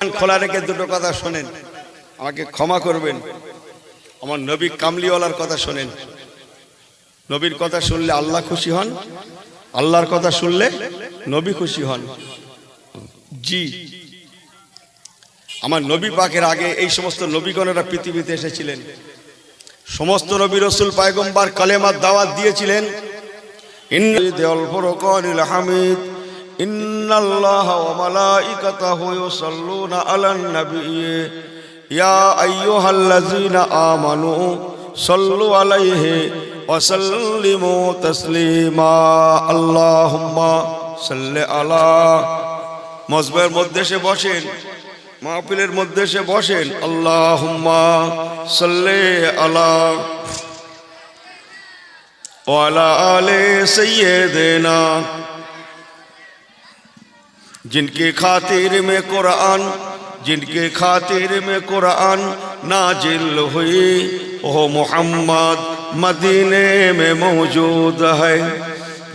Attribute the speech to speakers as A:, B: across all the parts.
A: খোলা রেখে দুটো কথা শোনেন, আমাকে ক্ষমা করবেন। আমার নবী কামলিওয়ালার কথা শোনেন। নবীর কথা শুনলে আল্লাহ খুশি হন, আল্লাহর কথা শুনলে নবী খুশি হন। জি, আমার নবী পাকের আগে এই সমস্ত নবীগণেরা পৃথিবীতে এসেছিলেন। সমস্ত নবী রাসূল পয়গম্বর কালেমার দাওয়াত দিয়েছিলেন। ইন্নাল ফুরকানিল হামিদ ইন্নাল্লাহা ওয়া মালাইকাতাহু ইউসাল্লুনা আলান নাবিয়্যি ইয়া আইয়ুহাল্লাযীনা আমানু সাল্লু আলাইহি ওয়া সাল্লিমু তাসলিমা। আল্লাহুম্মা সাল্লি আলা। মসজিদের মধ্যে এসে বসেন, মাহফিলের মধ্যে এসে বসেন। আল্লাহুম্মা সাল্লি আলা ওয়া আলা আলি সাইয়্যিদিনা जिनके खातिर में कुरान, जिनके खातिर में कुरान नाजिल हुई वो मोहम्मद मदीने में मौजूद है।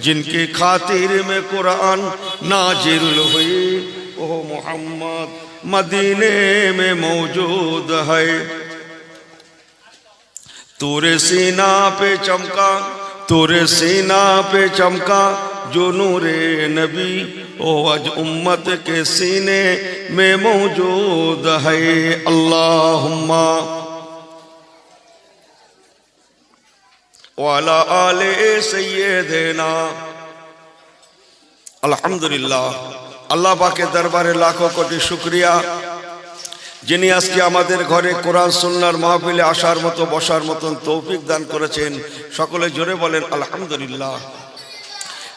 A: जिनके खातिर में कुरान नाजिल हुई वो मोहम्मद मदीने में मौजूद है। तूरे सीना पे चमका, तूरे सीना पे चमका जो नूरे नबी ओ आज उम्मत के सीने में मौजूद है। अल्लाहुम्मा वाला आले सय्यिदिना। अल्हम्दुलिल्लाह, अल्लाह पाकेर दरबारे लाखों कोटी शुक्रिया, যিনি আজকে আমাদের ঘরে কোরআন সুন্নাহর মাহফিলে আসার মতো বসার মতন তৌফিক দান করেছেন। সকলে জোরে বলেন আলহামদুলিল্লাহ।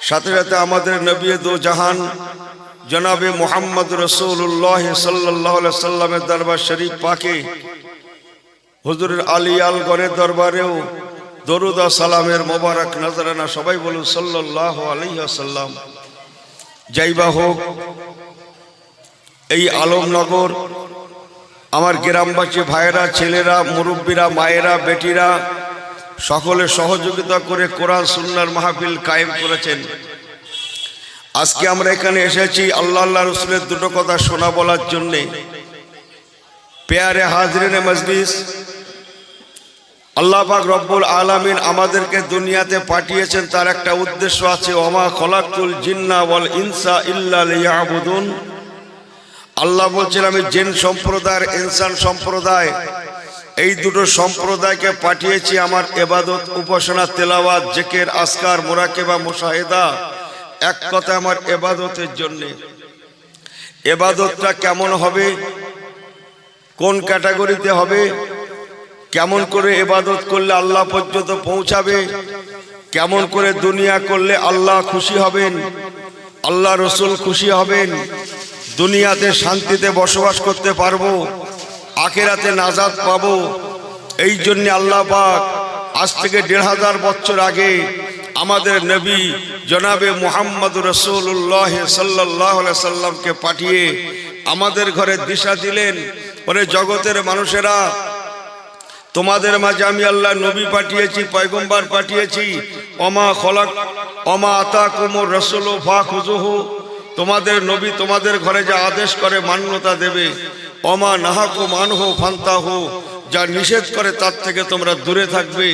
A: সাথে সাথে আমাদের নবী দো জাহান জনাবে মুহাম্মদ রাসূলুল্লাহ সাল্লাল্লাহু আলাইহি সাল্লামের দরবার শরীফ পাকে হুজুরের আলিয়াল গড়ের দরবারেও দরুদ ও সালামের মোবারক নজরানা। সবাই বলুন সাল্লাল্লাহু আলাইহি ওয়াসাল্লাম। যাইবা হোক এই আলমনগর, আমার গ্রামবাসী ভাইয়েরা, ছেলেরা, মুরব্বীরা, মায়েরা, বেটিরা সকলে সহযোগিতা করে কোরআন সুন্নাহর মাহফিল কায়েম করেছেন। আজকে আমরা এখানে এসেছি আল্লাহ রাসূলের দুটো কথা শোনা বলার জন্যে। পেয়ারে হাজরিনে মজলিস, আল্লাহ পাক রব্বুল আলামিন আমাদেরকে দুনিয়াতে পাঠিয়েছেন, তার একটা উদ্দেশ্য আছে। ওমা খলাকতুল জিন্না ওয়াল ইনসা ইল্লা লিয়াবুদুন। আল্লাহ বলছেন আমি জিন সম্প্রদায়, ইনসান সম্প্রদায়, এই দুটো সম্প্রদায়কে পাঠিয়েছি আমার ইবাদত, উপাসনা, তেলাওয়াত, জিকির, আজকার, মুরাকাবা, মুশাহিদা, এক কথা আমার ইবাদতের জন্য। ইবাদতটা কেমন হবে, কোন ক্যাটাগরিতে হবে, কেমন করে ইবাদত করলে আল্লাহ পর্যন্ত পৌঁছাবে, কেমন করে দুনিয়া করলে আল্লাহ খুশি হবেন, আল্লাহ রসুল খুশি হবেন, দুনিয়াতে শান্তিতে বসবাস করতে পারবো, আখিরাতে নাজাত পাবো। এই জন্য আল্লাহ পাক আজ থেকে ১৫০০ বছর আগে আমাদের নবী জনাবে মুহাম্মদ রাসূলুল্লাহ সাল্লাল্লাহু আলাইহি সাল্লামকে পাঠিয়ে আমাদের ঘরে দিশা দিলেন। ওরে জগতের মানুষেরা, তোমাদের মাঝে আমি আল্লাহ নবী পাঠিয়েছি, পয়গম্বর পাঠিয়েছি। ওমা আতাকুমুর রাসূলু ফাখুযুহু। তোমাদের নবী তোমাদের ঘরে যা আদেশ করে মান্যতা দেবে। ওমা নাহাকুম আনহু ফান্তাহু। যা নিষেধ করে তার থেকে তোমরা দূরে থাকবে।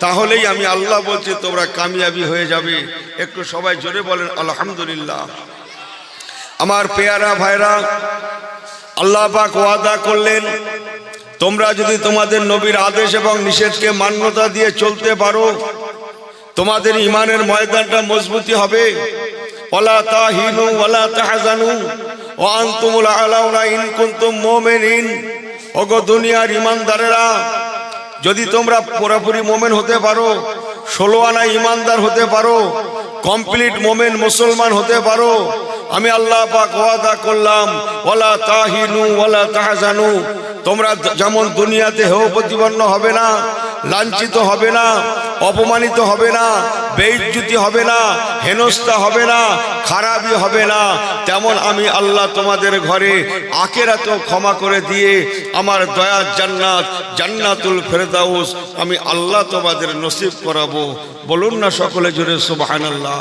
A: তাহলেই আমি আল্লাহ বলছি তোমরা কামিয়াবি হয়ে যাবে। একটু সবাই জোরে বলেন আলহামদুলিল্লাহ। আমার পেয়ারা ভাইরা, আল্লাহ পাক ওয়াদা করলেন তোমরা যদি তোমাদের নবীর আদেশ এবং নিষেধকে মান্যতা দিয়ে চলতে পারো, তোমাদের ঈমানের ময়দানটা মজবুতি হবে। ওয়ালা তাহিনু ওয়ালা তাহজানু ওয়া আনতুমুল আলাউনা ইন কুনতুম মুমিনিন। ওগো দুনিয়ার ঈমানদারেরা, যদি তোমরা পুরোপুরি মুমিন হতে পারো, ১৬ আনা ঈমানদার হতে পারো, কমপ্লিট মুমিন মুসলমান হতে পারো, আমি আল্লাহ পাক ওয়াদা করলাম ওয়ালা তাহিনু ওয়ালা তাহজানু। তোমরা যেমন দুনিয়াতে হেয় প্রতিপন্ন হবে না, লাঞ্ছিত হবে না, অপমানিত হবে না, বেইজ্জতি হবে না, হেনস্থা হবে না, খারাপই হবে না, তেমন আমি আল্লাহ তোমাদের ঘরে আখিরাতেও ক্ষমা করে দিয়ে আমার দয়ার জান্নাত, জান্নাতুল ফেরদাউস আমি আল্লাহ তোমাদের নসিব করাবো। বলুন না সকলে জোরে সুবহানাল্লাহ।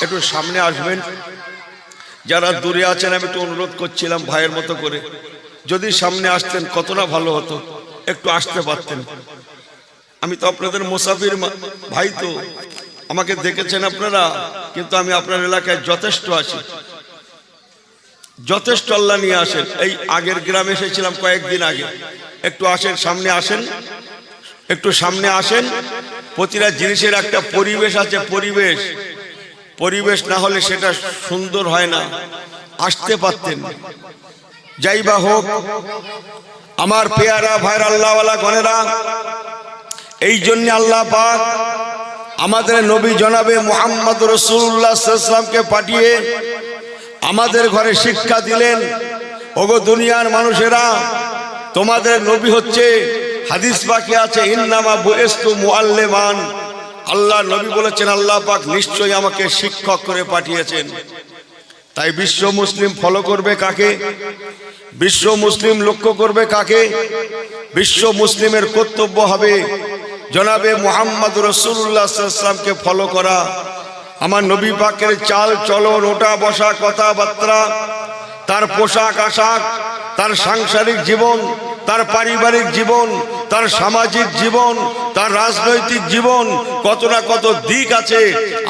A: একটু সামনে আসবেন, যারা দূরে আছেন আমি একটু অনুরোধ করছিলাম ভাইয়ের মতো করে যদি সামনে আসতেন কতটা ভালো হতো, একটু আসতে পারতেন। আমি তো আপনাদের মুসাফির ভাই, তো আমাকে দেখেছেন আপনারা, কিন্তু আমি আপনার এলাকায় যথেষ্ট আছি, যথেষ্ট। আল্লাহ নিয়ে আসেন। এই আগের গ্রামে এসেছিলাম কয়েকদিন আগে, একটু আসেন, সামনে আসেন, একটু সামনে আসেন। প্রতিটা জিনিসের একটা পরিবেশ আছে, পরিবেশ না হলে সেটা সুন্দর হয় না। আসতে পারতেন। যাই বা হোক, আমার পেয়ারা ভাইরা, আল্লাহওয়ালা গণেরা, এই জন্য আল্লাহ পাক আমাদের নবী জনাবে মুহাম্মদ রাসূলুল্লাহ সাল্লাল্লাহু আলাইহি ওয়াসাল্লামকে পাঠিয়ে আমাদের ঘরে শিক্ষা দিলেন, ওগো দুনিয়ার মানুষেরা, তোমাদের নবী হচ্ছে, হাদিস বাকি আছে, ইন্নামা বুইস্তু মুআল্লিমান। আল্লাহ নবী বলেছেন, আল্লাহ পাক নিশ্চয়ই আমাকে শিক্ষক করে পাঠিয়েছেন। তাই বিশ্ব মুসলিম ফলো করবে কাকে? বিশ্ব মুসলিম লক্ষ্য করবে কাকে? বিশ্ব মুসলিমের কর্তব্য হবে জনাবে মুহাম্মদ রাসূলুল্লাহ সাল্লাল্লাহু আলাইহি ওয়াসাল্লামকে ফলো করা। আমার নবী পাকের চাল চলন, ওঠা বসা, কথাবার্তা, তার পোশাক আশাক, তার সাংসারিক জীবন, তার পারিবারিক জীবন, তার সামাজিক জীবন, তার রাজনৈতিক জীবন, কত না কত দিক আছে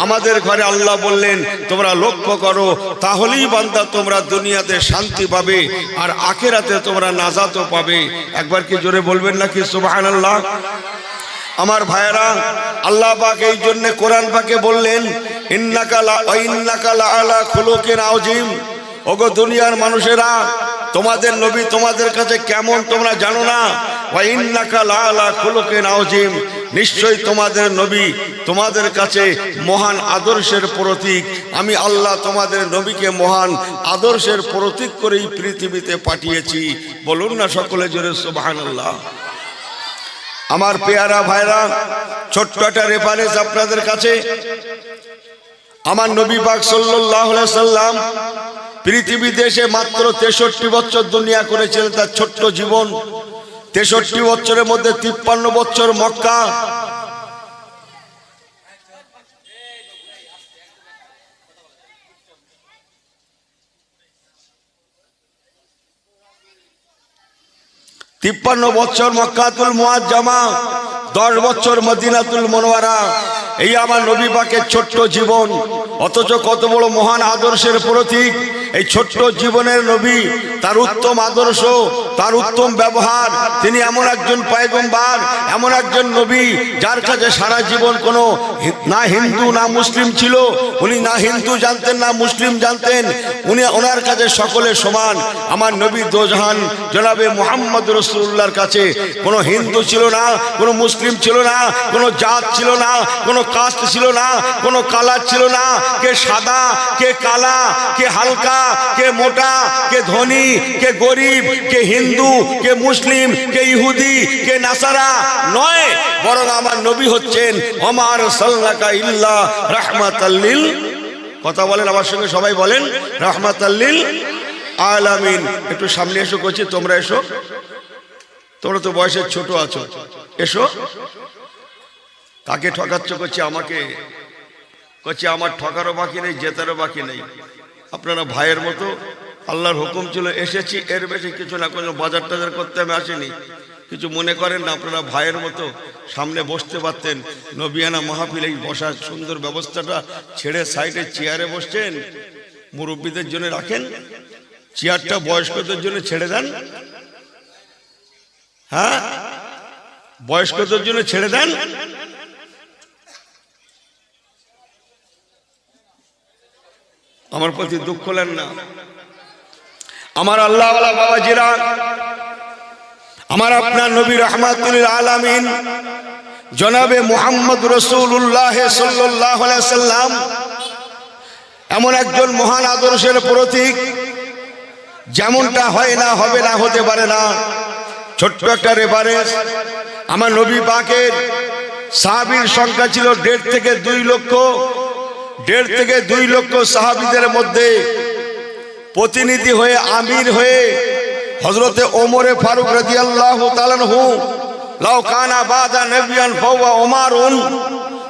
A: আমাদের ঘরে। আল্লাহ বললেন, তোমরা লক্ষ্য করো, তাহলেই বান্দা তোমরা দুনিয়াতে শান্তি পাবে আর আখিরাতে তোমরা নাজাতও পাবে। একবার কি জোরে বলবেন নাকি সুবহানাল্লাহ? আমার ভাইয়েরা, আল্লাহ পাক এই জন্য কোরআন পাকে বললেন, ইন্নাকা লাআলা খুলুকিন আযীম। ওগো দুনিয়ার মানুষেরা, তোমাদের নবী তোমাদের কাছে কেমন তোমরা জানো না? ওয়া ইন্নাকা লাআলা খুলুকিন আযীম, নিশ্চয়ই তোমাদের নবী তোমাদের কাছে মহান আদর্শের প্রতীক। আমি আল্লাহ তোমাদের নবীকে মহান আদর্শের প্রতীক করেই পৃথিবীতে পাঠিয়েছি। বলুন না সকলে জোরে সুবহানাল্লাহ। আমার পেয়ারা ভাইরা, ছোট্ট একটা রেফারেন্স আপনাদের কাছে। আমার নবী পাক সাল্লাল্লাহু আলাইহি সাল্লাম পৃথিবীতে এসে মাত্র 63 বছর দুনিয়া করেছিলেন। তার ছোট্ট জীবন, 63 বছরের মধ্যে 53 বছর মক্কা, 53 বছর মক্কাতুল মুআজ্জামা, 10 বছর মদিনাতুল মুনাওয়ারা। এই আমার নবী পাকের ছোট্ট জীবন, অথচ কত বড় মহান আদর্শের প্রতীক। এই ছোট্ট জীবনের নবী, তার উত্তম আদর্শ, তার উত্তম ব্যবহার। তিনি এমন একজন পয়গম্বর, এমন একজন নবী, যার কাছে সারা জীবন কোনো না হিন্দু না মুসলিম ছিল। উনি না হিন্দু জানতেন না মুসলিম জানতেন, ওনার কাছে সকলে সমান। আমার নবী দোজাহান জনাবে মুহাম্মদ রাসূলুল্লাহর কাছে কোনো হিন্দু ছিল না, কোনো মুসলিম ছিল না, কোনো জাত ছিল না, কোনো কাস্ট ছিল না, কোনো কালার ছিল না। কে সাদা, কে কালা, কে হালকা, কে মোটা, কে ধনী, কে গরিব, কে হিন্দু, কে মুসলিম, কে ইহুদি, কে নাসারা নয়, বরং আমার নবী হচ্ছেন ওমা আরসালনাকা ইল্লা রাহমাতাল লিল, কথা বলেন আমার সঙ্গে সবাই বলেন, রাহমাতাল লিল আলামিন। একটু সামনে এসো করছি, তোমরা এসো, তোমরা তো বয়সে ছোট আছো, এসো। কাকে ঠকাচ্ছ? করছি আমাকে, করছি আমার ঠকারও বাকি নেই, জেতারও বাকি নেই। আপনারা ভাইয়ের মতো, আল্লাহর হুকুম ছিল এসেছি, এর বেশি কিছু না। কোনো বাজার টাজার করতে আমি আসিনি, কিছু মনে করেন না। আপনারা ভাইয়ের মতো সামনে বসতে পারতেন। নবিয়ানা মাহফিল, এই বসার সুন্দর ব্যবস্থাটা ছেড়ে সাইডে চেয়ারে বসছেন। মুরব্বীদের জন্য রাখেন, চেয়ারটা বয়স্কদের জন্য ছেড়ে দেন। হ্যাঁ, বয়স্কদের জন্য ছেড়ে দেন। আমার প্রতি দুঃখ নেন না। আমার আল্লাহওয়ালা বাবাজিরা, আমার আপনার নবী রাহমাতুল লিল আলামিন জনাবে মুহাম্মদ রাসূলুল্লাহ সাল্লাল্লাহু আলাইহি সাল্লাম এমন একজন মহান আদর্শের প্রতীক, যেমনটা হয় না, হবে না, হতে পারে না। ছোট্ট একটা রেফারেন্স, আমার নবী পাকের সাহাবীর সংখ্যা ছিল 1.5 থেকে 2 লক্ষ। 1.5 থেকে 2 লক্ষ সাহাবীদের মধ্যে প্রতিনিধি হয়ে, আমির হয়ে হযরতে ওমরে ফারুক রাদিয়াল্লাহু তাআলা আনহু, লাউ কানা বাদা নবিয়ান ফাওয়া ওমরুন,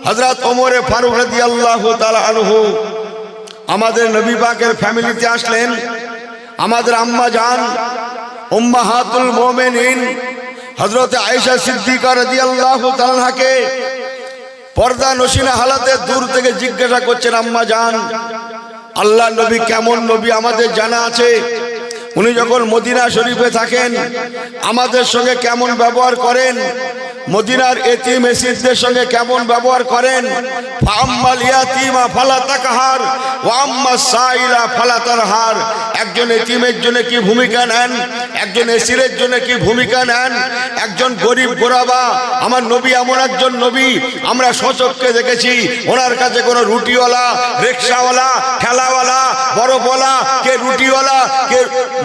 A: হযরত ওমরে ফারুক রাদিয়াল্লাহু তাআলা আনহু আমাদের নবী পাকের ফ্যামিলিতে আসলেন। আমাদের আম্মা জান উম্মাহাতুল মুমিনিন হযরত আয়েশা সিদ্দিকা রাদিয়াল্লাহু তাআলাকে পর্দা নশিনা হালাতে দূর থেকে জিজ্ঞাসা করছেন, আম্মা জান, আল্লাহ নবী কেমন নবী আমাদের জানা আছে। উনি যখন মদিনা শরীফে থাকেন আমাদের সঙ্গে কেমন ব্যবহার করেন, মদিনার এতিম এসিদদের সঙ্গে কেমন ব্যবহার করেন। ফাম্মাল ইয়াতীমা ফালা তাকহার ওয়া আম্মাস সাইলা ফালা তারহার। একজন এতিমের জন্য কি ভূমিকা নেন, একজন এসিরের জন্য কি ভূমিকা নেন, একজন গরিব গোরাবা। আমার নবী এমন একজন নবী, আমরা সচক্ষে দেখেছি ওনার কাছে কোনো রুটিওয়ালা, রিকশাওয়ালা, ঠেলাওয়ালা, বরফওয়ালা, কে রুটিওয়ালা, কে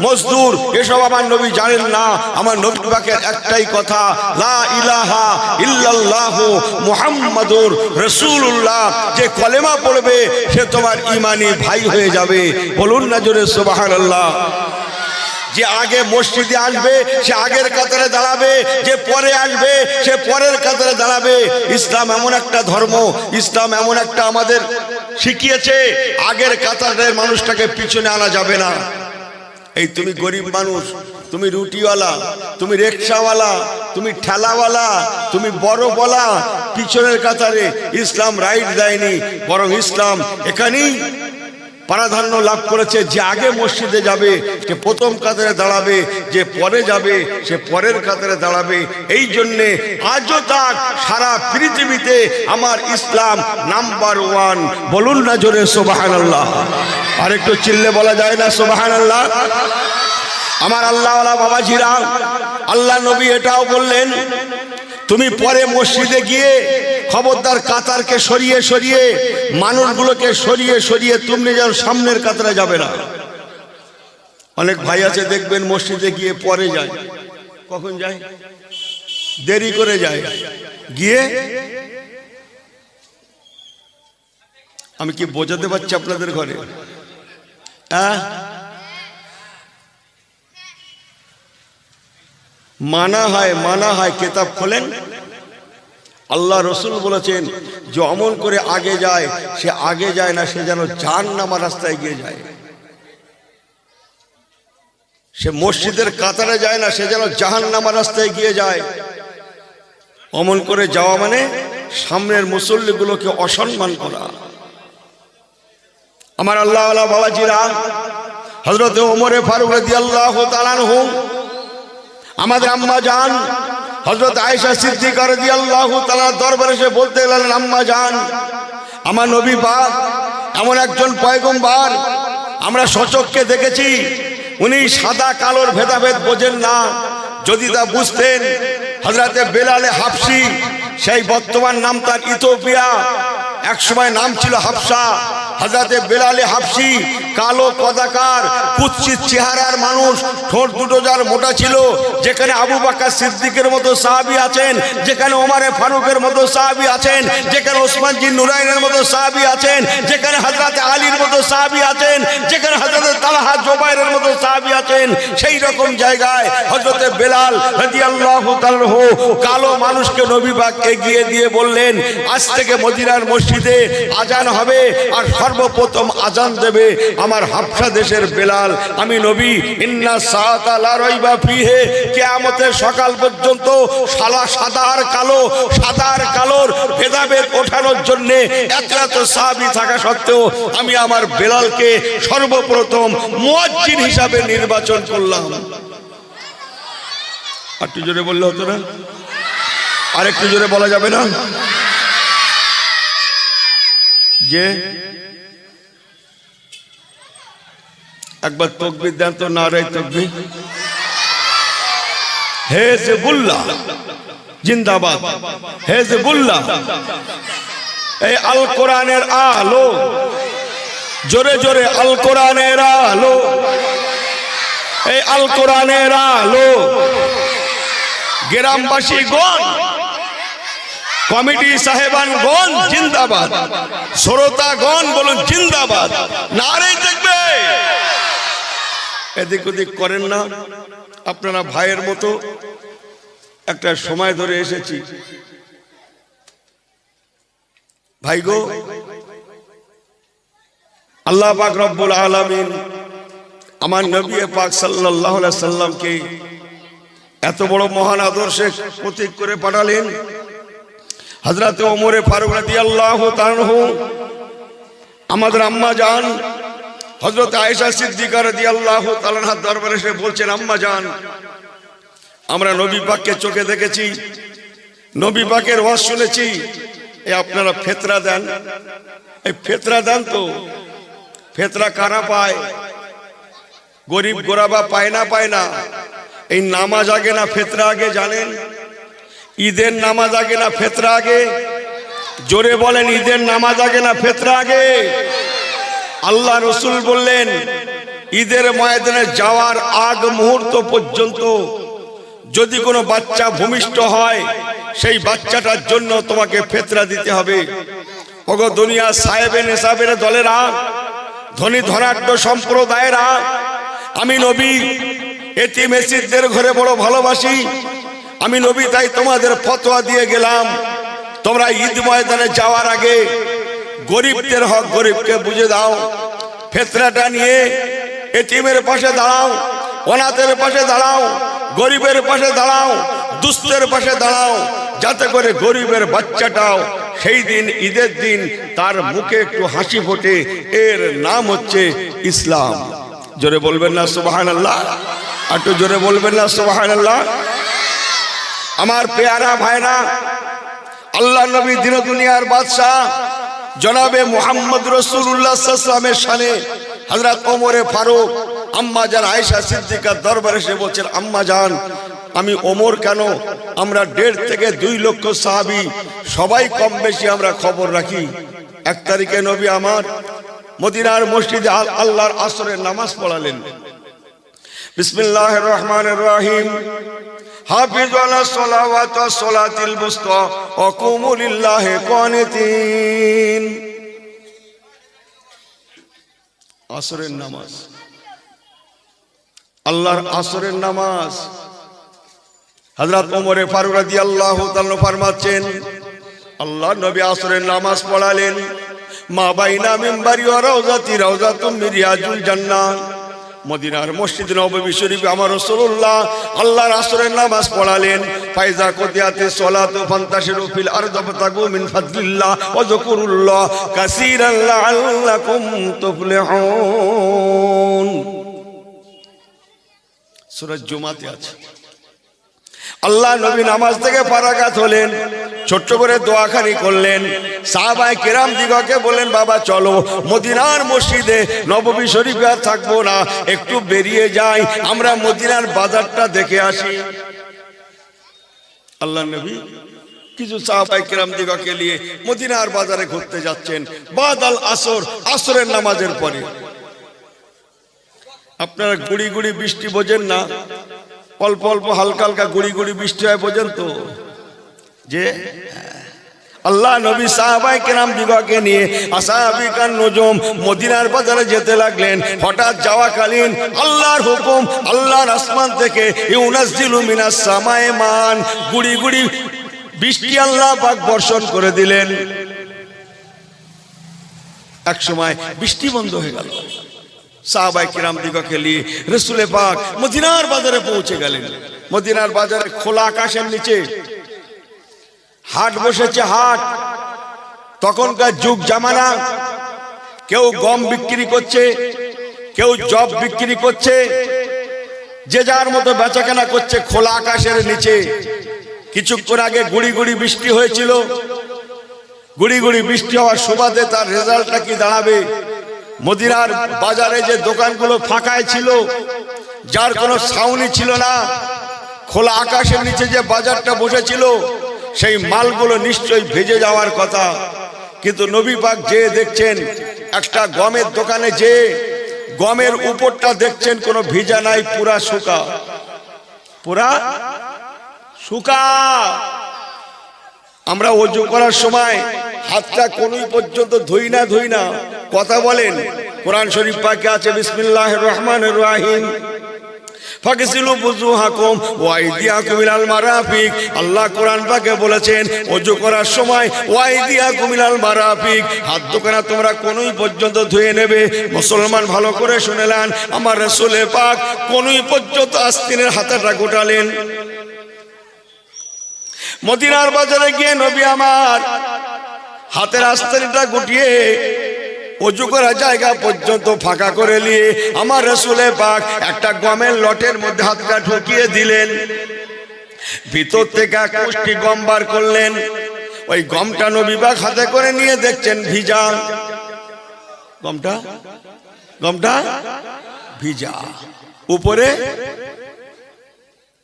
A: মজদুর, এসব আমার নবী জানেন না। আমার নবী পাকের একটাই কথা, লা ইলাহা ইল্লাল্লাহু মুহাম্মাদুর রাসূলুল্লাহ। যে কলেমা পড়বে সে তোমার ঈমানি ভাই হয়ে যাবে। বলুন না জোরে সুবহানাল্লাহ। যে আগে মসজিদে আসবে সে আগের কাতারে দাঁড়াবে, যে পরে আসবে সে পরের কাতারে দাঁড়াবে। ইসলাম এমন একটা ধর্ম, ইসলাম এমন একটা আমাদের শিখিয়েছে, আগের কাতারের মানুষটাকে পিছনে আনা যাবে না। এই তুমি গরিব মানুষ, তুমি রুটিওয়ালা, তুমি রিকশাওয়ালা, তুমি ঠেলাওয়ালা, তুমি বড়ওয়ালা, পিছনের কাতারে ইসলাম রাইট দেয়নি, বরং ইসলাম এখানেই প্রাধান্য লাভ করেছে। যে আগে মসজিদে যাবে সে প্রথম কাতারে দাঁড়াবে, যে পরে যাবে সে পরের কাতারে দাঁড়াবে। এই জন্যে আজও তাক সারা পৃথিবীতে আমার ইসলাম নাম্বার ওয়ান। বলুন না জোরে সুবহানাল্লাহ। আর একটু চিল্লে বলা যায় না সুবহানাল্লাহ? আমার আল্লাহওয়ালা বাবাজিরা, আল্লাহ নবী এটাও বললেন, তুমি পরে মসজিদে গিয়ে খবরদার কাতারকে সরিয়ে সরিয়ে, মানুষগুলোকে সরিয়ে সরিয়ে তুমি যেন সামনের কাতারে যাবে না। অনেক ভাই আছে দেখবেন মসজিদে গিয়ে পরে যায়। কখন যায়? দেরি করে যায়, গিয়ে আমি কি বোঝাতে পারছি আপনাদের ঘরে? হ্যাঁ, মানা হয় কিতাব খোলেন, আল্লাহ রসুল বলেছেন যে অমল করে আগে যায় সে আগে যায় না, সে যেন জাহান্নামের রাস্তায় গিয়ে যায়। সে মসজিদের কাতারে যায় না, সে যেন জাহান্নামের রাস্তায় গিয়ে যায়। অমল করে যাওয়া মানে সামনের মুসল্লিগুলোকে অসম্মান করা। আমার আল্লাহওয়ালা বাবাজিরা, হযরত ওমর ফারুক রাদিয়াল্লাহু তাআলা আনহু, আমাদের আম্মা জান হযরত আয়েশা সিদ্দিকা রাদিয়াল্লাহু তাআলা দরবারে এসে বলতে লাগলেন, আম্মা জান, আমার নবী পাক এমন একজন পয়গম্বর আমরা সচক্ষে দেখেছি, উনি সাদা কালোর ভেদাভেদ বোঝেন না। যদি তা বুঝতেন, হযরতে বেলালে হাবশি, সেই বর্তমান নাম তার ইথিওপিয়া, একসময় নাম ছিল হাবশা। হযরতে বেলালে হাবশি কালো কদাকার, কুৎসিত চেহারার মানুষ, ঠোঁট দুটো যার মোটা ছিল। যেখানে আবু বকর সিদ্দিকের মতো সাহাবী আছেন, যেখানে ওমর ফারুকের মতো সাহাবী আছেন, যেখানে ওসমান জিন নুরাইনের মতো সাহাবী আছেন, যেখানে হযরতে আলীর মতো সাহাবী আছেন, যেখানে হযরতে তালহা জুবাইরের মতো সাহাবী আছেন, সেই রকম জায়গায় হযরতে বেলাল রাদিয়াল্লাহু তাআলা কালো মানুষকে নবী পাক এগিয়ে দিয়ে বললেন, আজ থেকে মদিনার মসজিদে আজান হবে, আর সর্বপ্রথম আজান দেবে আমার হাবশা দেশের বেলাল। আমি নবী, ইন্না সাআতা লা রাইবা ফিহি, কিয়ামতের সকাল পর্যন্ত সাদা আর কালো, সাদা আর কালোর ভেদাভেদ ওঠানোর জন্য এত সাহাবী থাকা সত্ত্বেও আমি আমার বেলালকে সর্বপ্রথম মুয়াজ্জিন হিসাবে নির্বাচন করলাম। একটু জোরে বললে হতো না? আর একটু জোরে বলা যাবে না? যে একবার তাকবীর দেন তো, নারে তাকবীর। হিজবুল্লাহ জিন্দাবাদ, হিজবুল্লাহ। এই আল কোরআনের আলো, জোরে জোরে আল কোরআনের আলো, এই আল কোরআনের আলো। গ্রামবাসী গণ, কমিটি সাহেবানগণ জিন্দাবাদ, শ্রোতাগণ বলুন জিন্দাবাদ, নারে তাকবীর। এদিক ওদিক করেন না, আপনারা ভাইয়ের মতো একটা সময় ধরে এসেছি। ভাই গো, আল্লাহ পাক রব্বুল আলামিন আমার নবী পাক সাল্লাল্লাহু আলাইহি সাল্লামকে এত বড় মহান আদর্শে প্রতীক করে পাঠালেন। হযরত ওমর ফারুক রাদিয়াল্লাহু তাআলা আনহু আমাদের আম্মা জান হযরত আয়েশা সিদ্দিকা রাদিয়াল্লাহু তাআলা আনহার দরবারে এসে বলছেন, আম্মা জান, আমরা নবী পাককে চোখে দেখেছি, নবী পাকের ওয়াজ শুনেছি, এই আপনারা ফিতরা দেন। এই ফিতরা দেন তো ফিতরা কারা পায়? গরিব গোরাবা পায় না। এই নামাজ আগে না ফিতরা আগে জানেন? ঈদের নামাজ আগে না ফিতরা আগে? জোরে বলেন, ঈদের নামাজ আগে না ফিতরা আগে? আল্লাহ রসুল বললেন, ঈদের ময়দানে যাওয়ার আগ মুহূর্ত পর্যন্ত যদি কোনো বাচ্চা ভূমিষ্ঠ হয়, সেই বাচ্চাটার জন্য তোমাকে ফিতরা দিতে হবে। ওগো দুনিয়া সাহেবে নেশাবের দলেরা, ধনী ধনাঢ্য সম্প্রদায়েরা, আমি নবী এতিম এতিমদের ঘরে বড় ভালোবাসি। আমি নবী তাই তোমাদের ফতোয়া দিয়ে গেলাম, তোমরা ঈদ ময়দানে যাওয়ার আগে গরিবদের হক গরিবকে বুঝে দাও। ফিতরাটা নিয়ে এতিমের পাশে দাঁড়াও, অনাথের পাশে দাঁড়াও, গরিবের পাশে দাঁড়াও, দুস্থের পাশে দাঁড়াও, যাতে করে গরিবের বাচ্চাটাও সেই দিন ঈদের দিন তার মুখে একটু হাসি ফোটে। এর নাম হচ্ছে ইসলাম। জোরে বলবেন না সুবহানাল্লাহ? একটু জোরে বলবেন না সুবহানাল্লাহ? আমার পেয়ারা ভাইরা, আল্লাহ নবী দিন দুনিয়ার বাদশাহ জনাবে মুহাম্মদ রাসূলুল্লাহ সাল্লাল্লাহু আলাইহি ওয়াসাল্লামের শানে হযরত ওমর ফারুক আম্মা জান আয়েশা সিদ্দিকার দরবারে এসে বলছেন, আম্মা জান, আমি ওমর কেন, আমরা 1.5 থেকে 2 লক্ষ সাহাবী সবাই কম বেশি আমরা খবর রাখি। 1 তারিখে নবী আমার মদিনার মসজিদে আল্লাহর আসরের নামাজ পড়ালেন। বিসমিল্লাহির রহমানির রহিম, হাফিজু আলাস সালাওয়াতি ওয়াস সালাতিল বুসতা ওয়া কুমু লিল্লাহি কানিতিন। আসরের নামাজ, আল্লাহর আসরের নামাজ। হযরত ওমর ফারুক রাদিয়াল্লাহু তাআলা ফরমাচ্ছেন, আল্লাহ নবী আসরের নামাজ পড়ালেন। মা বাইনা মিম্বারি ওয়া রাউযাতি রাউযাতুম মিন রিয়াজুল জান্নাহ। মদিনার মসজিদ নববী শরীফে আমার রাসূলুল্লাহ আল্লাহর আসরের নামাজ পড়ালেন। ফাইজা কুদিয়াতিস সালাতু ফান্তাশিরু ফিল আরদি ফাতাগু মিন ফাদলিল্লাহ ওয়া যকুরুল্লাহ কাসীরান লাআল্লাকুম তুফলিহুন। সূরা জুমাতে আছে। আল্লাহ নবী নামাজ থেকে ফারাগাত হলেন, ছোট্ট করে দোয়াখানি করলেন। সাহাবায়ে কেরাম দিগকে বলেন, বাবা চলো মদিনার মসজিদে নববী শরীফে আর থাকবো না, একটু বেরিয়ে যাই, আমরা মদিনার বাজারটা দেখে আসি। আল্লাহ নবী কিছু সাহাবায়ে কেরাম দিগকে নিয়ে মদিনার বাজারে ঘুরতে যাচ্ছেন। বাদাল আসর, আসরের নামাজের পরে। আপনারা গুড়ি গুড়ি বৃষ্টি বোঝেন না? অল্প অল্প হালকা হালকা গুড়ি গুড়ি বৃষ্টি হয়, বোঝেন তো? যে আল্লাহ নবী সাহাবায়ে কেরাম দিগকে নিয়ে আসহাবিকান নজম মদিনার বাজারে যেতে লাগলেন। হঠাৎ যাওয়াকালীন আল্লাহর হুকুম, আল্লাহর আসমান থেকে ইউনাজ্জিলু মিনাস সামায়ে মান, গুড়ি গুড়ি বৃষ্টি আল্লাহ পাক বর্ষণ করে দিলেন। এক সময় বৃষ্টি বন্ধ হয়ে গেল। সাহাবায়ে কিরাম দিগকে নিয়ে রাসূল পাক মদিনার বাজারে পৌঁছে গেলেন। মদিনার বাজারে খোলা আকাশের নিচে হাট বসেছে। হাট তখনকার যুগ জামানা, কেউ গম বিক্রি করছে, কেউ জব বিক্রি করছে, যে যার মতো বেচাকেনা করছে খোলা আকাশের নিচে। কিছুক্ষণ আগে গুড়ি গুড়ি বৃষ্টি হয়েছিল। গুড়ি গুড়ি বৃষ্টি হওয়ার সুবাদে তার রেজাল্টটা কি দাঁড়াবে? মদিনার বাজারে যে দোকানগুলো ফাঁকায় ছিল, যার কোনো ছাউনি ছিল না, খোলা আকাশের নিচে যে বাজারটা বসেছিল, সেই মালগুলো নিশ্চয়ই ভেজে যাওয়ার কথা। কিন্তু নবী পাক যে দেখছেন একটা গমের দোকানে, যে গমের উপরটা দেখছেন কোনো ভিজা নাই, পুরা শুকা, পুরা শুকা। আমরা ওযু করার সময় হাতটা কোনই পর্যন্ত ধুই না, কথা বলেন। কোরআন শরীফ পাকে আছে বিসমিল্লাহির রহমানির রহিম, ফাগসিলু বুজুহাকুম ওয়া আইদিয়াকুম ইলাল মারাফিক। আল্লাহ কোরআন পাকে বলেছেন ওযু করার সময় ওয়া আইদিয়াকুম ইলাল মারাফিক, হাত দুখানা তোমরা কোনই পর্যন্ত ধুয়ে নেবে। মুসলমান ভালো করে শুনেলেন, আমার রাসূল পাক কোনই পর্যন্ত আস্তিনের হাতটা গোটালেন। মদিনার বাজারে গিয়ে নবী আমার হাতের আস্তিনটা গুটিয়ে ওযু করার জায়গা পর্যন্ত ফাঁকা করে নিয়ে আমার রাসূল পাক একটা গমের লটের মধ্যে হাতটা ঢুকিয়ে দিলেন। ভিতর থেকে এক মুষ্টি গম বার করলেন। ওই গমটা নবী পাক হাতে করে নিয়ে দেখছেন ভিজা। গমটা ভিজা, উপরে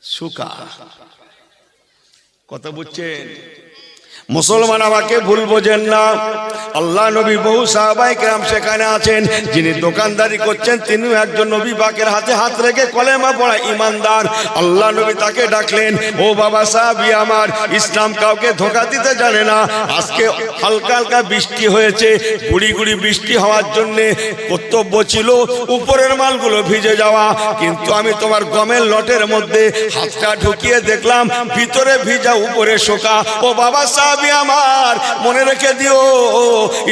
A: শুকা। কথা বুঝছেন? মুসলমান আমাকে ভুল বোঝেন না। আল্লাহ নবী বহু সাহাবায়ে কেরাম সেখানে আছেন, যিনি দোকানদারি করছেন তিনিও একজন নবী পাকের হাতে হাত রেখে কলেমা পড়া ঈমানদার। আল্লাহ নবী তাকে ডাকলেন, ও বাবা সাহাবী আমার, ইসলাম কাউকে ধোঁকা দিতে জানে না। আজকে হালকা হালকা বৃষ্টি হয়েছে, গুড়ি গুড়ি বৃষ্টি হওয়ার জন্যে কর্তব্য ছিল উপরের মালগুলো ভিজে যাওয়া, কিন্তু আমি তোমার গমের লটের মধ্যে হাতটা ঢুকিয়ে দেখলাম ভিতরে ভিজা উপরে শোকা। ও বাবা সাহাবী আমার, মনে রেখে দিও,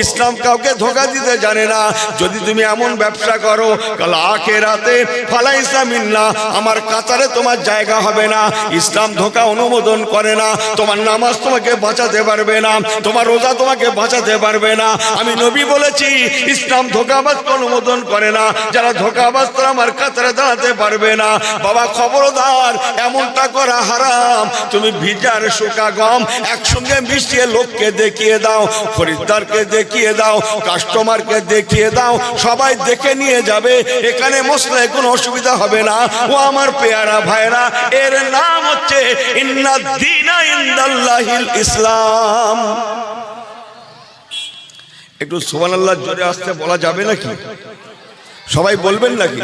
A: ইসলাম কাউকে ধোঁকা দিতে জানে না। যদি তুমি এমন ব্যবসা করো কাল আখিরাতে ফালাইসা মিন্না, আমার কাতারে তোমার জায়গা হবে না। ইসলাম ধোঁকা অনুমোদন করে না। তোমার নামাজ তোমাকে বাঁচাতে পারবে না, তোমার রোজা তোমাকে বাঁচাতে পারবে না। আমি নবী বলেছি ইসলাম ধোঁকাবাজকে অনুমোদন করে না। যারা ধোঁকাবাজ তারা আমার কাতারে দাঁড়াতে পারবে না। বাবা খবরদার, এমনটা করা হারাম। তুমি ভিজার শুকা গম একসঙ্গে মিশিয়ে লোককে দেখিয়ে দাও, খরিদ্দারকে দেখিয়ে দাও, কাস্টমারকে দেখিয়ে দাও, সবাই দেখে নিয়ে যাবে। এখানে মশলায় কোনো অসুবিধা হবে না। ও আমার পেয়ারা ভাইরা, এর নাম হচ্ছে ইন্নাদ-দীনা ইনদাল্লাহিল ইসলাম। একটু সুবহানাল্লাহ জোরে আসতে বলা যাবে নাকি? সবাই বলবেন নাকি?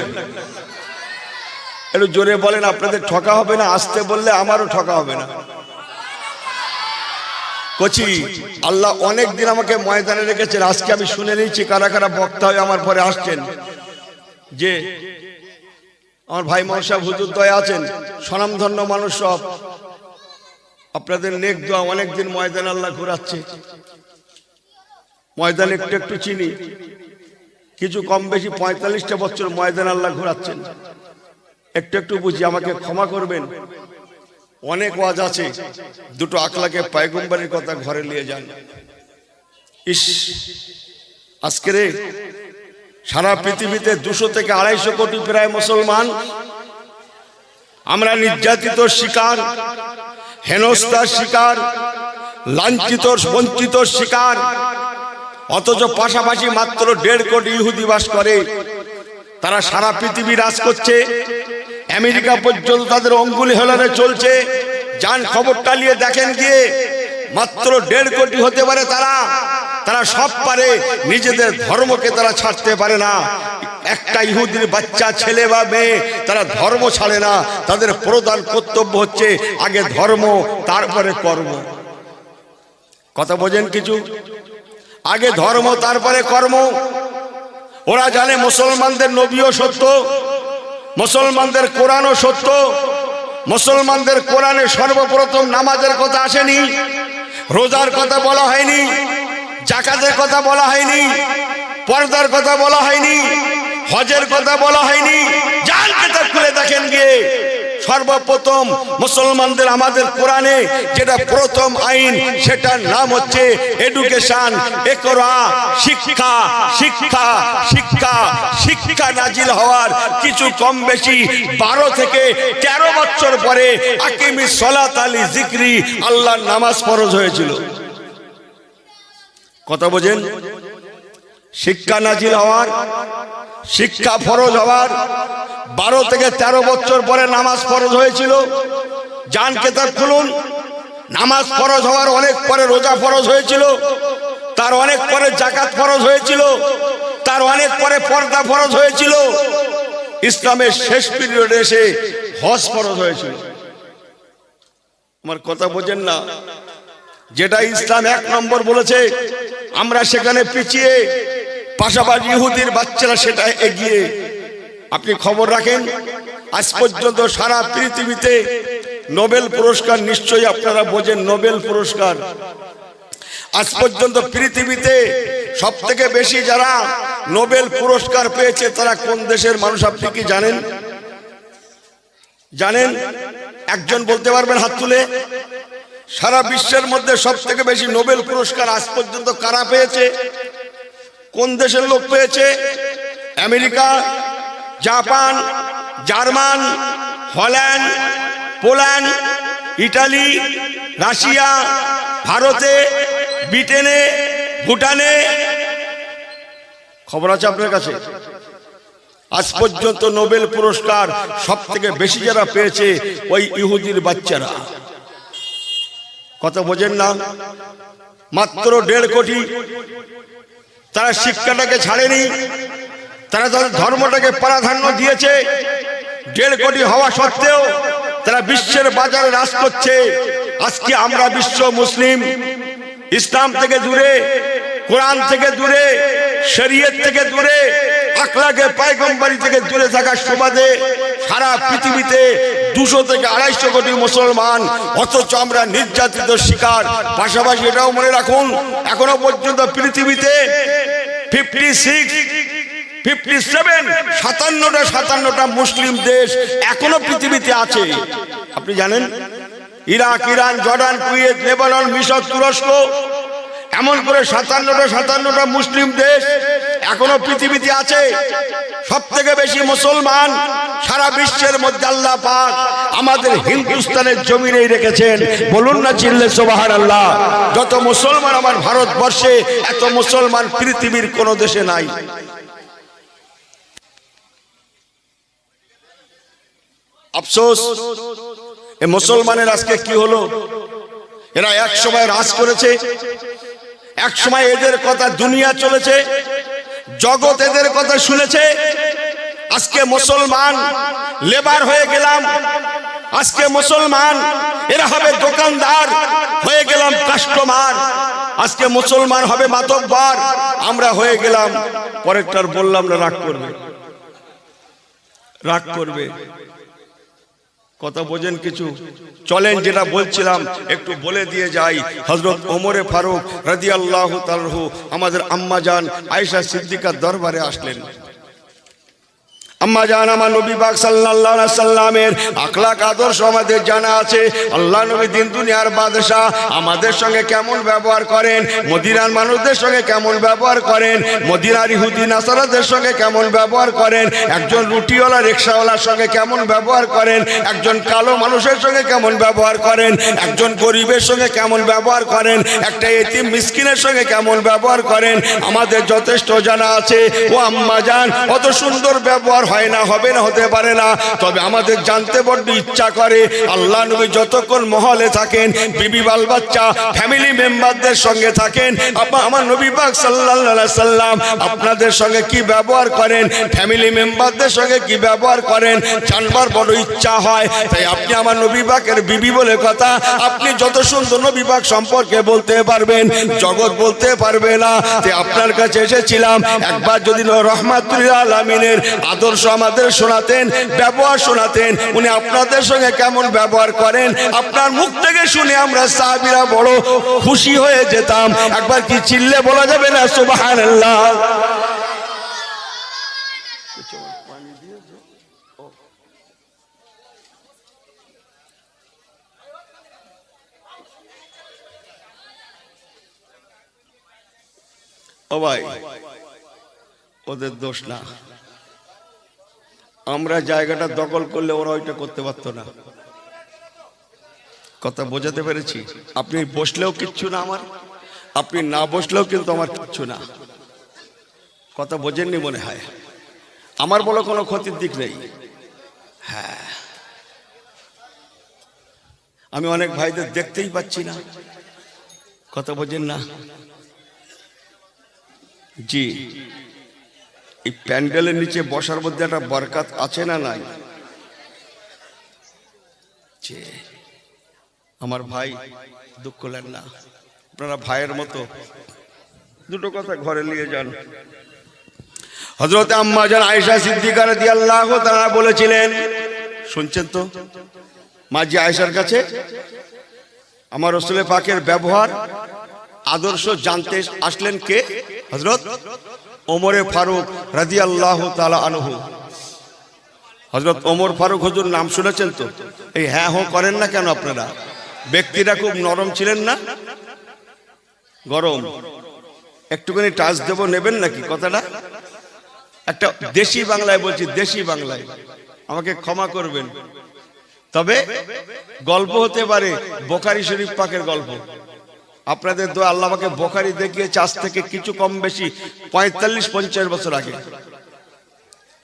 A: একটু জোরে বলেন, আপনাদের ঠকা হবে না। আসতে বললে আমারও ঠকা হবে না। কচি আল্লাহ অনেক দিন আমাকে ময়দানে রেখেছেন। আজকে আমি শুনে নিয়েছি কারা কারা বক্তা হয়ে আমার পরে আসছেন। যে আমার ভাই মহাশয় হুজুর দয়া আছেন, স্বনামধন্য মানুষ সব, আপনাদের নেক দোয়া অনেকদিন ময়দানে আল্লাহ ঘুরাচ্ছে। ময়দানে একটু একটু চিনি, কিছু কম বেশি 45টা বছর ময়দানে আল্লাহ ঘুরাচ্ছেন। একটু একটু বুঝি, আমাকে ক্ষমা করবেন। অনেক ওয়াজ আছে, দুটো আখলাকে পয়গম্বরের কথা ঘরে নিয়ে যান। ইস, আজকে রে সারা পৃথিবীতে 200 থেকে 250 কোটি প্রায় মুসলমান, আমরা নির্যাতিত শিকার, হেনস্থার শিকার, লাঞ্ছিত বঞ্চিত শিকার। অথচ পাশাপাশি মাত্র 1.5 কোটি ইহুদি বাস করে। তারা সারা পৃথিবী রাজ করছে। আমেরিকা পর্যন্ত তাদের অঙ্গুলি হেলনে চলছে। যান খবরটা নিয়ে দেখেন গিয়ে, মাত্র 1.5 কোটি হতে পারে তারা সব পারে, নিজেদের ধর্মকে তারা ছাড়তে পারে না। একটা ইহুদির বাচ্চা ছেলে বা মেয়ে তারা ধর্ম ছাড়ে না। তাদের প্রধান কর্তব্য হচ্ছে আগে ধর্ম, তারপরে কর্ম। কথা বোঝেন কিছু? আগে ধর্ম, তারপরে কর্ম। ওরা জানে মুসলমানদের নবীও সত্য, মুসলমানদের কোরআনও সত্য। মুসলমানদের কোরআনে সর্বপ্রথম নামাজের কথা আসেনি, রোজার কথা বলা হয়নি, যাকাতের কথা বলা হয়নি, পর্দার কথা বলা হয়নি, হজের কথা বলা হয়নি। যার কিতাব খুলে দেখেন গিয়ে, সর্বপ্রথম মুসলমানদের আমাদের কোরআনে যেটা প্রথম আইন, সেটার নাম হচ্ছে এডুকেশন, ইকরা, শিক্ষা। শিক্ষা শিক্ষা শিক্ষা নাজিল হওয়ার কিছু কম বেশি 12 থেকে 13 বছর পরে আকিমিস সালাত আলি যিকরি, আল্লাহর নামাজ ফরজ হয়েছিল। কথা বোঝেন? শিক্ষা নাজিল হওয়ার, শিক্ষা ফরজ হওয়ার 12 থেকে 13 বছর পরে নামাজ ফরজ হয়েছিল। জান কিতাব খুলুন, নামাজ ফরজ হওয়ার অনেক পরে রোজা ফরজ হয়েছিল, তার অনেক পরে যাকাত ফরজ হয়েছিল, তার অনেক পরে পর্দা ফরজ হয়েছিল। ইসলামের শেষ পিরিয়ডে এসে হজ ফরজ হয়েছিল। আমার কথা বোঝেন না? যেটা ইসলাম 1 নম্বর বলেছে, আমরা সেখানে পিছিয়ে, পাশাপাশি ইহুদির বাচ্চারা সেটা এগিয়ে। আপনি খবর রাখেন, আজ পর্যন্ত সারা পৃথিবীতে নোবেল পুরস্কার, নিশ্চয়ই আপনারা বোঝেন নোবেল পুরস্কার, আজ পর্যন্ত পৃথিবীতে সব থেকে বেশি যারা নোবেল পুরস্কার পেয়েছে তারা কোন দেশের মানুষ আপনি কি জানেন? জানেন? একজন বলতে পারবেন হাত তুলে? সারা বিশ্বের মধ্যে সব থেকে বেশি নোবেল পুরস্কার আজ পর্যন্ত কারা পেয়েছে? কোন দেশের লোক পেয়েছে? America, Japan, German, Holland, Poland, Italy, Russia, ভারতে, ব্রিটেনে, ভুটানে। খবর আছে আপনার কাছে? আজ পর্যন্ত নোবেল পুরস্কার সব থেকে বেশি যারা পেয়েছে ওই ইহুদির বাচ্চারা। কথা বোঝেন না? মাত্র 1.5 কোটি। তারা শিক্ষাটাকে ছাড়েনি, তারা তাদের ধর্মটাকে প্রাধান্য দিয়েছে। 1.5 কোটি হওয়া সত্ত্বেও তারা বিশ্বের বাজারে রাজ করছে। আজকে আমরা বিশ্ব মুসলিম, ইসলাম থেকে দূরে, কোরআন থেকে দূরে, শরীয়ত থেকে দূরে, আখলাকে পয়গম্বরী থেকে দূরে থাকার সুবাদে সারা পৃথিবীতে 200 থেকে 250 কোটি মুসলমান, অথচ আমরা নির্যাতিত শিকার। পাশাপাশি এটাও মনে রাখুন, এখনো পর্যন্ত পৃথিবীতে 57টা মুসলিম দেশ এখনো পৃথিবীতে আছে। আপনি জানেন? Iraq, Iran, Jordan, Kuwait, Lebanon, মিশর, তুরস্ক, এমন করে 57টা মুসলিম দেশ এখনো পৃথিবীতে আছে। সব থেকে বেশি মুসলমান সারা বিশ্বের মধ্যে আল্লাহ পাক আমাদের হিন্দুস্তানের জমিনেই রেখেছেন। বলুন না চিল্লে সুবহানাল্লাহ। যত মুসলমান আমার ভারতবর্ষে, এত মুসলমান পৃথিবীর কোন দেশে নাই। আফসোস, এই মুসলমানের আজকে কি হলো? এরা এক সময় রাজ করেছে, এক সময় এদের কথা দুনিয়া চলেছে, জগৎ এদের কথা শুনেছে। আজকে মুসলমান লেবার হয়ে গেলাম, আজকে মুসলমান এরা হবে দোকানদার, হয়ে গেলাম কাস্টমার। আজকে মুসলমান হবে মাতব্বর, আমরা হয়ে গেলাম। পরেরটার বললাম না, রাগ করবে, রাগ করবে। কথা বোঝেন কিছু? চলেন যেটা বলছিলাম একটু বলে দিয়ে যাই। হযরত ওমরে ফারুক রাদিয়াল্লাহু তাআলা আমাদের আম্মা জান আয়েশা সিদ্দিকার দরবারে আসলেন। আম্মা জান আমার নবী পাক সাল্লাল্লাহু আলাইহি সাল্লামের আখলাক আদর্শ আমাদের জানা আছে। আল্লাহ নবী দিন দুনিয়ার বাদশা, আমাদের সঙ্গে কেমন ব্যবহার করেন, মদিনার মানুষদের সঙ্গে কেমন ব্যবহার করেন, মদিনার ইহুদি নাসারাদের সঙ্গে কেমন ব্যবহার করেন, একজন রুটিওয়ালা রিকশাওয়ালার সঙ্গে কেমন ব্যবহার করেন, একজন কালো মানুষের সঙ্গে কেমন ব্যবহার করেন, একজন গরিবের সঙ্গে কেমন ব্যবহার করেন, একটা এতিম মিসকিনের সঙ্গে কেমন ব্যবহার করেন, আমাদের যথেষ্ট জানা আছে। ও আম্মা জান, অত সুন্দর ব্যবহার হয় না, হবে না, হতে পারে না। তবে আমাদের জানতে বড্ড ইচ্ছা করে আল্লাহ নবী যতক্ষণ মহলে থাকেন, বিবি বাল বাচ্চা ফ্যামিলি মেম্বারদের সঙ্গে থাকেন, আমার নবী পাক সাল্লাল্লাহু আলাইহি সাল্লাম আপনাদের সঙ্গে কি ব্যবহার করেন, ফ্যামিলি মেম্বারদের সঙ্গে কি ব্যবহার করেন, জানবার বড় ইচ্ছা হয়। তাই আপনি আমার নবী পাকের বিবি বলে কথা, আপনি যত সুন্দর নবী পাক সম্পর্কে বলতে পারবেন, জগৎ বলতে পারবে না। তাই আপনার কাছে এসেছিলাম, একবার যদি রহমাতুল লিল আলামিনের আদর্শ আমাদের শোনাতেন, ব্যবহার শোনাতেন, উনি আপনাদের সঙ্গে কেমন ব্যবহার করেন, আপনার মুখ থেকে শুনে আমরা সাহাবীরা বড় খুশি হয়ে যেতাম। একবার কি চিল্লে বলা যাবে না সুবহানাল্লাহ? ও ভাই, ওদের দোষ না, আমরা জায়গাটা দখল করলে ওরা ওইটা করতে পারতো না। কথা বোঝাতে পেরেছি? আপনি বসলেও কিচ্ছু না আমার, আপনি না বসলেও কিন্তু আমার কিচ্ছু না। কথা বোঝেননি মনে হয়? আমার বলে কোনো ক্ষতির দিক নেই। হ্যাঁ, আমি অনেক ভাইদের দেখতেই পাচ্ছি না। কথা বোঝেন না? জি, এই প্যান্ডেলের নিচে বসার মধ্যে একটা বরকত আছে না নাই? আমার ভাই দুঃখ করেন না, আপনারা ভাইয়ের মতো দুটো কথা ঘরে নিয়ে যান। হযরত আম্মা জান আয়েশা সিদ্দিকা রাদিয়াল্লাহু তাআলা বলেছিলেন, শুনছেন তো? মাঝি আয়েশার কাছে আমার রাসূল পাকের ব্যবহার আদর্শ জানতে আসলেন কে? হযরত ওমর ফারুক রাদিয়াল্লাহু তাআলা আনহু। হযরত ওমর ফারুক হুজুর নাম শুনেছেন তো? এই হ্যাঁ হো করেন না কেন আপনারা? ব্যক্তিরা খুব নরম ছিলেন না, গরম? একটুখানি টাচ দেব, নেবেন নাকি কথাটা? একটা দেশি বাংলায় বলছি, দেশি বাংলায়, আমাকে ক্ষমা করবেন। তবে গল্প হতে পারে বুখারী শরীফ পাকের গল্প। আপনাদের দোয়া আল্লাহ আমাকে বুখারী দেখিয়েছে আজ থেকে কিছু কম বেশি 45-50 বছর আগে।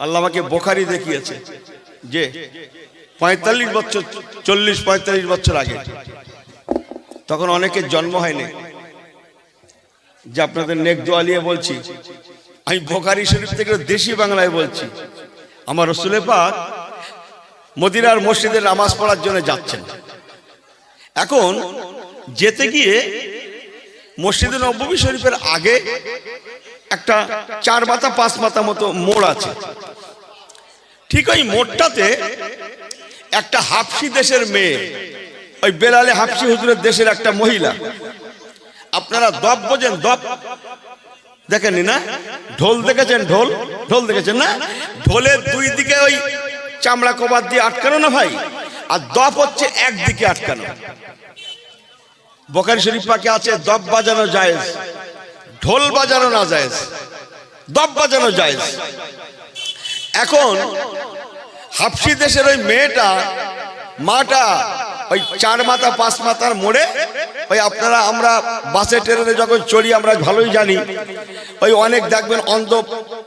A: আল্লাহ আমাকে বুখারী দেখিয়েছে যে 45 বছর, 40-45 বছর আগে। তখন অনেকের জন্ম হয়নি। যে আপনাদের নেক দোয়া নিয়ে বলছি, আমি বুখারী শরীফ থেকে দেশি বাংলায় বলছি। আমার রাসূল পাক মদিনার মসজিদে নামাজ পড়ার জন্য যাচ্ছেন। এখন যেতে গিয়ে মসজিদে নববী শরীফের আগে একটা 4 মাথা 5 মাথা মতো মোড় আছে। ঠিক ওই মোড়টাতে একটা হাফসি দেশের মেয়ে, ওই বেলালে হাফসি হুজুরের দেশের একটা মহিলা। আপনারা দব বোঝেন? দব দেখেননি না? ঢোল দেখেছেন? ঢোল, ঢোল দেখেছেন না? ঢোলের দুই দিকে ওই চামড়া কভার দিয়ে আটকানো না ভাই, আর দব হচ্ছে একদিকে আটকানো। বুখারী শরীফ পাকে আছে দব বাজানো জায়েজ, ঢোল বাজানো না জায়েজ, দব বাজানো জায়েজ। এখন হাফসি দেশের ওই মেয়েটা, মাটা ওই 4 মাথা 5 মাথার মোড়ে, ওই আপনারা আমরা বাসে ট্রেনে যখন চড়ি আমরা ভালোই জানি, ওই অনেক দেখবেন অন্ধ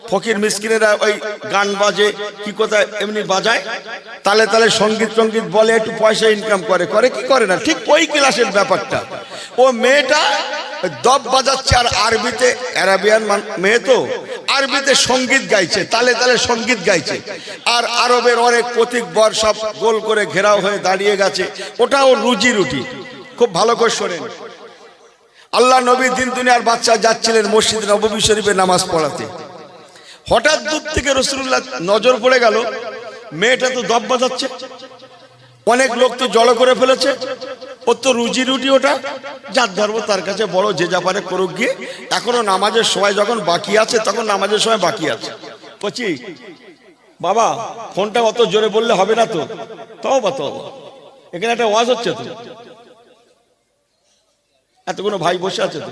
A: ফকির মিসকিনেরা ওই গান বাজে, কি কোথায় এমনি বাজায়, তালে তালে সঙ্গীত সঙ্গীত বলে, একটু পয়সা ইনকাম করে, করে কি করে না, ঠিক ওই ক্লাসের ব্যাপারটা। ও মেয়েটা দব বাজাচ্ছে আর আরবিতে, আরাবিয়ান মেয়ে তো, আরবিতে সঙ্গীত গাইছে, তালে তালে সঙ্গীত গাইছে। আর আরবের অনেক প্রতীক বর সব গোল করে ঘেরাও হয়ে দাঁড়িয়ে গেছে। ওটা ওর রুজি রুটি। খুব ভালো করে শোনেন, আল্লাহ নবী দিন দুনিয়ার বাচ্চা যাচ্ছিলেন মসজিদ নববী শরীফে নামাজ পড়াতে। হঠাৎ দূর থেকে রাসূলুল্লাহ নজর পড়ে গেল, মেয়েটা তো দব বাজাচ্ছে, অনেক লোক তো জড়ো করে ফেলেছে, ওর তো রুজি রুটি, ওটা যার ধর্ম তার কাছে বড়, যে যা পারে করুক গিয়ে। এখনো নামাজের সময় যখন বাকি আছে, তখন নামাজের সময় বাকি আছে। বলছি বাবা ফোনটা অত জোরে বললে হবে না তো? তওবা তওবা, এখানে একটা ওয়াজ হচ্ছে তো, এতগুলো ভাই বসে আছে তো,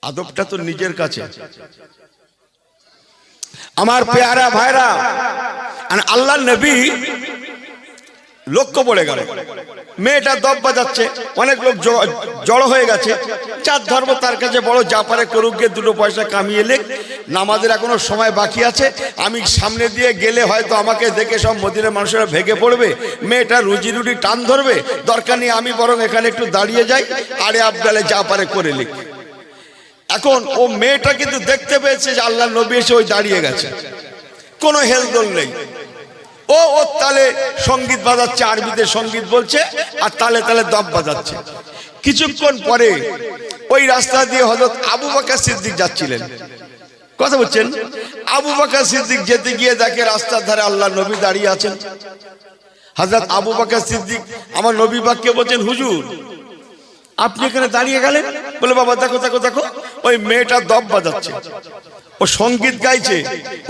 A: আদবটা তো নিজের কাছে। আমার পেয়ারা ভাইরা, আল্লাহর নবী লক্ষ্য পড়ে গেল, মেয়েটা দব বাজাচ্ছে, অনেক লোক জড়ো হয়ে গেছে, যার ধর্ম তার কাছে বড়, যা পারে করুক গিয়ে, 2 পয়সা কামিয়ে লেখ, নামাজের এখনো সময় বাকি আছে। আমি সামনে দিয়ে গেলে হয়তো আমাকে দেখে সব মদিনার মানুষেরা ভেগে পড়বে, মেয়েটা রুজি রুটি টান ধরবে, দরকার নেই, আমি বরং এখানে একটু দাঁড়িয়ে যাই, আরে আবদালে যা পারে করে লিখ। এখন ও মেয়েটা কিন্তু দেখতে পেয়েছে যে আল্লাহ নবী এসে ওই দাঁড়িয়ে গেছে, কোনো হেলদোল নেই। ও ওর তালে সঙ্গীত বাজাচ্ছে, আরবিতে সঙ্গীত বলছে, আর তালে তালে দব বাজাচ্ছে। কিছুক্ষণ পরে ওই রাস্তা দিয়ে হযরত আবু বকর সিদ্দিক যাচ্ছিলেন। কথা বলছেন? আবু বকর সিদ্দিক যেতে গিয়ে দেখে রাস্তার ধারে আল্লাহ নবী দাঁড়িয়ে আছেন। হযরত আবু বকর সিদ্দিক আমার নবী পাককে বলছেন, হুজুর আপনি এখানে দাঁড়িয়ে গেলেন? বলে বাবা দেখো দেখো দেখো, ওই মেয়েটা দব বাজাচ্ছে, ও সঙ্গীত গাইছে,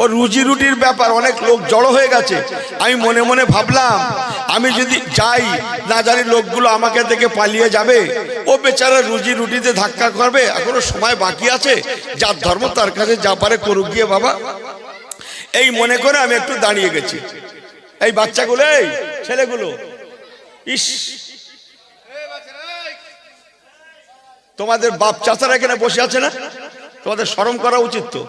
A: ও রুজি রুটির ব্যাপার, অনেক লোক জড়ো হয়ে গেছে। আমি মনে মনে ভাবলাম, আমি যদি যাই, না জানি লোকগুলো আমাকে দেখে পালিয়ে যাবে, ও বেচারা রুজি রুটিতে ধাক্কা করবে, এখনো সময় বাকি আছে, যার ধর্ম তার কাছে যা পারে করুক গিয়ে বাবা। এই মনে করে আমি একটু দাঁড়িয়ে গেছি। এই বাচ্চাগুলো, এই ছেলেগুলো, ইস, তোমাদের বাপ চাচারা এখানে বসে আছে না? তোমাদের শরম করা উচিত তো।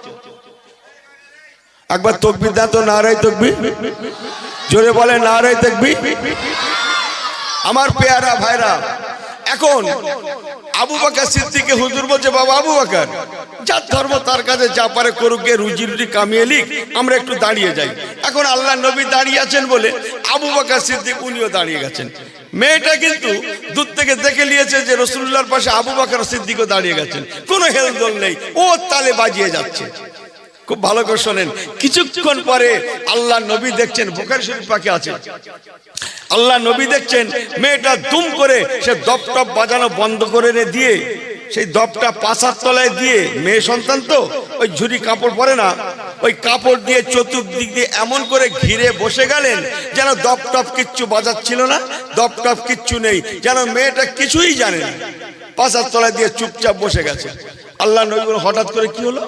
A: একবার তাকবীর দাও তো, নারায়ে তাকবীর, জোরে বলে নারায়ে তাকবীর। আমার পেয়ারা ভাইরা, এখন আবু বকর সিদ্দিককে হুজুর বলছে, বাবা আবু বকর, যার ধর্ম তার কাছে যা পারে করুক গিয়ে, রুজি রুটি কামিয়ে লিখ, আমরা একটু দাঁড়িয়ে যাই। এখন আল্লাহ নবী দাঁড়িয়ে আছেন বলে আবু বকর সিদ্দিক উনিও দাঁড়িয়ে গেছেন। মেয়েটা কিন্তু দূর থেকে দেখে নিয়েছে যে রাসূলুল্লাহর পাশে আবু বকর সিদ্দিকও দাঁড়িয়ে গেছেন, কোনো হেলদোল নেই, ও তালে বাজিয়ে যাচ্ছে। খুব ভালো করে শোনেন। কিছুক্ষণ পরে আল্লাহ নবী দেখছেন, বুখারী শরীফ পাকে আছে, আল্লাহ নবী দেখছেন মেয়েটা দুম করে সে দপ টপ বাজানো বন্ধ করে দিয়ে সেই দপটা পাছার তলায় দিয়ে, মেয়ে সন্তান তো ওই ঝুরি কাপড় পরে না, ওই কাপড় দিয়ে চতুর্দিক দিয়ে এমন করে ঘিরে বসে গেলেন যেন দপ টপ কিচ্ছু বাজাচ্ছিল না, দপ টপ কিচ্ছু নেই, যেন মেয়েটা কিছুই জানে না, পাছার তলায় দিয়ে চুপচাপ বসে গেছে। আল্লাহ নবী বলেন, হঠাৎ করে কি হলো?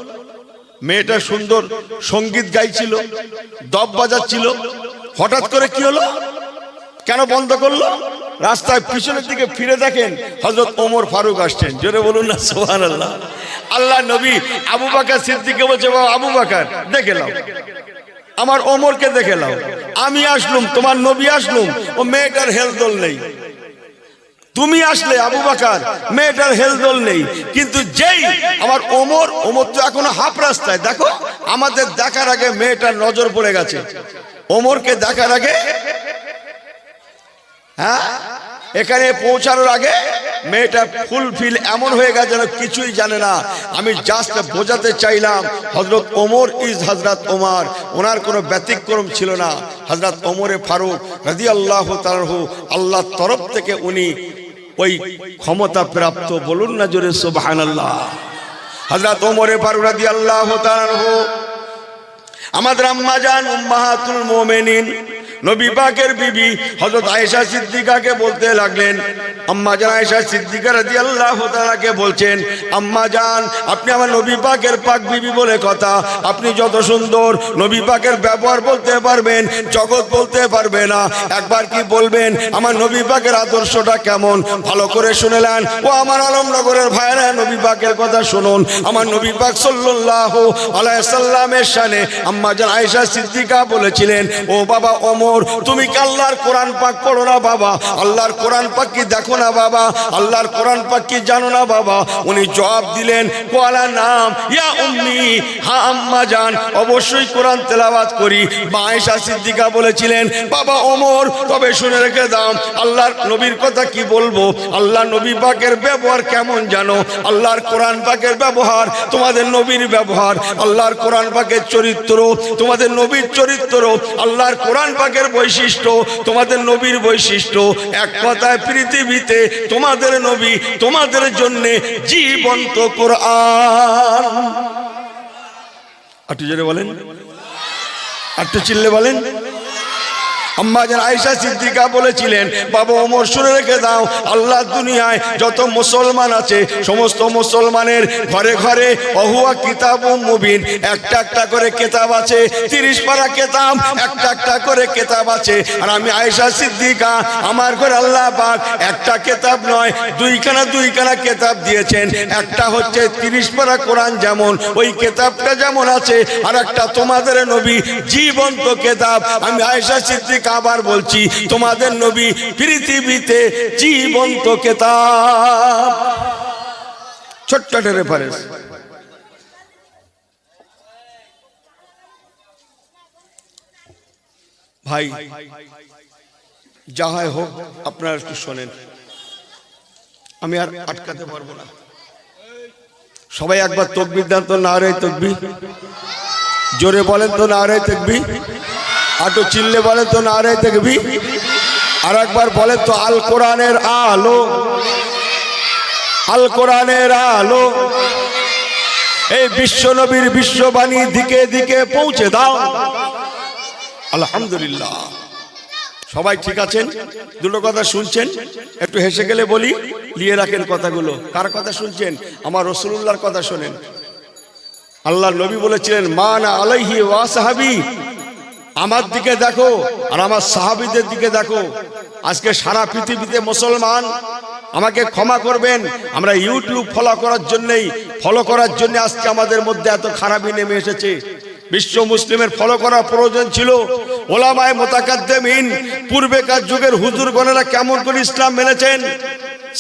A: মেয়েটা সুন্দর সঙ্গীত গাইছিল, দপ বাজাচ্ছিল, হঠাৎ করে কি হলো, কেন বন্ধ করলো? রাস্তায় পিছনের দিকে ফিরে দেখেন হযরত ওমর ফারুক আসছেন। জোরে বলুন না সুবহানাল্লাহ। আল্লাহ নবী আবু বকর সিদ্দিককে বলছে, বাবা আবু বকর দেখে নাও, আমার ওমরকে দেখে নাও, আমি আসলুম, তোমার নবী আসলুম, ও মেয়েটার হেলদোল নেই। তুমি আসলে আবু বকর, মেয়েটার হেলদোল নেই। কিন্তু যেই আমার ওমর তো এখনো হাফ রাস্তায়, দেখো আমাদের দেখার আগে মেয়েটার নজর পড়ে গেছে, ওমরকে দেখার আগে, হ্যাঁ এখানে পৌঁছানোর আগে মেয়েটা ফুলফিল এমন হয়ে গেছে যেন কিছুই জানে না। আমি জাস্ট বোঝাতে চাইলাম হযরত ওমর ইজ হযরত ওমর, ওনার কোনো ব্যতিক্রম ছিল না। হযরত ওমরে ফারুক রাদিয়াল্লাহু তাআলা আনহু, আল্লাহর তরফ থেকে উনি ওই ক্ষমতা প্রাপ্ত, বলুন না জোরে সুবহানাল্লাহ। হযরত ওমরে ফারুক রাদিয়াল্লাহু তাআলা আনহু আমাদের আম্মা জান উম্মাহাতুল মুমিনিন নবী পাকের বিবি হযরত আয়েশা সিদ্দিকাকে বলতে লাগলেন, আম্মা জান আয়েশা সিদ্দিকা রাদিয়াল্লাহু তাআলাকে বলছেন, আম্মা জান আপনি আমার নবী পাকের পাক বিবি বলে কথা, আপনি যত সুন্দর নবী পাকের ব্যবহার বলতে পারবেন, জগৎ বলতে পারবে না। একবার কি বলবেন আমার নবী পাকের আদর্শটা কেমন? ভালো করে শুনেলেন ও আমার আলমনগরের ভাইরা, নবী পাকের কথা শুনুন। আমার নবী পাক সাল্লাল্লাহু আলাইহি সাল্লামের শানে আম্মা জান আয়েশা সিদ্দিকা বলেছিলেন, ও বাবা ওমর, তুমি কি আল্লাহর কোরআন পাক পড়ো না বাবা? আল্লাহর কোরআন পাক কি দেখো না বাবা? আল্লাহর কোরআন পাক কি জানো না বাবা? উনি জবাব দিলেন, কোয়ালা নাম ইয়া উম্মি, হ্যাঁ আম্মা জান অবশ্যই কোরআন তেলাওয়াত করি। মা আয়েশা সিদ্দিকা বলেছিলেন, বাবা ওমর তবে শুনে রেখে দাও, আল্লাহর নবীর কথা কি বলবো, আল্লাহ নবী পাকের ব্যবহার কেমন জানো? আল্লাহর কোরআন পাকের ব্যবহার, তোমাদের নবীর ব্যবহার, আল্লাহর কোরআন পাকের চরিত্র, তোমাদের নবীর চরিত্র, আল্লাহর কোরআন পাকের বৈশিষ্ট্য, তোমাদের নবীর বৈশিষ্ট্য। এক কথায় পৃথিবীতে তোমাদের নবী তোমাদের জন্য জীবন্ত কোরআন। একটু জোরে বলেন, একটু চিল্লে বলেন। আম্মা জান আয়েশা সিদ্দিকা বলেছিলেন, বাবা ওমর শুনে রেখে দাও, আল্লাহ দুনিয়ায় যত মুসলমান আছে সমস্ত মুসলমানের ঘরে ঘরে অহুয়া কিতাবুম মুবিন, একটা একটা করে কিতাব আছে, 30 পারা কিতাব, একটা একটা করে কিতাব আছে। আর আমি আয়েশা সিদ্দিকা, আমার ঘরে আল্লাহ পাক একটা কিতাব নয় দুইখানা কিতাব দিয়েছেন। একটা হচ্ছে 30 পারা কোরআন, যেমন ওই কিতাবটা যেমন আছে, আর একটা তোমাদের নবী জীবন্ত কিতাব। আমি আয়েশা সিদ্দিকা আবার বলছি, তোমাদের নবী পৃথিবীতে জীবন্ত কিতাব। ছোট্ট একটা রেফারেন্স। ভাই যাহাই হোক আপনারা একটু শোনেন, আমি আর আটকাতে পারবো না। সবাই একবার তাকবীর দেন তো, নারে তাকবীর। জোরে বলেন তো নারে তাকবীর। আটো চিল্লে বলেন তো নারে তাকবীর। আর একবার বলেন তো আল কোরআনের আলো, আল কোরআনের আলো। এই বিশ্ব নবীর বিশ্ববাণী দিকে দিকে পৌঁছে দাও। আলহামদুলিল্লাহ। সবাই ঠিক আছেন? দুটো কথা শুনছেন? একটু হেসে গেলে বলি, নিয়ে রাখেন কথাগুলো। কার কথা শুনছেন? আমার রাসূলুল্লাহর কথা শোনেন। আল্লাহর নবী বলেছিলেন, মান আলাইহি ওয়া সাহাবী, আমার দিকে দেখো আর আমার সাহাবীদের দিকে দেখো। আজকে সারা পৃথিবীতে মুসলমান, আমাকে ক্ষমা করবেন, আমরা ইউটিউব ফলো করার জন্য আজকে আমাদের মধ্যে এত খারাপি নেমে এসেছে। বিশ্ব মুসলিমের ফলো করা প্রয়োজন ছিল। ওলামায়ে মুতাকাদ্দিমিন, পূর্বেকার যুগের হুজুরগণেরা কেমন করে ইসলাম মেনেছেন,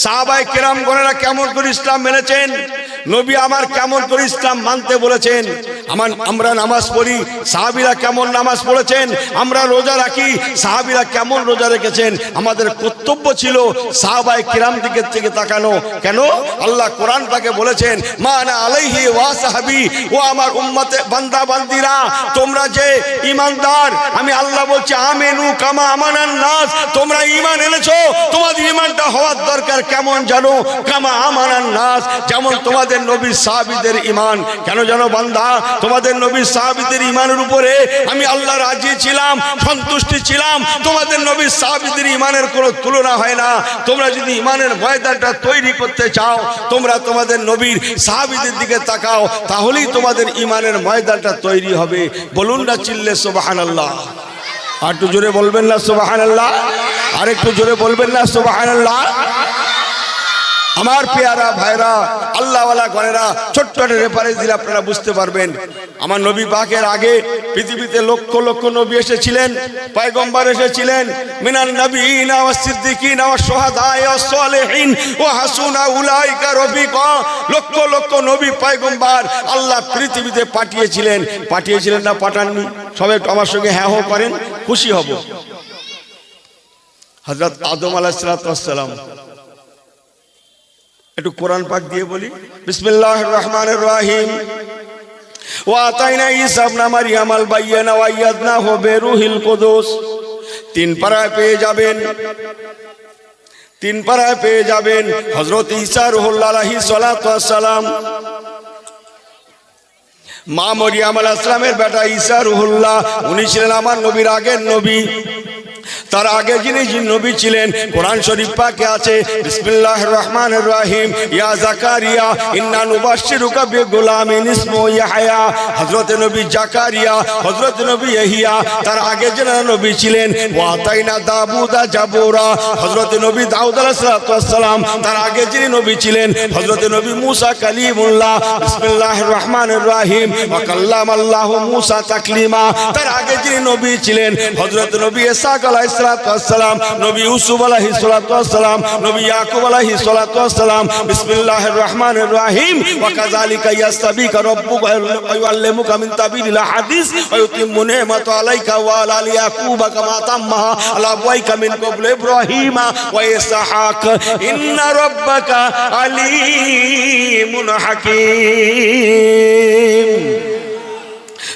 A: সাহাবায়ে কেরামগণেরা কেমন করে ইসলাম মেনেছেন, নবী আমার কেমন করে ইসলাম মানতে বলেছেন। আমরা নামাজ পড়ি, সাহাবীরা কেমন নামাজ পড়েছেন, আমরা রোজা রাখি, সাহাবীরা কেমন রোজা রেখেছেন। আমাদের কর্তব্য ছিল সাহাবায়ে কিরাম দিকের থেকে তাকানো। কেন? আল্লাহ কোরআন তাকে বলেছেন, মা আনা আলাইহি ওয়া সাহাবী, ও আমার উম্মতে বান্দা বান্দিরা, তোমরা যে ঈমানদার, আমি আল্লাহ বলছি আমিনু কামা আমানান নাস, তোমরা ঈমান এনেছো, তোমাদের ঈমানটা হওয়ার দরকার কেমন জানো? কামা আমানান নাস, যেমন তোমাদের নবী সাহাবীদের ঈমান। কেন জানো বান্দা? তোমাদের নবী সাহাবীদের ঈমানের উপরে আমি আল্লাহ রাজি ছিলাম, সন্তুষ্টি ছিলাম। তোমাদের নবী সাহাবীদের ঈমানের কোনো তুলনা হয় না। তোমরা যদি ঈমানের ময়দানটা তৈরি করতে চাও, তোমরা তোমাদের নবীর সাহাবীদের দিকে তাকাও, তাহলেই তোমাদের ঈমানের ময়দানটা তৈরি হবে। বলুন না চিল্লে সুবহানাল্লাহ। আর একটু জোরে বলবেন না সুবহানাল্লাহ? আর একটু জোরে বলবেন না সুবহানাল্লাহ? আমার পেয়ারা ভাইরা, আল্লাহওয়ালা গণেরা, ছোট্ট রেফারেন্স দিলে আপনারা বুঝতে পারবেন। আমার নবী পাকের আগে পৃথিবীতে লক্ষ লক্ষ নবী এসেছিলেন, পয়গম্বর এসেছিলেন। মিনান নবিয়িনা ওয়াস সিদ্দিকিনা ওয়াস শুহাদায়ে ওয়াস সালিহিন ওয়া হাসুনা উলাইকা রফিকা। লক্ষ লক্ষ নবী পয়গম্বর আল্লাহ পৃথিবীতে পাঠিয়েছিলেন। পাঠিয়েছিলেন না পাঠাননি? সবাই একটু আমার সঙ্গে হ্যাঁ হো করেন, খুশি হব। হযরত আদম আলাইহিস সালাম, একটু কোরআন পাক দিয়ে বলি, বিসমিল্লাহির রহমানির রহিম। ওয়া আতাইনা ঈসা ইবনে মারইয়াম আল বায়্যিনা ওয়া আয়াদনাহু বিরূহিল কুদুস। তিন পারায় পেয়ে যাবেন, তিন পারায় পেয়ে যাবেন হযরত ঈসা রূহুল্লাহ আলাইহিস সালাতু ওয়াস সালাম। মা মরিয়ম আলাইহিস সালামের বেটা ঈসা রূহুল্লাহ, উনি ছিলেন আমার নবীর আগের নবী। তার আগে যিনি নবী ছিলেন, কোরআন শরীফ পাকে আছে, বিসমিল্লাহির রহমানির রহিম। ইয়া জাকারিয়া ইন্না নুবাশশিরুকা বিগুলামিন ইসমুহু ইয়াহইয়া। হযরত নবী জাকারিয়া, হযরত নবী ইয়াহইয়া, তার আগে যিনি নবী ছিলেন, ওয়া আতাইনা দাউদা জাবুরা। হযরত নবী দাউদ আলাইহিস সালাম, তার আগে যিনি নবী ছিলেন, হযরত নবী মুসা কালিমুল্লাহ। বিসমিল্লাহির রহমানির রহিম। ওয়া কাল্লামাল্লাহু মুসা তাকলিমা। তার আগে যিনি নবী ছিলেন, হযরত নবী ঈসা আলাইহিস সালাম, নবী ইউসুফ আলাইহিস সালাম, নবী ইয়াকুব আলাইহিস সালাম। বিসমিল্লাহির রহমানির রহিম। ওয়া কাযালিকা ইয়াস্তাবিকা রাব্বুকা ওয়া ইউআল্লিমুকা মিন তাবিলিল হাদিস ওয়া ইউতিম্মু নি'মাতাহু আলাইকা ওয়া আলা ইয়াকুবা কামা তাম্মাহা আলা আবওয়াইকা মিন ক্বাবলু ইব্রাহিমা ওয়া ইসহাক ইন্না রাব্বাকা আলীমুন হাকীম।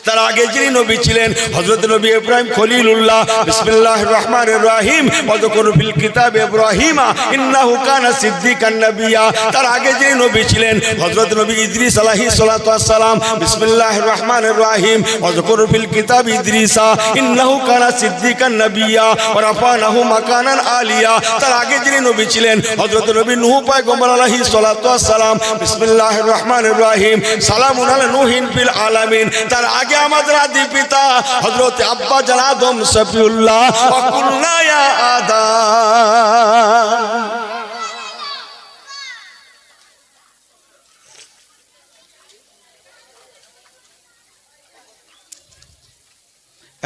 A: তার আগে যিনি নবী ছিলেন, হযরত নবী ইব্রাহিম খলিলুল্লাহ। বিসমিল্লাহির রহমানির রহিম। ওয়াযকুর ফিল কিতাব ইব্রাহিমা ইন্নাহু কানা সিদ্দিকান নাবিয়্যা। তার আগে যিনি নবী ছিলেন, হযরত নবী ইদ্রিস আলাইহিস সালাতু ওয়াস সালাম। বিসমিল্লাহির রহমানির রহিম। ওয়াযকুর ফিল কিতাব ইদ্রিসা ইন্নাহু কানা সিদ্দিকান নাবিয়্যা ওয়া রাফানাহু মাকানান আলিয়া। তার আগে যিনি নবী ছিলেন, হযরত নবী নূহ পয়গম্বর আলাইহিস সালাতু ওয়াস সালাম। বিসমিল্লাহির রহমানির রহিম। সালামুন আলা নূহিন ফিল আলামিন। তার আগে আমাদের আদি পিতা হযরত আব্বা জান আদম সফিউল্লাহ। ওয়া কুলনা ইয়া আদম।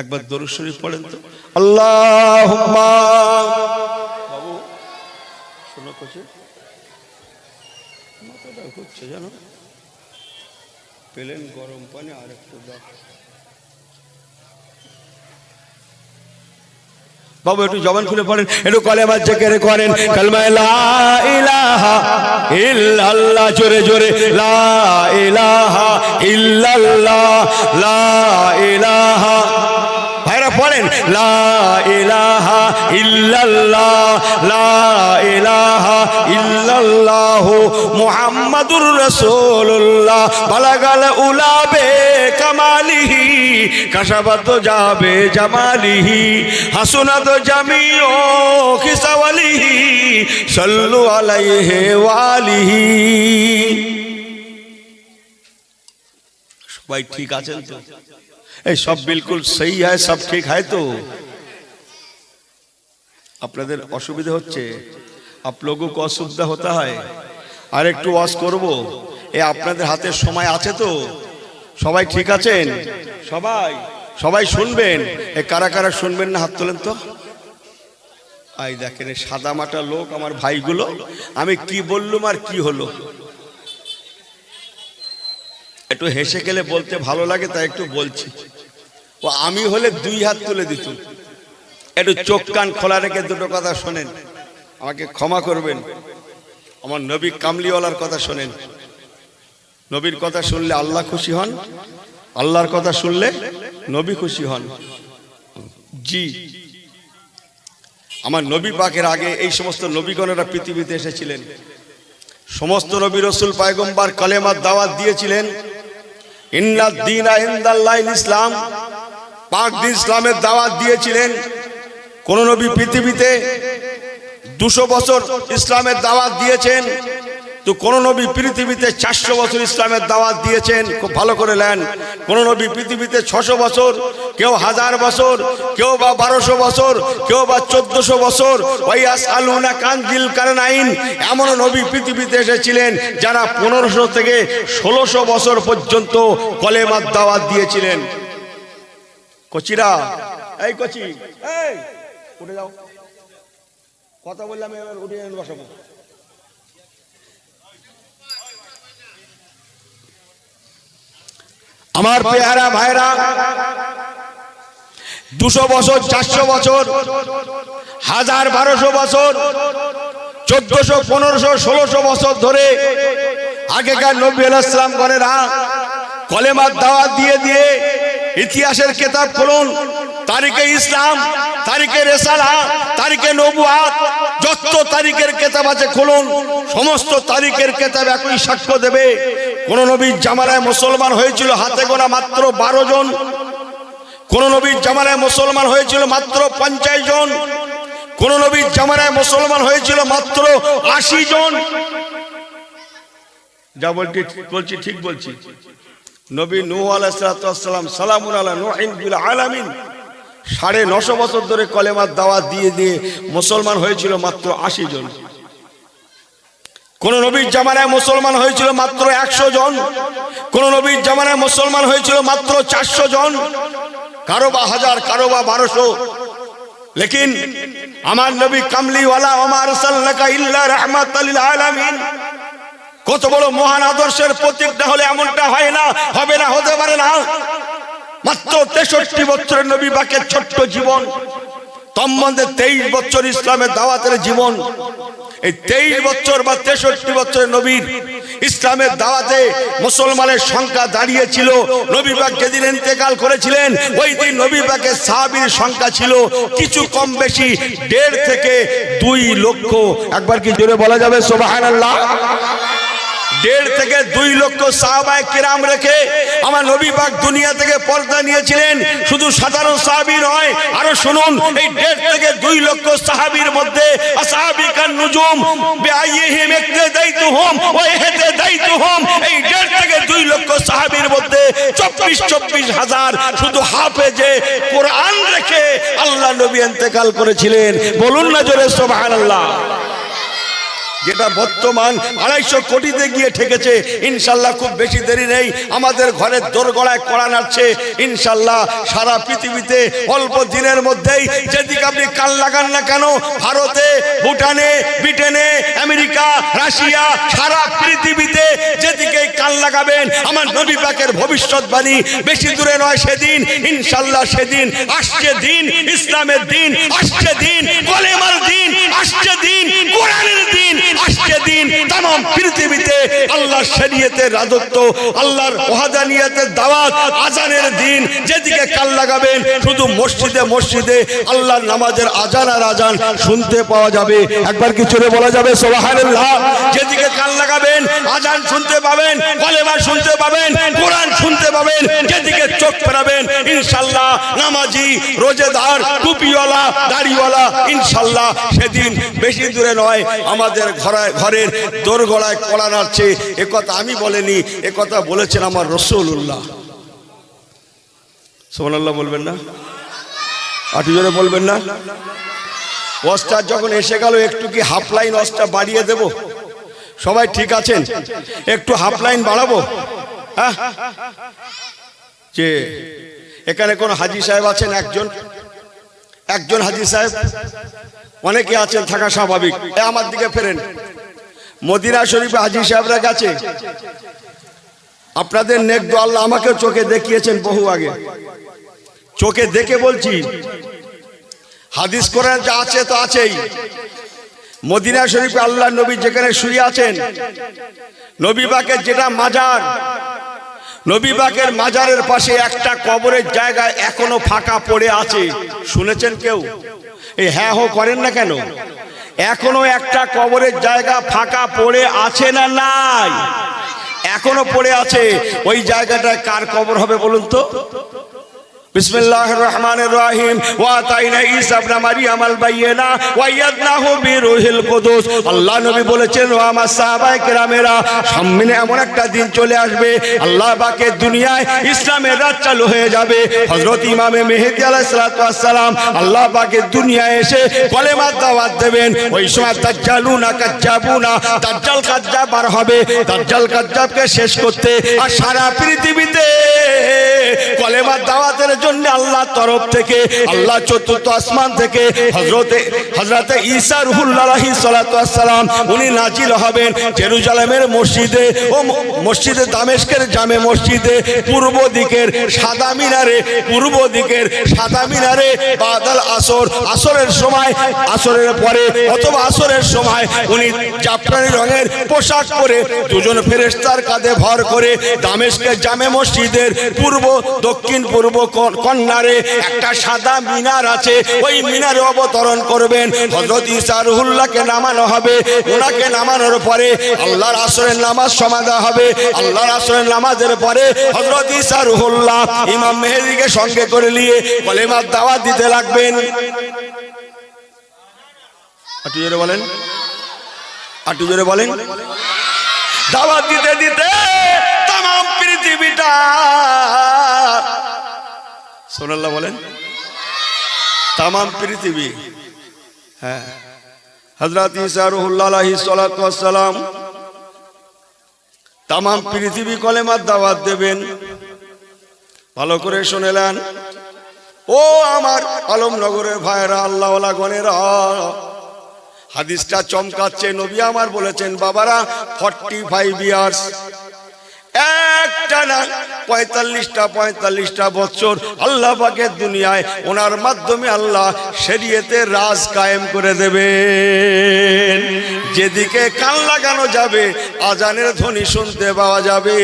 A: একবার দরুদ শরীফ পড়েন তো। আল্লাহুম্মা, বাবু শোনো কিছু, মাথাটা ঘুরছে জানো, পেলেন গরম পানি আর একটু দাও বাবু, একটু জবান খুলে পড়েন, একটু কলেমা জিকির করেন। কালমা লা ইলাহা ইল্লাল্লাহ, জোরে জোরে লা ইলাহা ইল্লাল্লাহ, লা ইলাহা। ভাইরা পড়েন লা ইলাহা ইল্লাল্লাহ, লা ইলাহা ইল্লাল্লাহ মুহাম্মাদুর রাসূলুল্লাহ। বালাগাল উলাবে কামালিহি কাশাবাত যাবে জামালিহি হাসুনাত জামিও খিসাওয়ালিহি সাল্লু আলাইহি ওয়ালিহি। সবাই ঠিক আছেন তো? এই সব বিলকুল সহি হয়, সব ঠিক হয় তো? আপনাদের অসুবিধা হচ্ছে? आप लोगों को असुविधा होता है? আর একটু ওয়াজ করব, এই আপনাদের হাতে সময় আছে তো? সবাই ঠিক আছেন? সবাই সবাই শুনবেন? এই কারা কারা শুনবেন না হাত তোলেন তো। আই দেখেন সাদা মাটা লোক আমার ভাইগুলো, আমি কি বললুম আর কি হলো একটু হেসে গেলে বলতে ভালো লাগে, তাই একটু বলছি। ও আমি হলে 2 হাত তুলে দিত। একটু চোখ কান খোলা রেখে দুটো কথা শোনেন, আমাকে ক্ষমা করবেন। আমার নবী কামলিওয়ালার কথা শোনেন। নবীর কথা শুনলে আল্লাহ খুশি হন, আল্লাহর কথা শুনলে নবী খুশি হন। জি, আমার নবী পাকের আগে এই সমস্ত নবীগণেরা পৃথিবীতে এসেছিলেন। সমস্ত নবী রাসূল পয়গম্বর কালেমার দাওয়াত দিয়েছিলেন। ইন্নাদ দীনা ইনদাল্লাহিল ইসলাম, পাক দিন ইসলামের দাওয়াত দিয়েছিলেন। কোন নবী পৃথিবীতে 200 বছর ইসলামের দাওয়াত দিয়েছেন, তো কোন নবী পৃথিবীতে 400 বছর ইসলামের দাওয়াত দিয়েছেন। খুব ভালো করে নেন। কোন নবী পৃথিবীতে 600 বছর, কেউ 1000 বছর, কেউ বা 1200 বছর, কেউ বা 1400 বছর। ওয়াইয়াসআলুনা কানজিল কারনাইন, এমন নবী পৃথিবীতে এসেছিলেন যারা 1500 থেকে 1600 বছর পর্যন্ত কলেমার দাওয়াত দিয়েছিলেন। কচিরা, এই কচি, এই উঠে যাও, কথা বললাম, এবার উঠে বসাবো। আমার পেয়ারা ভাইরা, 200 বছর, 400 বছর, 1000, 1200 বছর, 1400, 1500, 1600 বছর ধরে আগেকার নবী আলাইহিস সালাম গণেরা কলেমার দাওয়াত দিয়ে দিয়ে ইতিহাসের কিতাব খুলুন, তারিখে ইসলাম, তারিখে রিসালা, তারিখে নবুয়াত, যত তারিখের কিতাব আছে খুলুন, সমস্ত তারিখের কিতাব একই সাক্ষ্য দেবে। কোন নবীর জামানায় মুসলমান হয়েছিল হাতে গোনা মাত্র 12 জন, কোন নবীর জামানায় মুসলমান হয়েছিল মাত্র 50 জন, কোন নবীর জামানায় মুসলমান হয়েছিল মাত্র 80 জন। যা বলছি ঠিক বলছি। নবী নূহ আলাইহিস সালাম, সালামুন আলা নূহিন বিল আলামিন, 950 বছর ধরে কলেমার দাওয়াত দিয়ে দিয়ে মুসলমান হয়েছিল মাত্র 80 জন। কোন নবীর জামানায় মুসলমান হয়েছিল মাত্র 100 জন, কোন নবীর জামানায় মুসলমান হয়েছিল মাত্র 400 জন, কারো বা 1000, কারো বা 1200। লেকিন আমার নবী কামলিওয়ালা, ওমা আরসালনাকা ইল্লা রাহমাতাল লিল আলামিন, কত বড় মহান আদর্শের প্রতীক না হলে এমনটা হয় না, হবে না, হতে পারে না। মাত্র 63 বছরের নবী পাকের ছোট্ট জীবন, তন্মধ্যে 23 বছর ইসলামের দাওয়াতের জীবন। এই 23 বছর বা 63 বছরের নবীর ইসলামের দাওয়াতে মুসলমানের সংখ্যা দাঁড়িয়েছিল। নবী পাক যেদিন ইন্তেকাল করেছিলেন ওই দিন নবী পাকের সাহাবীর সংখ্যা ছিল কিছু কম বেশি 1.5 থেকে 2 লক্ষ। একবার কি জোরে বলা যাবে সুবহানাল্লাহ? 1.5 থেকে 2 লক্ষ সাহাবায়ে কিরাম রেখে আমার নবী পাক দুনিয়া থেকে পর্দা নিয়েছিলেন। শুধু সাধারণ সাহাবী নয়, আরো শুনুন, এই 1.5 থেকে 2 লক্ষ সাহাবীর মধ্যে আসহাবিকান নুজুম বিআইহিম ইক্তাদাইতুহুম ওয়া ইহতাদাইতুহুম, এই 1.5 থেকে 2 লক্ষ সাহাবীর মধ্যে 24 হাজার শুধু হাফেজে কোরআন রেখে আল্লাহ নবী ইন্তেকাল করেছিলেন। বলুন না জোরে সুবহানাল্লাহ। যেটা বর্তমান 250 কোটিতে গিয়ে ঠেকেছে। ইনশাল্লাহ খুব বেশি দেরি নেই, আমাদের ঘরের দোরগোড়ায় কোরআন আছে ইনশাল্লাহ। সারা পৃথিবীতে অল্প দিনের মধ্যেই যেদিকে আপনি কান লাগান না কেন, ভারতে, ভুটানে, ব্রিটেনে, আমেরিকা, রাশিয়া, সারা পৃথিবীতে যেদিকে কান লাগাবেন, আমার নবী পাকের ভবিষ্যৎবাণী বেশি দূরে নয়। সেদিন ইনশাল্লাহ, সেদিন আসছে দিন, ইসলামের দিন আসছে, দিন কলেমার দিন আসছে, দিন কোরআনের দিন আসছে, দিন तमाम পৃথিবীতে আল্লাহর শরীয়তের রাজত্ব, আল্লাহর ওয়াহদানিয়তের দাওয়াত, আজানের দিন। যেদিকে কান লাগাবেন শুধু মসজিদে মসজিদে আল্লাহর নামাজের আজান আর আজান শুনতে পাওয়া যাবে। একবার কি জোরে বলা যাবে সুবহানাল্লাহ? যেদিকে কান লাগাবেন আজান শুনতে পাবেন, কলেমা শুনতে পাবেন, কোরআন শুনতে পাবেন। যেদিকে চোখ ফেরাবেন ইনশাআল্লাহ নামাজি, রোজেদার, টুপিওয়ালা, দাড়িওয়ালা ইনশাআল্লাহ সেদিন বেশি দূরে নয় আমাদের ঘরের দোরগোড়ায় কোরআন আছে। একথা আমি বলিনি, একথা বলেছেন আমার রাসূলুল্লাহ। সুবহানাল্লাহ বলবেন না? আটু জোরে বলবেন না? ওয়াজটা যখন এসে গেল একটু কি হাফ লাইন ওয়াজটা বাড়িয়ে দেব? সবাই ঠিক আছেন? একটু হাফ লাইন বাড়াবো? হ্যাঁ, যে এখানে কোন হাজী সাহেব আছেন? একজন হাজী সাহেব, অনেকে আছেন, থাকা স্বাভাবিক। আমার দিকে ফেরেন। মদিনা শরীফে হাজী সাহেবরা গেছে, আপনাদের নেক দোয়া আল্লাহ আমাকেও চোখে দেখিয়েছেন বহু আগে, চোখে দেখে বলছি। হাদিস কোরআন যা আছে তো আছেই। মদিনা শরীফে আল্লাহ নবী যেখানে শুয়ে আছেন, নবী পাকের যেটা মাজার, নবী পাকের মাজারের পাশে একটা কবরের জায়গা এখনো ফাঁকা পড়ে আছে। শুনেছেন কেউ? এই হ্যাঁ হো করেন না কেন? এখনো একটা কবরের জায়গা ফাঁকা পড়ে আছে না নাই? এখনো পড়ে আছে। ওই জায়গাটায় কার কবর হবে বলুন তো? বিসমিল্লাহির রহমানির রহিম। ওয়া তাইনা ঈসা ইবনে মারইয়াম আল বাইয়িনা ওয়া ইয়াদনাহু বিরূহিল কুদুস। আল্লাহ নবী বলেছেন, ও আমার সাহাবায়ে কেরামেরা, সামনে এমন একটা দিন চলে আসবে, আল্লাহ পাকের দুনিয়ায় ইসলামের রাজ চালু হয়ে যাবে। হযরত ইমামে মেহেদী আলাইহিস সালাতু ওয়াস সালাম আল্লাহ পাকের দুনিয়ায় এসে কলেমার দাওয়াত দেবেন। ওই সময় দাজ্জালুনা কাজ্জাবুনা, দাজ্জাল কাজ্জাব বার হবে। দাজ্জাল কাজ্জাবকে শেষ করতে আর সারা পৃথিবীতে কলেমার দাওয়াতের জন্য আল্লাহর তরফ থেকে, আল্লাহ চতুর্থ আসমান থেকে হযরতে ঈসা রূহুল্লাহ আলাইহিস সালাতু ওয়াস সালাম উনি নাজিল হবেন জেরুজালেমের মসজিদে ও মসজিদে দামেস্কের জামে মসজিদে পূর্ব দিকের সাদা মিনারে, পূর্ব দিকের সাদা মিনারে বাদাল আসর, আসরের সময়, আসরের পরে অথবা আসরের সময় উনি জাফরানি রঙের পোশাক পরে দুজন ফেরেশতার কাঁধে ভর করে দামেস্কের জামে মসজিদের পূর্ব দক্ষিণ পূর্ব কর্নারে একটা সাদা মিনার আছে, ওই মিনারে অবতরণ করবেন। হযরত ঈসা রূহুল্লাহকে নামানো হবে। ওনাকে নামানোর পরে আল্লাহর আসরের নামাজ সমাদা হবে। আল্লাহর আসরের নামাজের পরে হযরত ঈসা রূহুল্লাহ ইমাম মেহেদীকে সঙ্গে করে নিয়ে কলেমার দাওয়াত দিতে লাগবেন। একটু জোরে বলেন, একটু জোরে বলেন। দাওয়াত দিতে দিতে तमाम পৃথিবীটা, সুবহানাল্লাহ বলেন, तमाम পৃথিবী, হ্যাঁ, হযরত ঈসা রূহুল্লাহ আলাইহিস সালাতু ওয়াস সালাম तमाम পৃথিবী কলেমার দাওয়াত দেবেন। ভালো করে শুনেলেন ও আমার আলমনগরের ভাইরা, আল্লাহওয়ালা গণেরা, হাদিসটা চমকাচ্ছে। নবী আমার বলেছেন, বাবারা 45 ইয়ার্স, একটা না 45টা বছর আল্লাহ পাকের দুনিয়ায় ওনার মাধ্যমে আল্লাহ শরীয়তের রাজ কায়েম করে দেবেন। যেদিকে কান লাগানো যাবে আজানের ধ্বনি শুনতে পাওয়া যাবে,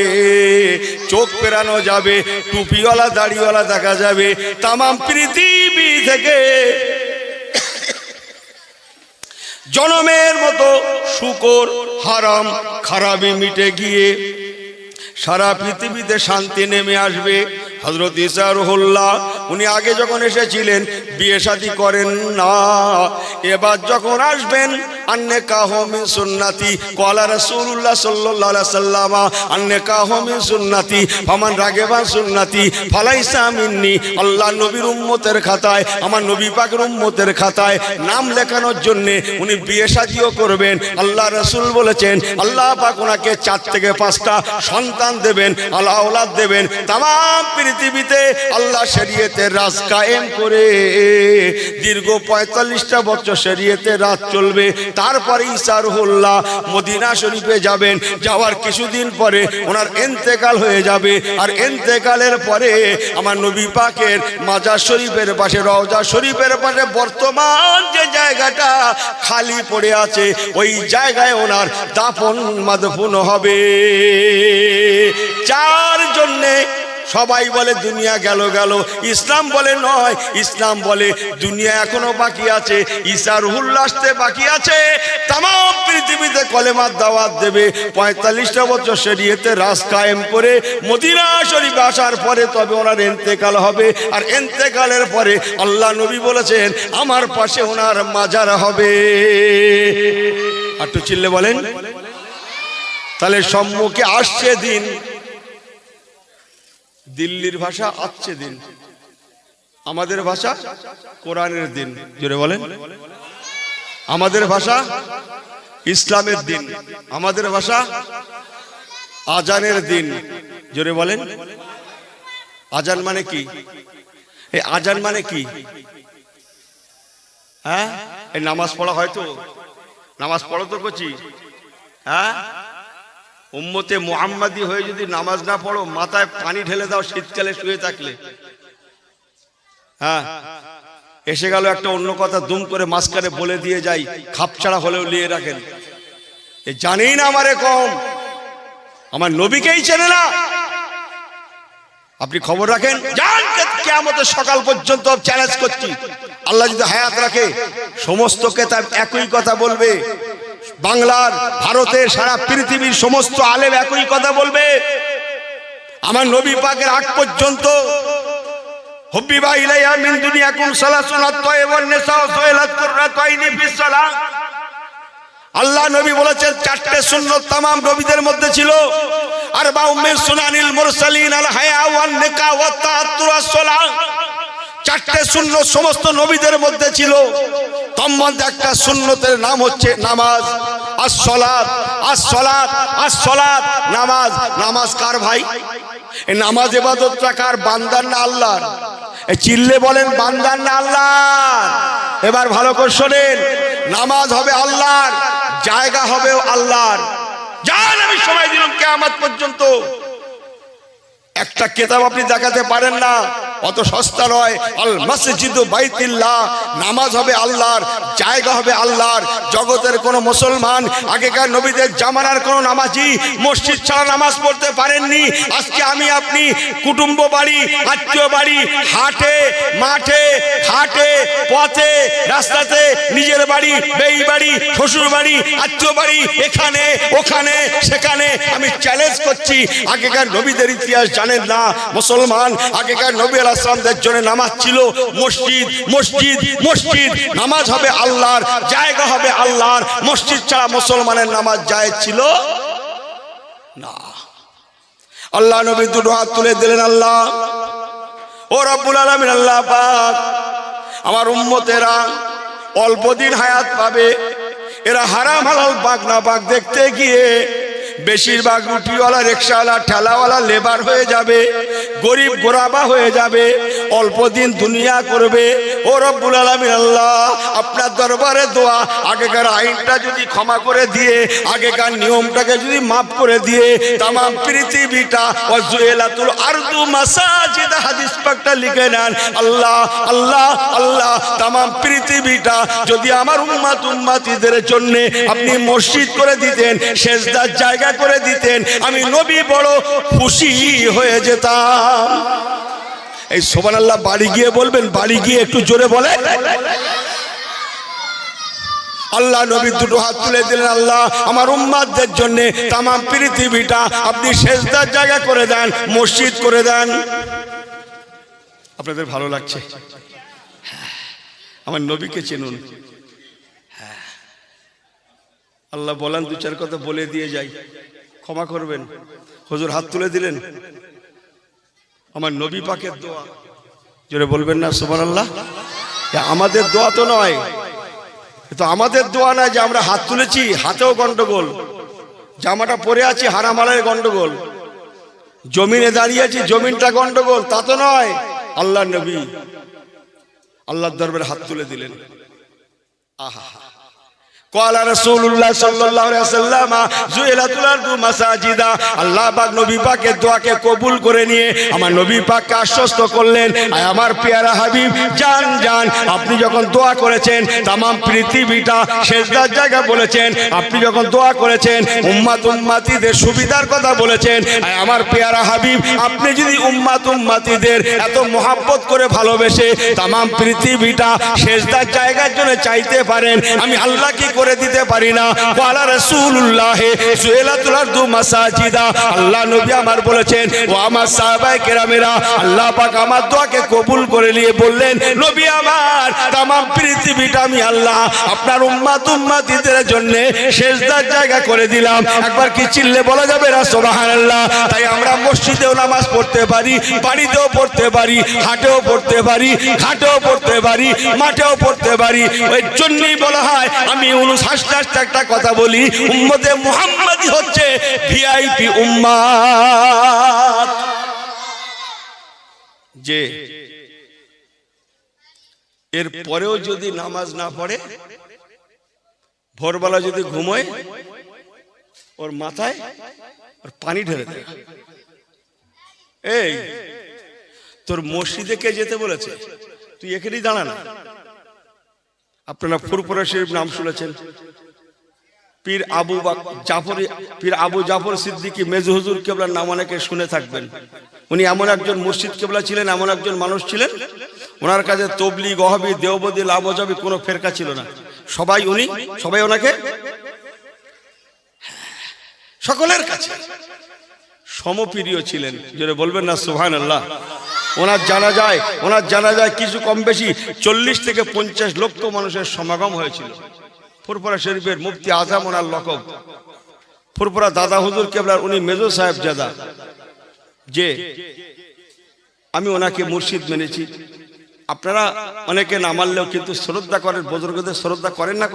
A: চোখ পেরানো যাবে, টুপিওয়ালা দাড়িওয়ালা দেখা যাবে। तमाम পৃথিবী থেকে জনমের মতো শুকর হারাম খারাপি মিটে গিয়ে সারা পৃথিবীতে শান্তি নেমে আসবে। হযরত ঈসা রূহুল্লাহ উনি আগে যখন এসেছিলেন বিয়ে শাদী করেন না, এবার যখন আসবেন আন্নিকাহু মিন সুন্নতি ক্বালা রাসূলুল্লাহ সাল্লাল্লাহু আলাইহি ওয়াসাল্লাম আন্নিকাহু মিন সুন্নতি ফামান রাগিবা সুন্নতি ফালাইসা মিন্নি। আল্লাহ নবীর উম্মতের খাতায়, আমার নবী পাকের উম্মতের খাতায় নাম লেখানোর জন্য উনি বিয়ে শাদীও করবেন। আল্লাহ রাসূল বলেছেন আল্লাহ পাক ওনাকে 4 থেকে 5টা সন্তান দেবেন, আল্লাহ আওলাদ দেবেন। तमाम পৃথিবীতে আল্লাহ শরীয়তের রাজ কায়েম করে দীর্ঘ 45টা বছর শরীয়তের রাজ চলবে। তারপরে ঈসা রূহুল্লাহ মদিনা শরীফে যাবেন। যাওয়ার কিছুদিন পরে ওনার ইন্তেকাল হয়ে যাবে। আর ইন্তেকালের পরে আমার নবী পাকের মাজার শরীফের পাশে, রওজা শরীফের পাশে বর্তমান যে জায়গাটা খালি পড়ে আছে, ওই জায়গায় ওনার দাফন মাদফুন হবে। 4 জন্যে সবাই বলে দুনিয়া গেল গেল, ইসলাম বলে নয়, ইসলাম বলে দুনিয়া এখনো বাকি আছে, ঈসা রূহুল্লাহ আসতে বাকি আছে। तमाम পৃথিবীতে কলেমার দাওয়াত দেবে। 45টা বছর শরীয়তের রাজ কায়েম করে মদিনা শরীফে আসার পরে তবে ওনার ইন্তেকাল হবে। আর ইন্তেকালের পরে আল্লাহ নবী বলেছেন আমার পাশে ওনার মাজার হবে। একটু চিল্লে বলেন। তাহলে সম্মুখে আসছে দিন, দিল্লির ভাষা আসছে দিন, আমাদের ভাষা কোরআনের দিন। জোরে বলেন। আমাদের ভাষা ইসলামের দিন, আমাদের ভাষা আজানের দিন। জোরে বলেন। আজান মানে কি? এই আজান মানে কি? হ্যাঁ, এই নামাজ পড়া হয়তো, নামাজ পড়ো তো করছি, হ্যাঁ উম্মতে মুহাম্মাদি হয়ে যদি নামাজ না পড়ো, মাথায় পানি ঢেলে দাও শীতকালে শুয়ে থাকলে। হ্যাঁ, এসে গেল একটা অন্য কথা দুম করে মাঝখানে বলে দিয়ে যাই, খাপছাড়া হলেও নিয়ে রাখেন। এ জানেই না আমারে কম, আমার নবীকেই চেনে না। আপনি খবর রাখেন, জান কিয়ামতের সকাল পর্যন্ত চ্যালেঞ্জ করছি, আল্লাহ যদি হায়াত রাখে সমস্ত কিতাব একই কথা বলবে, বাংলার, ভারতের, সারা পৃথিবীর সমস্ত আলেম একই কথা বলবে। আমার নবী পাকের আগ পর্যন্ত হুব্বিবা ইলাইয়া মিন দুনিয়াকুম সালাসুন আত-তায়্যিবান নিসাউ সুইলাত কুররাতাইনি ফিস সালাহ। আল্লাহ নবী বলেছেন চারটে সুন্নাত तमाम নবীদের মধ্যে ছিল। আরবাউ মিন সুনানিল মুরসালিন আল হায়া ওয়ান নিকাহ ওয়াত তাআত্তুর আস-সালাহ। চারটে সুন্নাত সমস্ত নবীদের মধ্যে ছিল। তার মধ্যে একটা সুন্নতের নাম হচ্ছে নামাজ। আস-সালাত, আস-সালাত, আস-সালাত, নামাজ। নামাজ কার ভাই? এই নামাজ ইবাদতটা কার? বান্দার না আল্লাহর? এই চিল্লে বলেন বান্দার না আল্লাহর? এবার ভালো করে শোনেন, নামাজ হবে আল্লাহর, জায়গা হবে আল্লাহর। জান আমি সময় দিলাম কিয়ামত পর্যন্ত একটা কিতাব আপনি দেখাতে পারেন না, অত সস্তা নয়। আল মসজিদু বাইতুল্লাহ, নামাজ হবে আল্লাহর, জায়গা হবে আল্লাহর। জগতের কোন মুসলমান আগেকার নবীদের জামানার কোন নামাজি মসজিদ ছাড়া নামাজ পড়তে পারেননি। আজকে আমি আপনি কুটুম্ব বাড়ি, আত্মীয় বাড়ি, হাটে, মাঠে, ঘাটে, পথে, রাস্তাতে, নিজের বাড়ি, বেই বাড়ি, শ্বশুর বাড়ি, আত্মীয় বাড়ি, এখানে ওখানে সেখানে আমি চ্যালেঞ্জ করছি, আগেকার নবীদের ইতিহাস জানেন না মুসলমান? আগেকার নবী আলাইহিস সালামদের জন্য নামাজ ছিল মসজিদ, মসজিদ, মসজিদ। নামাজ হবে আল্লাহর, জায়গা হবে আল্লাহর। মসজিদ ছাড়া মুসলমানের নামাজ জায়েজ ছিল না। আল্লাহ নবী দুটো হাত তুলে দিলেন, আল্লাহ ও রব্বুল আলামিন, আল্লাহ পাক আমার উম্মতেরা অল্প দিন হায়াত পাবে, এরা হারাম হালাল পাক না পাক দেখতে গিয়ে বেশিরভাগ রুটিওয়ালা, রিকশাওয়ালা, ঠেলাওয়ালা, লেবার হয়ে যাবে, গরিব গোরাবা হয়ে যাবে, অল্প দিন দুনিয়া করবে। ও রব্বুল আলামিন আল্লাহ, আপনার দরবারে দোয়া, আগেকার আইনটা যদি ক্ষমা করে দিয়ে, আগেকার নিয়মটাকে যদি মাফ করে দিয়ে, তাম পৃথিবীটা ওয়াজুইলাতুল আরদু মাসাজিদ, হাদিস পাকটা লিখে নেন। আল্লাহ আল্লাহ আল্লাহ, তাম পৃথিবীটা যদি আমার উম্মতিদের জন্য আপনি মসজিদ করে দিতেন, সেজদার জায়গা করে দিতেন, আমি নবী বড় খুশি হয়ে যেতাম। এই সুবহানাল্লাহ বাড়ি গিয়ে বলবেন, বাড়ি গিয়ে একটু জোরে বলেন। আল্লাহ নবী দুটো হাত তুলে দিলেন, আল্লাহ আমার উম্মতদের জন্য তাম পৃথিবীটা আপনি সেজদার জায়গা করে দেন, মসজিদ করে দেন। আপনাদের ভালো লাগছে? আমার নবীকে চিনুন। আল্লাহ বলেন, দু চার কথা বলে দিয়ে যাই, ক্ষমা করবেন। হুজুর হাত তুলে দিলেন, আমার নবী পাকের দোয়া, জোরে বলবেন না সুবহানাল্লাহ? আমাদের দোয়া তো নয়, তো আমাদের দোয়া না যে আমরা হাত তুলেছি, হাতেও গন্ডগোল, জামাটা পরে আছি হারাম হালালের গন্ডগোল, জমিনে দাঁড়িয়ে আছি জমিনটা গন্ডগোল, তা তো নয়। আল্লাহ নবী আল্লাহর দরবারে হাত তুলে দিলেন। আহা, قال رسول الله صلى الله عليه وسلم جعلت الارض مساجدا। আল্লাহ পাক নবী পাকের দোয়াকে কবুল করে নিয়ে আমার নবী পাককে আশ্বস্ত করলেন, আয় আমার পেয়ারা হাবিব, জান জান, আপনি যখন দোয়া করেছেন তাম পৃথিবীটা সেজদার জায়গা বলেছেন, আপনি যখন দোয়া করেছেন উম্মতিদের সুবিধার কথা বলেছেন, আয় আমার পেয়ারা হাবিব, আপনি যদি উম্মতিদের এত মহব্বত করে ভালোবেসে তাম পৃথিবীটা সেজদার জায়গার জন্য চাইতে পারেন, আমি আল্লাহ কি করে দিতে পারি না? ওয়ালা রাসূলুল্লাহ জুইলাতুল আরদু মাসাজিদা। আল্লাহ নবী আমার বলেছেন, ও আমার সাহাবায়ে কেরামেরা, আল্লাহ পাক আমার দোয়াকে কবুল করে নিয়ে বললেন, নবী আমার, तमाम পৃথিবীটা আমি আল্লাহ আপনার উম্মতিদের জন্য সেজদার জায়গা করে দিলাম। একবার কি চিল্লে বলা যাবে না সুবহানাল্লাহ? তাই আমরা মসজিদেও নামাজ পড়তে পারি, বাড়িতেও পড়তে পারি, হাটেও পড়তে পারি, ঘাটেও পড়তে পারি, মাঠেও পড়তে পারি। ওই জন্যই বলা হয়, আমি হাসতে একটা কথা বলি, উম্মতে মুহাম্মাদি হচ্ছে ভিআইপি উম্মাত। যে এর পরেও যদি নামাজ না পড়ে, ভোরবেলা যদি ঘুমোয়, ওর মাথায় ওর পানি ঢেলে দেয়। এই তোর মসজিদে কে যেতে বলেছে? তুই এখানেই দাঁড়া না। আপনারা ফুরফুরা শরীফ নাম শুনেছেন, পীর আবু জাফর সিদ্দিকী মেজু হুজুর কেবলার নাম অনেকে শুনে থাকবেন। উনি এমন একজন মুর্শিদ কেবলা ছিলেন, এমন একজন মানুষ ছিলেন, ওনার কাছে তবলিগ, ওয়াহাবি, দেওবন্দি, লাভজাবি কোনো ফেরকা ছিল না। সবাই ওনাকে সকলের কাছে সমপ্রিয় ছিলেন। যেটা বলবেন না সুবহানাল্লাহ। ওনার জানা যায় কিছু কম বেশি 40 থেকে 50 লক্ষ মানুষের সমাগম হয়েছিল। ফুরফুরা শরীফের মুফতি আজম ওনার লকব। ফুরফুরা দাদা হুজুর কেবলার উনি মেজো সাহেব জাদা, যে আমি ওনাকে মুর্শিদ মেনেছি। আপনারা অনেকে না মানলেও কিন্তু শ্রদ্ধা করেন, বুজুর্গদের শ্রদ্ধা করেন না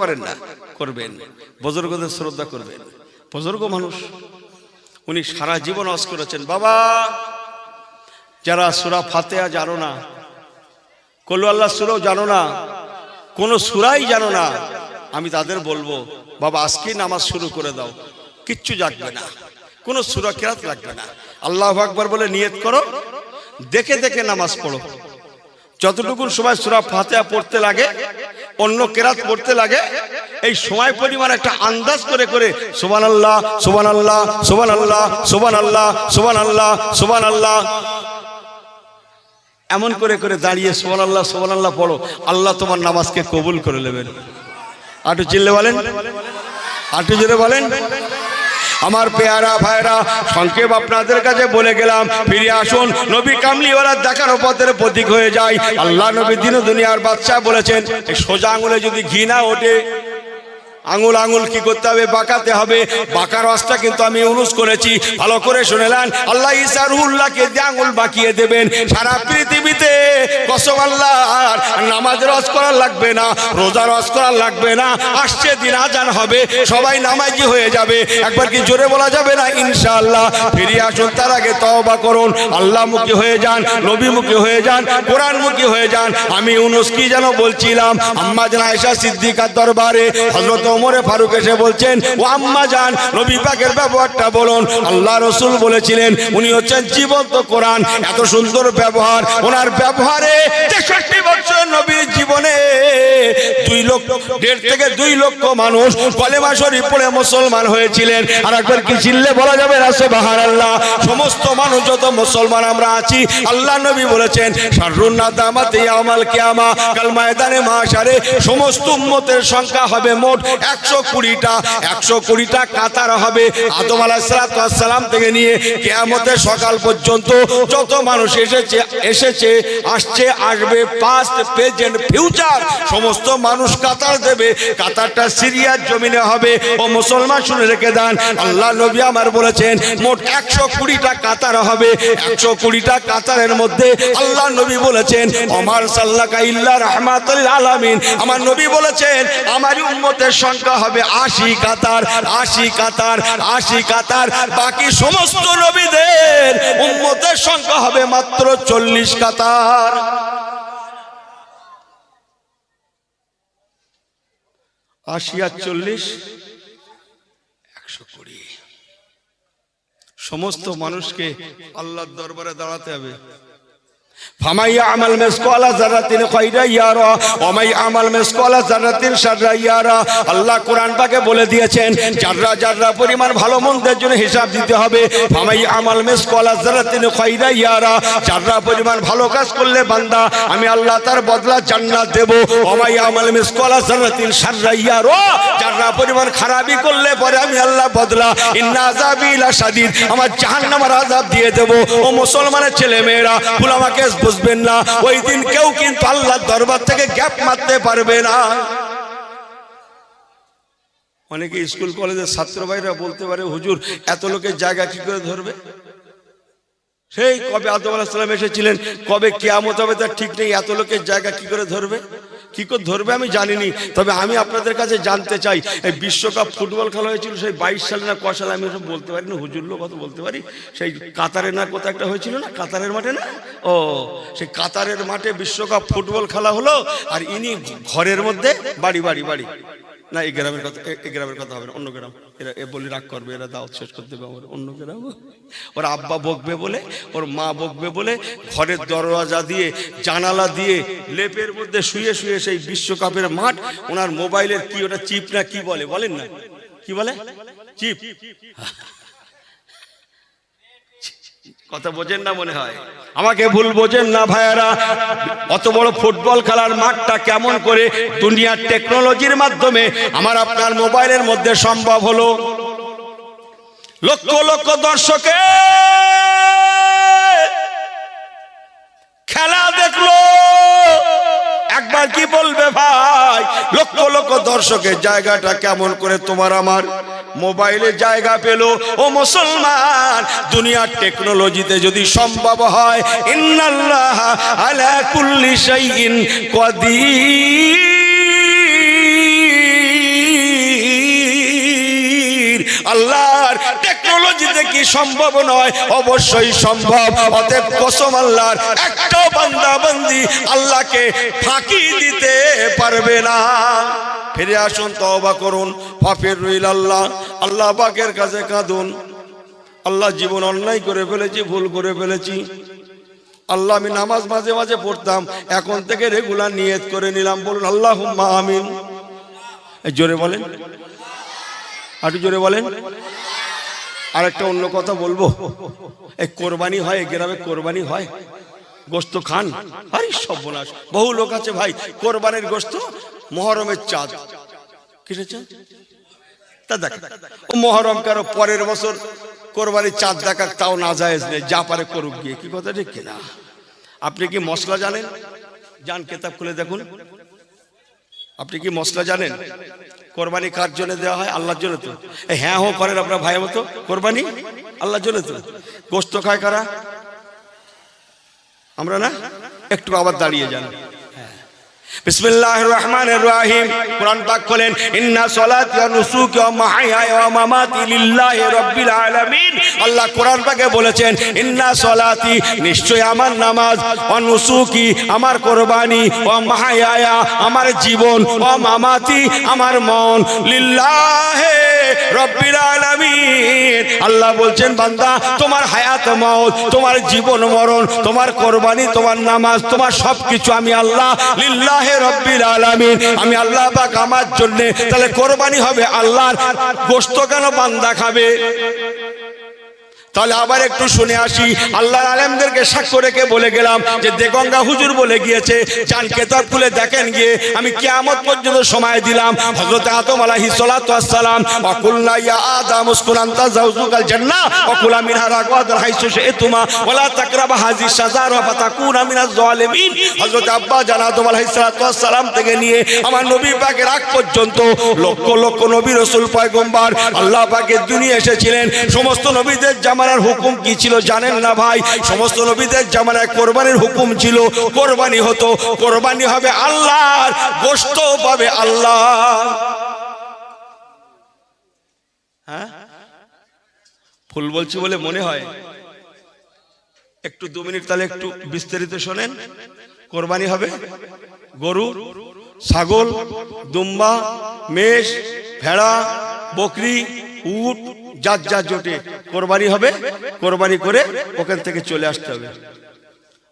A: করবেন, বুজুর্গদের শ্রদ্ধা করবেন। বুজুর্গ মানুষ, উনি সারা জীবন ওয়াজ করেছেন। বাবা, যারা সূরা ফাতিহা জানো না, কুল আল্লাহ সূরাও জানো না, কোন সূরাই জানো না, আমি তাদের বলবো বাবা আজকেই নামাজ শুরু করে দাও, কিচ্ছু জাগবে না, কোনো সূরা কেরাত লাগবে না। আল্লাহু আকবার বলে নিয়ত করো, দেখে দেখে নামাজ পড়ো। যতটুকু সময় সূরা ফাতিহা পড়তে লাগে, অন্য কেরাত পড়তে লাগে, এই সময় পরিমাণ একটা আন্দাজ করে করে সুবহানাল্লাহ সুবহানাল্লাহ সুবহানাল্লাহ সুবহানাল্লাহ সুবহানাল্লাহ সুবহানাল্লাহ এমন করে করে দাঁড়িয়ে সুবহানাল্লাহ সুবহানাল্লাহ পড়ো, আল্লাহ তোমার নামাজকে কবুল করে নেবেন। আটু চিল্লে বলেন, আটু জোরে বলেন। আমার পেয়ারা ভাইরা, সংক্ষেপ আপনাদের কাছে বলে গেলাম, ফিরে আসুন নবী কামলিওয়ালা দেখানো পথের প্রতীক হয়ে যায়। আল্লাহ নবী দিন দুনিয়ার বাদশাহ বলেছেন, এই সোজা আঙুলে যদি ঘি না ওঠে, আঙুল কি করতে হবে? বাঁকাতে হবে। বাঁকার ওয়াজটা কিন্তু আমি ইউনুস করেছি, ভালো করে শুনেলেন। আল্লাহ ঈসা রুহুল্লাহকে দিয়ে আঙুল বাঁকিয়ে দেবেন। সারা পৃথিবীতে কসম আল্লাহর নামাজের ওয়াজ করার লাগবে না, রোজার ওয়াজ করার লাগবে না। আসছে দিন আজান হবে, সবাই নামাজি হয়ে যাবে। একবার কি জোরে বলা যাবে না ইনশাআল্লাহ? ফিরে আসুন, তার আগে তওবা করুন, আল্লাহমুখী হয়ে যান, নবীমুখী হয়ে যান, কোরআনমুখী হয়ে যান। আমি ইউনুস কি যেন বলছিলাম, আম্মা জান আয়েশা সিদ্দিকার দরবারে হযরত ওমরে ফারুক এসে বলছেন, ও আম্মা জান, নবী পাকের ব্যবহারটা বলুন। আল্লাহ রাসূল বলেছিলেন উনি হচ্ছেন জীবন্ত কোরআন। এত সুন্দর ব্যবহার, ওনার ব্যবহারে 63 বছর নবীর জীবনে 1.5 থেকে 2 লক্ষ মানুষ কলেমা শরীফ পড়ে মুসলমান হয়েছিলেন। আর একবার কি চিল্লে বলা যাবে না সুবহানাল্লাহ? সমস্ত মানুষ যত মুসলমান আমরা আছি, আল্লাহ নবী বলেছেন শাররুন নাদামাতি ইয়াউমাল কিয়ামা, কাল ময়দানে মাশারে সমস্ত উম্মতের সংখ্যা হবে মোট 120টা কাতার হবে। আদম আলাইহিস সালাম থেকে নিয়ে কিয়ামতের সকাল পর্যন্ত যত মানুষ এসেছে আসছে আসবে, পাস্ট প্রেজেন্ট ফিউচার সমস্ত মানুষ কাতার দেবে। কাতারটা সিরিয়ার জমিনে হবে। ও মুসলমান শুনে রেখে দেন, আল্লাহ নবী আমার বলেছেন মোট 120টা কাতার হবে। 120টা কাতারের মধ্যে আল্লাহ নবী বলেছেন ওমার সাল্লাকা ইল্লা রাহমাতুল আলামিন। আমার নবী বলেছেন আমার উম্মতের সংখ্যা হবে 80 কাতার, 80 কাতার, 80 কাতার। বাকি সমস্ত নবীদের উম্মতের সংখ্যা হবে মাত্র 40 কাতার। 80 আর 40 120। সমস্ত মানুষকে আল্লাহর দরবারে দাঁড়াতে হবে। ফামাই আমাল মিসকালা যারাতিন খায়রা ইয়ারা ওয়া মাই আমাল মিসকালা যারাতিন শাররা ইয়ারা। আল্লাহ কোরআন পাকে বলে দিয়েছেন যাররা যাররা পরিমাণ ভালো মন্দের জন্য হিসাব দিতে হবে। ফামাই আমাল মিসকালা যারাতিন খায়রা ইয়ারা, যাররা পরিমাণ ভালো কাজ করলে বান্দা আমি আল্লাহ তার বদলা জান্নাত দেব। ওয়া মাই আমাল মিসকালা যারাতিন শাররা ইয়ারা, যাররা পরিমাণ খারাপি করলে পরে আমি আল্লাহ বদলা ইন্না আযাবি লাশাদীদ, আমার জাহান্নামের আযাব দিয়ে দেব। ও মুসলমানের ছেলে মেয়েরা, ভুল আমাকে বুঝবেন না, ওই দিন কেউ কিন্তু আল্লাহর দরবার থেকে গ্যাপ মারতে পারবে না। অনেকে স্কুল কলেজের ছাত্র ভাইরা বলতে পারে হুজুর এত লোকের জায়গা কি করে ধরবে? সেই কবে আদম আলাইহিস সালাম এসেছিলেন, কবে কিয়ামত হবে তার ঠিক নেই। এত লোকের জায়গা কি করে ধরবে? কি করে ধরবে আমি জানিনি। তবে আমি আপনাদের কাছে জানতে চাই, এই বিশ্বকাপ ফুটবল খেলা হয়েছিল সেই 22 সালে না কয় সালে, আমি ওসব বলতে পারি না, হুজুর লোক কত বলতে পারি। সেই কাতারে না কোথাও একটা হয়েছিল না, কাতারের মাঠে না? ও সেই কাতারের মাঠে বিশ্বকাপ ফুটবল খেলা হলো। আর ইনি ঘরের মধ্যে বাড়ি না, এই গ্রামের কথা হবে না, অন্য গ্রাম। এরা এ বলে রাগ করবে, এরা দাওয়াত শেষ করতে দেবে আমার অন্য কেরা। ওর আব্বা বকবে বলে, ওর মা বকবে বলে ঘরের দরওয়াজা দিয়ে জানালা দিয়ে লেপের মধ্যে শুয়ে শুয়ে সেই বিশ্বকাপের মাঠ, ওনার মোবাইলের কি ওটা চিপ না কি বলে, বলেন না কি বলে, চিপ, কথা বোঝেন না মনে হয়, আমাকে ভুল বোঝেন না ভাইয়ারা। অত বড় ফুটবল খেলার মাঠটা কেমন করে দুনিয়ার টেকনোলজির মাধ্যমে আমার আপনার মোবাইলের মধ্যে সম্ভব হলো? লক্ষ লক্ষ দর্শকে খেলা দেখলো, একবার কি বলবে ভাই? লক্ষ লক্ষ দর্শকের জায়গাটা কেমন করে তোমার আমার মোবাইলে জায়গা পেল? ও মুসলমান, দুনিয়ার টেকনোলজিতে যদি সম্ভব হয়, ইন্নাল্লাহ আলা কুল্লি শাইইন কাদির, আল্লাহর টেকনোলজিতে কি সম্ভব নয়? অবশ্যই সম্ভব। অতএব কসম আল্লাহর, একটা বান্দা বান্দি আল্লাহকে ফাঁকি দিতে পারবে না। ফিরে আসুন, তওবা করুন, ফাফিরু ইলাল্লাহ, আল্লাহ পাকের কাছে কাঁদুন। আল্লাহ, জীবন অন্যায় করে ফেলেছি, ভুল করে ফেলেছি। আল্লাহ, আমি নামাজ মাঝে মাঝে পড়তাম, এখন থেকে রেগুলার নিয়ত করে নিলাম। বলুন আল্লাহুম্মা আমিন। জোরে বলেন, আর জোরে বলেন। আরেকটা অন্য কথা বলবো, এই কোরবানি হয়, গ্রামে কোরবানি হয়, গোস্ত খান? আরে সর্বনাশ, বহু লোক আছে ভাই, কোরবানির গোস্ত মুহররমের চাঁদ, কিসের চাঁদ তা দেখ, ও মুহররম কারো পরের বছর কোরবানির চাঁদ দেখাক, তাও না জায়েজ নেই, যা পারে করুক গিয়ে। কি কথা ঠিক কিনা? আপনি কি মশলা জানেন? যান কিতাব খুলে দেখুন। আপনি কি মশলা জানেন? কোরবানি কার জন্য দেওয়া হয়? আল্লাহর জন্য তো। হ্যাঁ হো করেন আপনার ভাইয়ের মতো, কোরবানি আল্লাহর জন্য তো। গোস্ত খায় কারা? আমরা না? একটু আবার দাঁড়িয়ে যান। বিসমিল্লাহির রহমানির রহিম। কোরআন পাক বলেন, ইন্না সলাতি ওয়া নুসুকি ওয়া মাহইয়ায়া ওয়া মামাতি লিল্লাহি রাব্বিল আলামিন। আল্লাহ কোরআন পাকে বলেছেন, ইন্না সলাতি, নিশ্চয় আমার নামাজ, ওয়া নুসুকি, আমার কুরবানি, ওয়া মাহইয়ায়া, আমার জীবন, ওয়া মামাতি, আমার মন, লিল্লাহি রাব্বিল আলামিন। আল্লাহ বলছেন, বান্দা, তোমার হায়াত মওত, তোমার জীবন মরণ, তোমার কুরবানি, তোমার নামাজ, তোমার সবকিছু আমি আল্লাহ লিল্লাহি রাব্বিল আলামিন, আমি আল্লাহ পাক আমার জন্য। তাহলে কোরবানি হবে আল্লাহর, গোশত কেন বান্দা খাবে? তাহলে আবার একটু শুনে আসি। আল্লাহর আলেমদেরকে সাক্ষ্য রেখে বলে গেলাম যে দেগঙ্গা হুজুর বলে গিয়েছে, চান কিতাব খুলে দেখেন গিয়ে, আমি কিয়ামত পর্যন্ত সময় দিলাম। হযরত আদম আলাইহিস সালাতু ওয়াস সালাম, ওয়া কুলনা ইয়া আদম উসকুন আনতা যাওজুকাল জান্নাহ ওয়া কুলা মিনহা রাগাদান হাইসু শি'তুমা ওয়া লা তাকরাবা হাযিহিশ শাজারা ফাতাকুনা মিনাজ জালিমিন। হযরত আব্বা জান আদম আলাইহিস সালাতু ওয়াস সালাম থেকে নিয়ে আমার নবী পাকের আগ পর্যন্ত লক্ষ লক্ষ নবী রাসূল পয়গম্বর আল্লাহ পাকের দুনিয়া এসেছিলেন। সমস্ত নবীদের জামানার হুকুম কি ছিল জানেন না ভাই? সমস্ত নবীদের জামানায় কোরবানির হুকুম ছিল, কোরবানি হতো, কোরবানি হবে আল্লাহর, গোশত পাবে আল্লাহ। হ্যাঁ, ফুল বলছি বলে মনে হয়। একটু 2 মিনিট তাহলে একটু বিস্তারিত শোনেন। কোরবানি হবে গরু, ছাগল, দুম্বা, মেষ, ভেড়া, বকরি, উট, যার যার জোটে কোরবানি হবে। কোরবানি করে ওখান থেকে চলে আসতে হবে।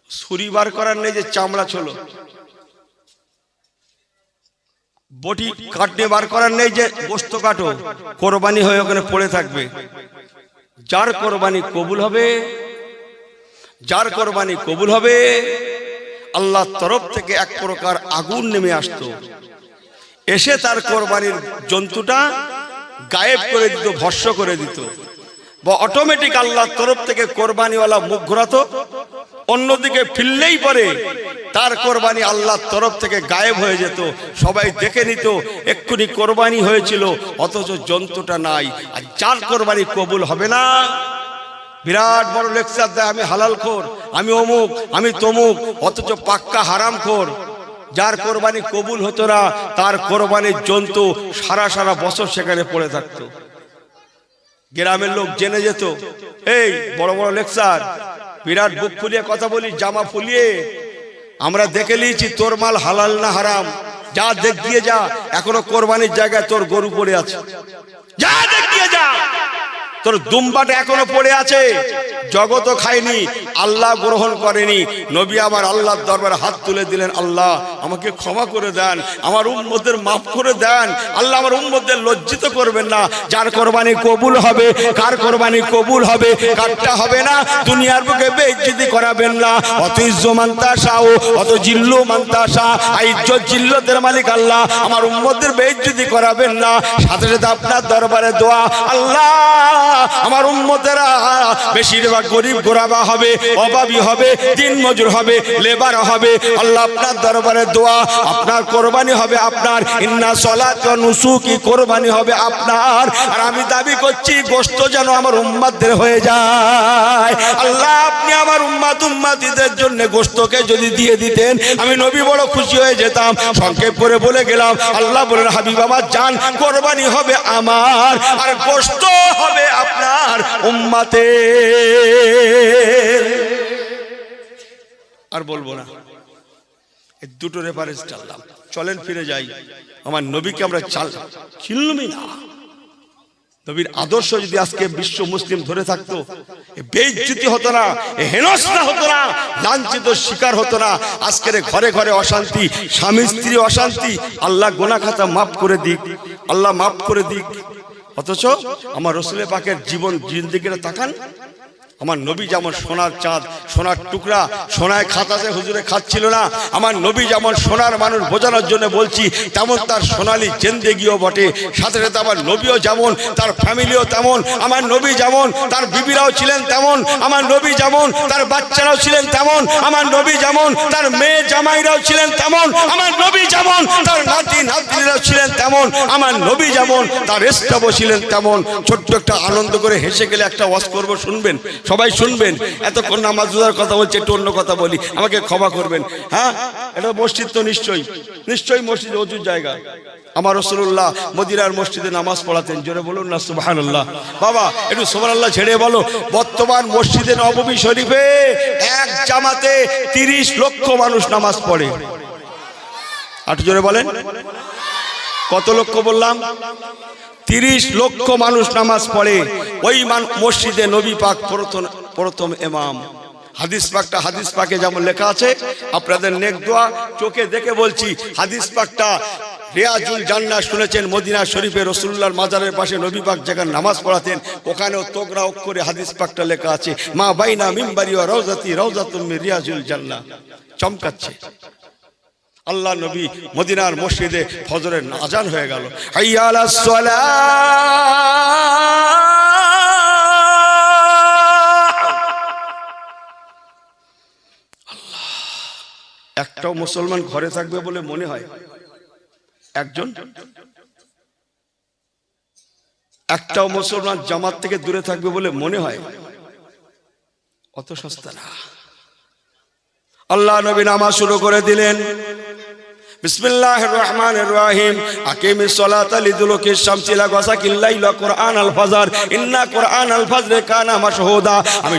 A: ছুরি বার করার নেই যে চামড়া ছোলো, বটি কাটনে বার করার নেই যে গোশত কাটো, কোরবানি হয়ে ওখানে পড়ে থাকবে। যার কোরবানি কবুল হবে, যার কোরবানি কবুল হবে, আল্লাহর তরফ থেকে এক প্রকার আগুন নেমে আসতো, এসে তার কোরবানির জন্তুটা গায়েব করে দিত, ভস্ম করে দিত, বা অটোমেটিক আল্লাহর তরফ থেকে কোরবানিওয়ালা মুখ ঘোরাতো, অন্যদিকে ফিরলেই পরে তার কোরবানি আল্লাহর তরফ থেকে গায়েব হয়ে যেত। সবাই দেখে নিত এক্ষুনি কোরবানি হয়েছিল, অথচ জন্তুটা নাই। আর যার কোরবানি কবুল হবে না, বিরাট বড় লেকচার দেয়, আমি হালাল খোর, আমি অমুক, আমি তমুক, অথচ পাক্কা হারাম খোর। যার কোরবানি কবুল হতো না, তার কোরবানির জন্তু সারা সারা বছর সেখানে পড়ে থাকতো। গ্রামের লোক জেনে যেত, এই বড় বড় লেকচার, বিরাট বুক ফুলিয়ে কথা বলি, জামা ফুলিয়ে, আমরা দেখে নিয়েছি তোর মাল হালাল না হারাম, যা দেখ দিয়ে যা, এখনো কোরবানির জায়গায় তোর গরু পড়ে আছে। যা দেখিয়ে যা, তোর দুম্বাটা এখনো পড়ে আছে, জগৎ খায়নি, আল্লাহ গ্রহণ করেনি। নবী আমার আল্লাহর দরবারে হাত তুলে দিলেন, আল্লাহ আমাকে ক্ষমা করে দেন, আমার উম্মতের মাফ করে দেন। আল্লাহ আমার উম্মতদের লজ্জিত করবেন না। যার কোরবানি কবুল হবে, কার কোরবানি কবুল হবে, কারটা হবে না। দুনিয়ার বুকে বেইজ্জতি করাবেন না। অত ইজ্জত মানতাসা ও অত জিল্লু মানতাসা, ইজ্জত জিল্লতের মালিক আল্লাহ। আমার উম্মতদের বেইজ্জতি করাবেন না। সাথে সাথে আপনার দরবারে দোয়া, আল্লাহ আমার উম্মতেরা বেশিরভাগ গরিব গোরাবা হবে, অভাবী হবে, দিন মজুর হবে, লেবার হবে। আল্লাহ আপনার দরবারে দোয়া, আপনার কোরবানি হবে আপনার। ইন্না সলাত ওয়া নুসুকি, কোরবানি হবে আপনার। আর আমি দাবি করছি গোশত যেন আমার উম্মতদের হয়ে যায়। আল্লাহ আপনি আমার উম্মতিদের জন্য গোশতকে যদি দিয়ে দিতেন, আমি নবী বড় খুশি হয়ে যেতাম। সংক্ষেপ করে বলে গেলাম, আল্লাহ বলেন, হাবিব আমার জান, কোরবানি হবে আমার, আর গোশত হবে আপনার উম্মতের। আর বলবো না, এই দুটো রেফারেন্স চাললাম। চলেন ফিরে যাই, আমার নবীকে আমরা চিনলুমই না। নবীর আদর্শ যদি আজকে বিশ্ব মুসলিম ধরে থাকতো, বেইজ্জতি হতো না, হেনস্থা হতো না, লাঞ্ছিত শিকার হতো না। আজকের ঘরে ঘরে অশান্তি, স্বামী স্ত্রী অশান্তি। আল্লাহ গুনাহ খাতা মাফ করে দিক, আল্লাহ মাফ করে দিক। অথচ আমার রসুল পাকের জীবন জিন্দেগিটা তাকান। আমার নবী যেমন সোনার চাঁদ, সোনার টুকরা, সোনায় খাতাতে হুজুরে খাচ্ছিল না। আমার নবী যেমন সোনার মানুষ বোঝানোর জন্য বলছি, তেমন তার সোনালী জিন্দেগিও বটে। সাথে সাথে আমার নবীও যেমন, তার ফ্যামিলিও তেমন। আমার নবী যেমন, তার বিবিরাও ছিলেন তেমন। আমার নবী যেমন, তার বাচ্চারাও ছিলেন তেমন। আমার নবী যেমন, তার মেয়ে জামাইরাও ছিলেন তেমন। আমার নবী যেমন, তার নাতি নাতনিরাও ছিলেন তেমন। আমার নবী যেমন, তার স্টাফও ছিলেন তেমন। ছোট্ট একটা আনন্দ করে হেসে গেলে একটা ওয়াজ করবো, শুনবেন? সবাই শুনবেন। এতক্ষণ নামাজ রোজার কথা বলছি, একটু অন্য কথা বলি, আমাকে ক্ষমা করবেন। হ্যাঁ, এটা মসজিদ তো নিশ্চয়ই, নিশ্চয়ই মসজিদ ওযুর জায়গা। আমার রাসূলুল্লাহ মদিনার মসজিদে নামাজ পড়াতেন। জোরে বলুন না সুবহানাল্লাহ। বাবা একটু সুবহানাল্লাহ ছেড়ে বলো। বর্তমান মসজিদে নববী শরীফে এক জামাতে 30 লক্ষ মানুষ নামাজ পড়ে। আর জোরে বলেন, কত লক্ষ বললাম? 30 লক্ষ মানুষ নামাজ পড়ে। ওই মসজিদে নবী পাক প্রথম ইমাম। হাদিস পাকটা, হাদিস পাকে যেমন লেখা আছে, আপনাদের নেক দোয়া চোখে দেখে বলছি, হাদিস পাকটা রিয়াজুল জান্নাহ শুনেছেন, মদিনা শরীফে রাসূলুল্লাহর মাজারের পাশে নবী পাক যেখানে নামাজ পড়াতেন, ওখানেও তোগরা অক্ষরে হাদিস পাকটা লেখা আছে, মা বাইনা মিম্বারি ওয়া রাউজাতি রাউজাতুম মিন রিয়াজুল জান্নাহ। চমকাচ্ছে। আল্লাহ নবী মদিনার মসজিদে ফজরের আজান হয়ে গেল, হাইয়া আলাস সালাহ। আল্লাহ, একটাও মুসলমান ঘরে থাকবে বলে মনে হয়? একটাও মুসলমান জামাত থেকে দূরে থাকবে বলে মনে হয়? অত সস্তা না। আল্লাহ নবী নামাজ শুরু করে দিলেন। বিসমিল্লাহির রহমানির রহিম, আকিমিস সালাতা লিদুলুকিশ শামসি ইলা গাসাকিল লাইলা কুরআনাল ফাজর ইন্না কুরআনাল ফাজরি কানা মাশহুদা। আমি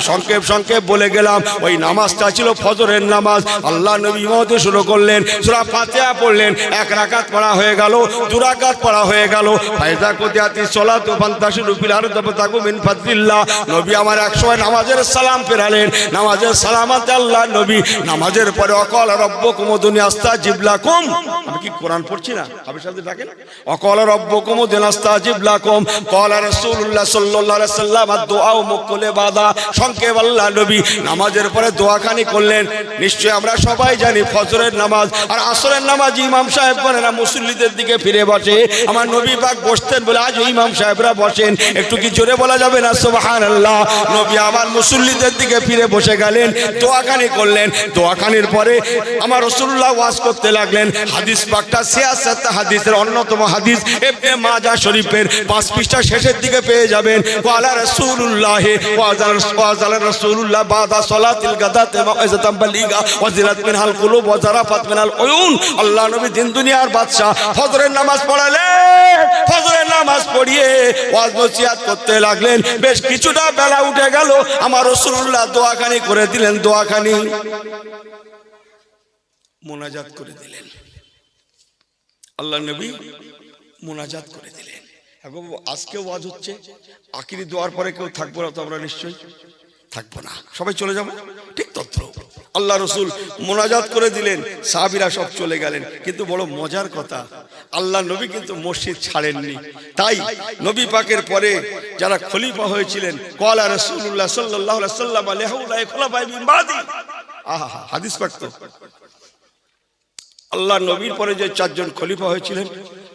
A: সংক্ষেপ বলে গেলাম। ওই নামাজটা ছিল ফজরের নামাজ। আল্লাহ নবী ইমামতি শুরু করলেন, সূরা ফাতিহা পড়লেন। 1 রাকাত পড়া হয়ে গেল, 2 রাকাত পড়া হয়ে গেল। ফাইজা কুতিয়াতিস সালাতু ফান্তাশিরু ফিল আরদি ওয়াবতাগু মিন ফাদলিল্লাহ। নবী আমার 100 নামাজের সালাম ফেরালেন। নামাজের সালামাতে আল্লাহ নবী নামাজের পরে অকাল রব্বুকুম উদুনি আস্তাজিব লাকুম। আমি কি কোরআন পড়ছি না? আপনি সাথে ডাকেন, অকাল রব্বুকুম উদুনি আস্তাজিব লাকুম। ক্বালা রাসূলুল্লাহ সাল্লাল্লাহু আলাইহি ওয়াসাল্লাম আদ-দুআ মুকুল ইবাদা। সংক্ষেপ আল্লাহ নবী নামাজের পরে দোয়াখানি করলেন। নিশ্চয় আমরা সবাই জানি ফজরের নামাজ আর আসরের নামাজ ইমাম সাহেব করে না, মুসল্লিদের দিকে ফিরে বসে। আমার নবী পাক বসতেন বলে আজ ইমাম সাহেবরা বসেন। একটু কি জোরে বলা যাবে না সুবহানাল্লাহ? নবী আমার মুসল্লিদের দিকে ফিরে বসে গেলেন, দোয়াখানি করলেন। দোয়াখানির পরে আমার রাসূলুল্লাহ ওয়াজ করতে লাগলেন। হাদিস পাকটা সিয়াসাত হাদিসের অন্যতম হাদিস ইবনে মাজাহ শরীফের 5 পৃষ্ঠা শেষের দিকে পেয়ে যাবেন। ওয়ালা রাসূলুল্লাহ ওয়াজাল রাসূলুল্লাহ বাদা সালাতিল গাদাতি মাউইজাতাম বালিগা ওয়াজিরাত মিনহাল কুলুব ওয়া জারাফাত মিনাল উয়ুন। আল্লাহ নবী দিন দুনিয়ার বাদশা ফজরের নামাজ পড়ালেন। ফজরের নামাজ পড়িয়ে ওয়াজ নসিহত করতে লাগলেন। বেশ কিছুটা বেলা উঠে গেল, আমার রাসূলুল্লাহ দোয়াখানি করে দিলেন। দোয়াখানি মুনাজাত করে দিলেন। আল্লাহ নবী মুনাজাত করে দিলেন। এখন আজকেও ওয়াজ হচ্ছে, আখিরি দোয়ার পরে কেউ থাকবো না তো আমরা? নিশ্চয়ই থাকবো না, সবাই চলে যাবো। ঠিক তত্র আল্লাহ রসুল মোনাজাত করে দিলেন, সাহাবীরা সব চলে গেলেন। কিন্তু বড় মজার কথা, আল্লাহ নবী কিন্তু মসজিদ ছাড়েননি। তাই নবী পাকের পরে যারা খলিফা হয়েছিলেন, ক্বালা রাসূলুল্লাহ সাল্লাল্লাহু আলাইহি ওয়াসাল্লাম লাহুলাই খুলাফায়ে মিন বাদি, আহা হাদিস পাক তো। আল্লাহ নবীর পরে যে চারজন খলিফা হয়েছিলেন,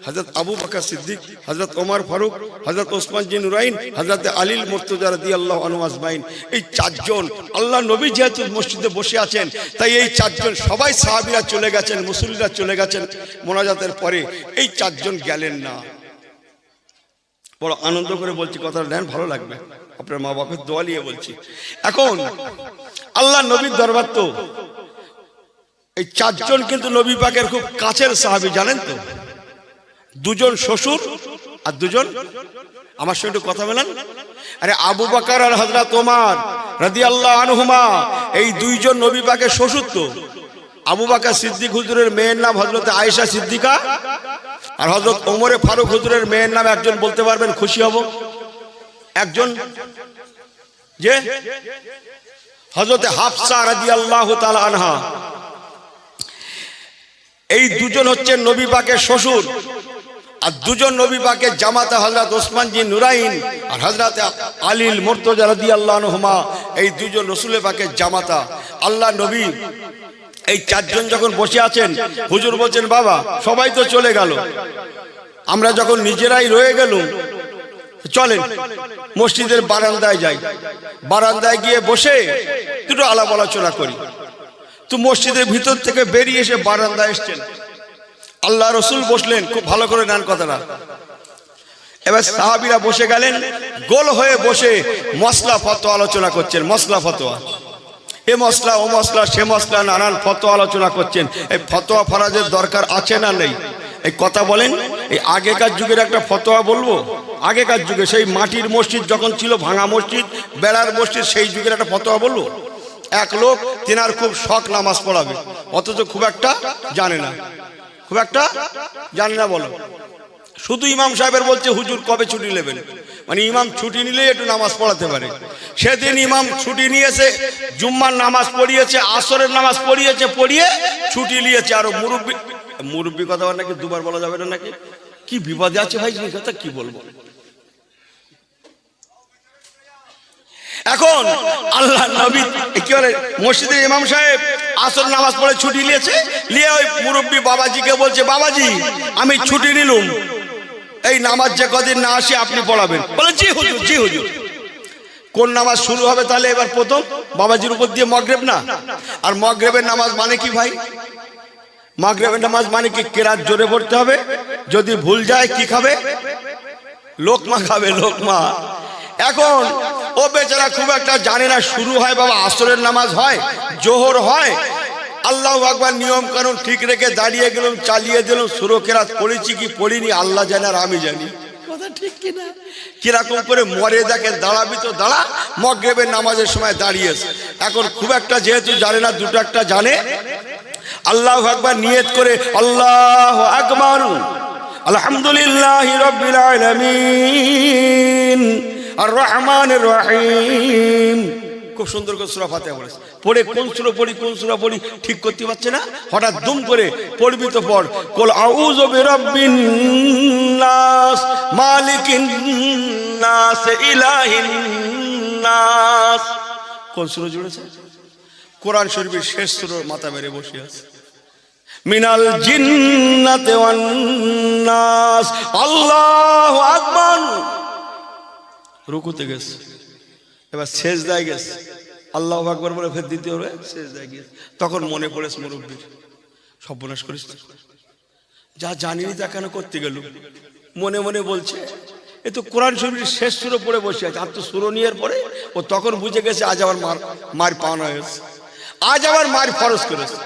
A: হযরত আবু বকর সিদ্দিক, হযরত ওমর ফারুক, হযরত ওসমান জিন নুরাইন, হযরত আলী মুর্তজা রাদিয়াল্লাহু আনহু আজমাইন, এই চারজন আল্লাহ নবী যেহেতু মসজিদে বসে আছেন, তাই এই চারজন সবাই সাহাবীরা চলে গেছেন, মুসল্লিরা চলে গেছেন মোনাজাতের পরে, এই চারজন গেলেন না। বড় আনন্দ করে বলছি, কথাটা নেন, ভালো লাগবে, আপনার মা বাপের দোয়া নিয়ে বলছি। এখন আল্লাহ নবীর দরবার তো, এই চারজন কিন্তু নবী পাকের খুব কাছের সাহাবী, জানেন তো? দুজন শ্বশুর আর দুজন, আমার সঙ্গে একটু কথা বলেন। আরে আবু বকর আর হযরত ওমর রাদিয়াল্লাহু আনহুমা, এই দুইজন নবী পাকের শ্বশুর তো। আবু বকর সিদ্দিক হুজুরের মেয়ের নাম হযরত আয়েশা সিদ্দিকা, আর হযরত ওমরে ফারুক হুজুরের মেয়ের নাম একজন বলতে পারবেন, খুশি হব? একজন যে হযরত হাফসা রাদিয়াল্লাহু তাআলা আনহা। এই দুজন হচ্ছেন নবী পাকের শ্বশুর, আর দুজন নবী পাকের জামাতা হযরত ওসমান জিন নুরাইন আর হযরত আলী মুর্তজা রাদিয়াল্লাহু আনহুমা, এই দুজন রাসূল পাকের জামাতা। আল্লাহ নবী এই চারজন যখন বসে আছেন, হুজুর বলছেন, বাবা সবাই তো চলে গেল, আমরা যখন নিজেরাই রয়ে গেলুম, চলেন মসজিদের বারান্দায় যাই, বারান্দায় গিয়ে বসে দুটো আলাপ আলোচনা করি। তো মসজিদের ভিতর থেকে বেরিয়ে এসে বারান্দায় এসছেন, আল্লাহ রসুল বসলেন, খুব ভালো করে নেন কথাটা। এবার সাহাবীরা বসে গেলেন, গোল হয়ে বসে মসলা ফতোয়া আলোচনা করছেন। মসলা ফতোয়া, এ মসলা ও মসলা সে মসলা, নানান ফতোয়া আলোচনা করছেন। এই ফতোয়া ফরাজের দরকার আছে না নেই? এই কথা বলেন। এই আগেকার যুগের একটা ফতোয়া বলবো, আগেকার যুগে সেই মাটির মসজিদ যখন ছিল, ভাঙা মসজিদ, বেড়ার মসজিদ, সেই যুগের একটা ফতোয়া বলবো। এক লোক, তেনার খুব শখ নামাজ পড়াবে, অথচ খুব একটা জানে না, খুব একটা জানে না। বলো, শুধু ইমাম সাহেবের বলছে, হুজুর কবে ছুটি নেবেন, মানে ইমাম ছুটি নিলেই একটু নামাজ পড়াতে পারে। সেদিন ইমাম ছুটি নিয়েছে, জুম্মার নামাজ পড়িয়েছে, আসরের নামাজ পড়িয়েছে, পড়িয়ে ছুটি নিয়েছে। আর মুরব্বী, মুরব্বী কথা নাকি দুবার বলা যাবে না নাকি? কি বিপদে আছে ভাই, এই কথা কি বলবো। এখন আল্লাহ নবী কি বলে, মসজিদের ইমাম সাহেব আসর নামাজ পড়ে ছুটি নিয়েছে, নিয়ে ওই মুরব্বী বাবাজিকে বলছে, বাবাজি আমি ছুটি নিলুম, এই নামাজ যে কদিন না আসে আপনি পড়াবেন। বলে, জি হুজুর, জি হুজুর। কোন নামাজ শুরু হবে তাহলে এবার? প্রথম বাবাজির উপর দিয়ে মাগরিব না? আর মাগরিবের নামাজ মানে কি ভাই? মাগরিবের নামাজ মানে কি? কেরাত জোরে পড়তে হবে, যদি ভুল যায় কি খাবে? লোকমা খাবে, লোকমা। এখন ও বেচারা খুব একটা জানে না, শুরু হয় বাবা আসরের নামাজ হয়, জোহর হয়, আল্লাহু আকবার নিয়ম কানুন ঠিক রেখে দাঁড়িয়ে গেলাম, চালিয়ে দিলাম, সূরা কেরাত পড়েছি কি পড়িনি আল্লাহ জানে আর আমি জানি। কথা ঠিক কিনা? কিরকম করে মরে দেখে, দাঁড়াবি তো দাঁড়া, মাগরিবের নামাজের সময় দাঁড়িয়েছে। এখন খুব একটা যেহেতু জানে না, দুটো একটা জানে, আল্লাহু আকবার নিয়ত করে, আল্লাহু আকবার, আলহামদুলিল্লাহি রাব্বিল আলামিন আর রহমানির রহিম। খুব সুন্দর করে সূরা ফাতিহা পড়েছে। পড়ে কোন সূরা পড়ি, কোন সূরা পড়ি ঠিক করতে পারছে না, হঠাৎ দুম করে পড়বি তো পড়, কুল আউযু বিরাব্বিন নাস মালিকিন নাস ইলাহিন নাস। কোন সূরা জুড়েছে? কোরআন শরীফের শেষ সূরার মাথা মেরে বসে আছে, মিনাল জিন্নাতি ওয়ান নাস। আল্লাহু আকবার। রুকুতে গেছে, এবার সেজদায় গেছে, আল্লাহু আকবার বলে ফের দ্বিতীয় সেজদায় গেছে। তখন মনে পড়েছে মুরব্বীর, সর্বনাশ করিস, যা জানিনি তা কেন করতে গেল। মনে মনে বলছে, এ তো কোরআন শরীফের শেষ সূরা পড়ে বসে আছে, আর তো সূরা নিয়ার পরে ও তখন বুঝে গেছে আজ আবার মার পাওনা হয়েছে, আজ আবার মার ফরজ করেছে।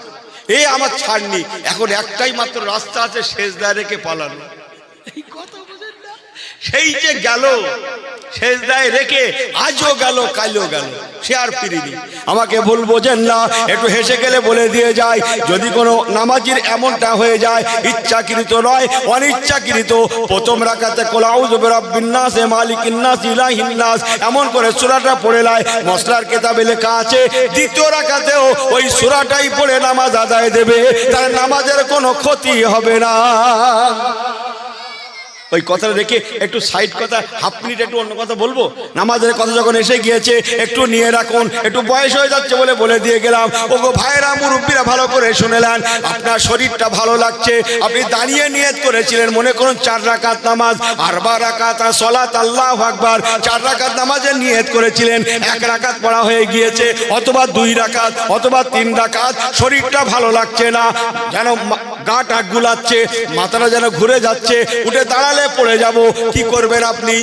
A: এই আমার ছাড়নি, এখন একটাই মাত্র রাস্তা আছে, সেজদায় রেখে পালানো। এই কথা বুঝেন না? সেই যে গেল সেজদায় রেখে, আজও গেল কালও গেল, সে আর ফিরিনি। আমাকে ভুল বোঝেন না, একটু হেসে গেলে বলে দিয়ে যায়, যদি কোনো নামাজির এমনটা হয়ে যায়, ইচ্ছাকৃত নয় অনিচ্ছাকৃত, প্রথম রাকাতে কুল আউযু বিরাব্বিন নাস মালিকিন নাস ইলাহিন নাস এমন করে সূরাটা পড়ে লাই, মসলার কিতাবে লেখা আছে দ্বিতীয় রাকাতেও ওই সূরাটাই পড়ে নামাজ আদায় দেবে, তার নামাজের কোনো ক্ষতি হবে না। ওই কথাটা রেখে একটু সাইড কথা, হাফ মিনিট একটু অন্য কথা বলবো। নামাজের কথা যখন এসে গিয়েছে একটু নিয়ে রাখুন, একটু বয়স হয়ে যাচ্ছে বলে দিয়ে গেলাম। ওগো ভাইরা মুরব্বীরা ভালো করে শুনেলেন, আপনার শরীরটা ভালো লাগছে, আপনি দাঁড়িয়ে নিয়ত করেছিলেন, মনে করুন 4 রাকাত নামাজ, আরবা রাকাত সলাত আল্লাহু আকবার, 4 রাকাত নামাজের নিয়ত করেছিলেন, 1 রাকাত পড়া হয়ে গিয়েছে, অথবা 2 রাকাত অথবা 3 রাকাত, শরীরটা ভালো লাগছে না, যেন গাটা গুলাচ্ছে, মাথাটা যেন ঘুরে যাচ্ছে, উঠে দাঁড়ালে পড়ে যাব, কি করবেন আপনি?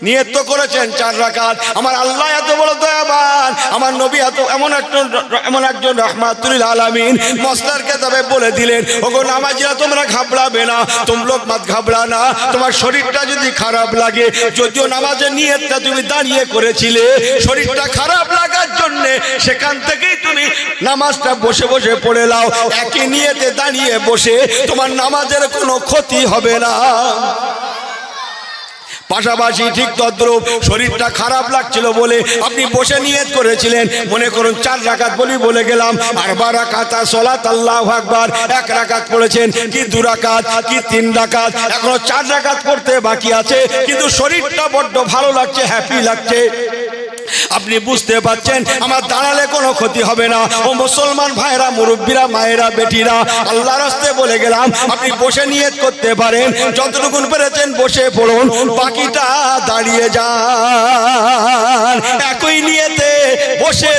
A: নিয়ত তো করেছেন 4 রাকাত। আমার আল্লাহ এত বড় দয়াবান, আমার নবী এত এমন একজন রাহমাতুল আলামিন মসলার কিতাবে বলে দিলেন, ওগো নামাজিরা তোমরা ঘাবড়াবে না, তোমরা মত ঘাবড়ানা, তোমার শরীরটা যদি খারাপ লাগে, যদিও নামাজের নিয়তটা তুমি দাঁড়িয়ে করেছিলে, শরীরটা খারাপ লাগার জন্য সেখান থেকেই তুমি নামাজটা বসে বসে পড়ে নাও, একই নিয়তে দাঁড়িয়ে বসে তোমার নামাজের কোনো ক্ষতি হবে না। পাশাপাশি ঠিক তদ্রূপ শরীরটা খারাপ লাগছিল বলে আপনি বসে নিয়ত করেছিলেন, মনে করুন 4 রাকাত বলে গেলাম, আরবা রাকাত সলাত আল্লাহু আকবার, 1 রাকাত পড়েছেন, কি 2 রাকাত কি 3 রাকাত, এখনো 4 রাকাত পড়তে বাকি আছে, কিন্তু শরীরটা বড্ড ভালো লাগছে, হ্যাপি লাগছে। আপনি বুঝতে পারছেন আমার দাঁড়ালে কোনো ক্ষতি হবে না। ও মুসলমান ভাইরা, মুরব্বীরা, মায়েরা, বেটিরা, আল্লাহর রাস্তায় বলে গেলাম, আপনি বসে নিয়ত করতে পারেন, যতটুকুন পেরেছেন বসে পড়ুন, বাকিটা দাঁড়িয়ে যান। একই নিয়তে বসে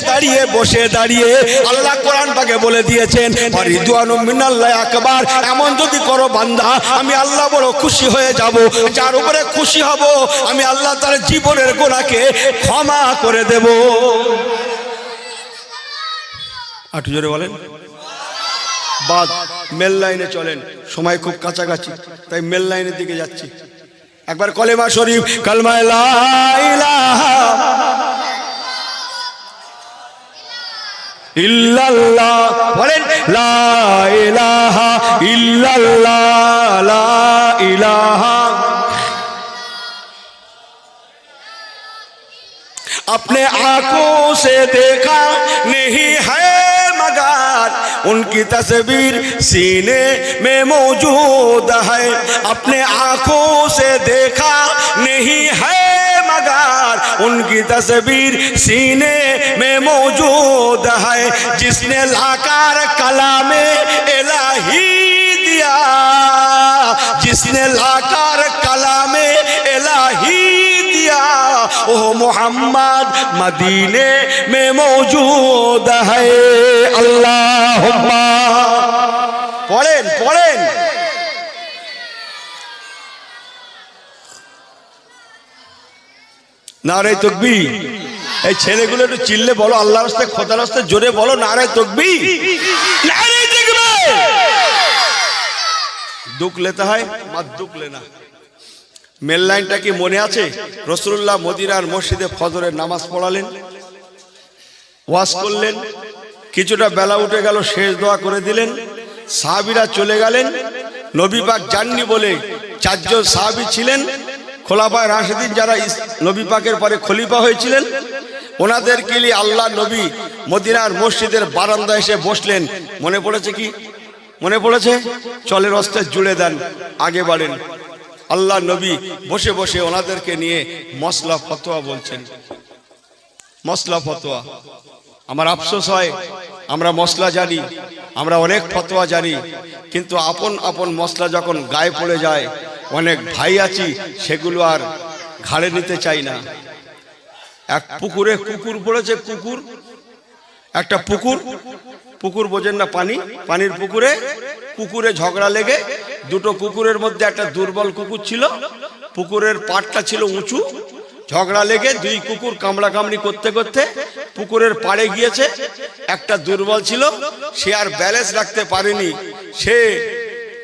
A: দাঁড়িয়ে আল্লাহ কোরআন পাকে বলে দিয়েছেন, রিদওয়ানুম মিনাল্লাহি আকবার, এমন যদি করো বান্দা, আমি আল্লাহ বড় খুশি হয়ে যাব। যার উপরে খুশি হব আমি আল্লাহ তার জীবনের গুনাহকে ক্ষমা করে দেব। আটু জোরে বলেন। বাদ মেল লাইনে চলেন, সময় খুব কাছাকাছি, তাই মেল লাইনের দিকে যাচ্ছি। একবার কলেমা শরীফ, কালমা লা ইলাহা ইল্লাল্লাহ বলেন, লা ইলাহা ইল্লাল্লাহ, লা ইলাহা। अपने आंखों से देखा नहीं है मगर उनकी तस्वीर सीने में मौजूद है। अपने आंखों से देखा नहीं है मगर उनकी तस्वीर सीने में मौजूद है। जिसने लाकर कलामे इलाही दिया, जिसने लाकर कलामे इलाही दिया, ओ मोहम्मद मदीने में मौजूद है। अल्लाहुम्मा पढ़ेन पढ़ेन। नारे तकबीर। এই ছেলেগুলো একটু চিল্লে বলো, আল্লাহর রাস্তায় খোদার রাস্তায় জোরে বলো, নারে তকবীর, নারে তাকবীর। দুঃখ লেতা হয় মত দুঃখ লেনা। মেল লাইনটা কি মনে আছে? রাসূলুল্লাহ মদিনার মসজিদে ফজরের নামাজ পড়ালেন, ওয়াজ করলেন, কিছুটা বেলা উঠে গেল, শেষ দোয়া করে দিলেন, সাহাবীরা চলে গেলেন। নবী পাক জাননি বলে 4 জন সাহাবী ছিলেন, খোলাফায়ে রাশিদিন, যারা নবী পাকের পরে খলিফা হয়েছিলেন, ওনাদেরকে নিয়ে আল্লাহ নবী মদিনার মসজিদের বারান্দায় এসে বসলেন। মনে পড়েছে কি? মনে পড়েছে? চলের রাস্তায় জুড়ে দেন, আগে বাড়েন। আল্লাহ নবী বসে বসে ওনাদেরকে নিয়ে মসলা ফতোয়া বলছেন। মসলা ফতোয়া। আমার আফসোস হয়, আমরা মসলা জানি, আমরা অনেক ফতোয়া জানি, কিন্তু আপন আপন মসলা যখন গায়ে পড়ে যায়, অনেক ভাই আছি সেগুলো আর ঘাড়ে নিতে চাই না। এক পুকুরে কুকুর পড়েছে, কুকুর, একটা পুকুর বোঝেন না, পানির পুকুরে কুকুরে ঝগড়া লেগে, দুটো কুকুরের মধ্যে একটা দুর্বল কুকুর ছিল, পুকুরের পাড়টা ছিল উঁচু, ঝগড়া লেগে 2 কুকুর কামড়া কামড়ি করতে করতে পুকুরের পাড়ে গিয়েছে। একটা দুর্বল ছিল, সে আর ব্যালেন্স রাখতে পারেনি, সে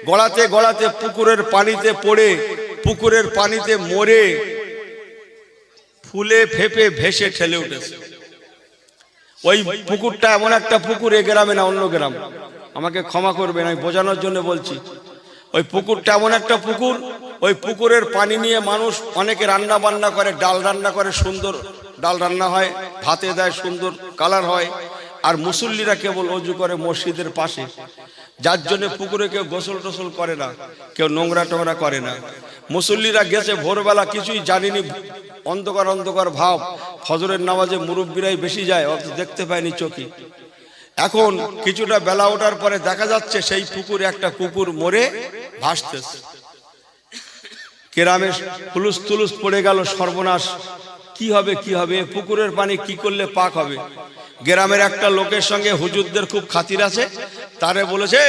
A: গড়াতে গড়াতে পুকুরের পানিতে পড়ে, পুকুরের পানিতে মরে ফুলে ফেপে ভেসে ঠেলে উঠেছে। ওই পুকুরটা এমন একটা পুকুর, এ গ্রামে না অন্য গ্রাম, আমাকে ক্ষমা করবেন আমি বোঝানোর জন্য বলছি। ওই পুকুরটা এমন একটা পুকুর, ওই পুকুরের পানি নিয়ে মানুষ অনেকে রান্না বান্না করে, ডাল রান্না করে, সুন্দর ডাল রান্না হয়, ভাতে দেয়, সুন্দর কালার হয়। আর মুসল্লিরা কেবল অজু করে মসজিদের পাশে, যার জন্য পুকুরে কেউ গোসল টোসল করে না, কেউ নোংরা টোংরা করে না। মুসল্লিরা গেছে ভোরবেলা, কিছুই জানিনি, অন্ধকার অন্ধকার ভাব, ফজরের নামাজে মুরব্বীরাই বেশি যায়, অত দেখতে পায়নি চোখে। এখন কিছুটা বেলা ওঠার পরে দেখা যাচ্ছে সেই পুকুরে একটা কুকুর মরে ভাসতেছে। গ্রামে হুলুস তুলুস পড়ে গেল, সর্বনাশ, কি হবে কি হবে, পুকুরের পানি কি করলে পাক হবে। গ্রামের একটা লোকের সঙ্গে হুজুরদের খুব খাতির আছে, তারে বলেছে,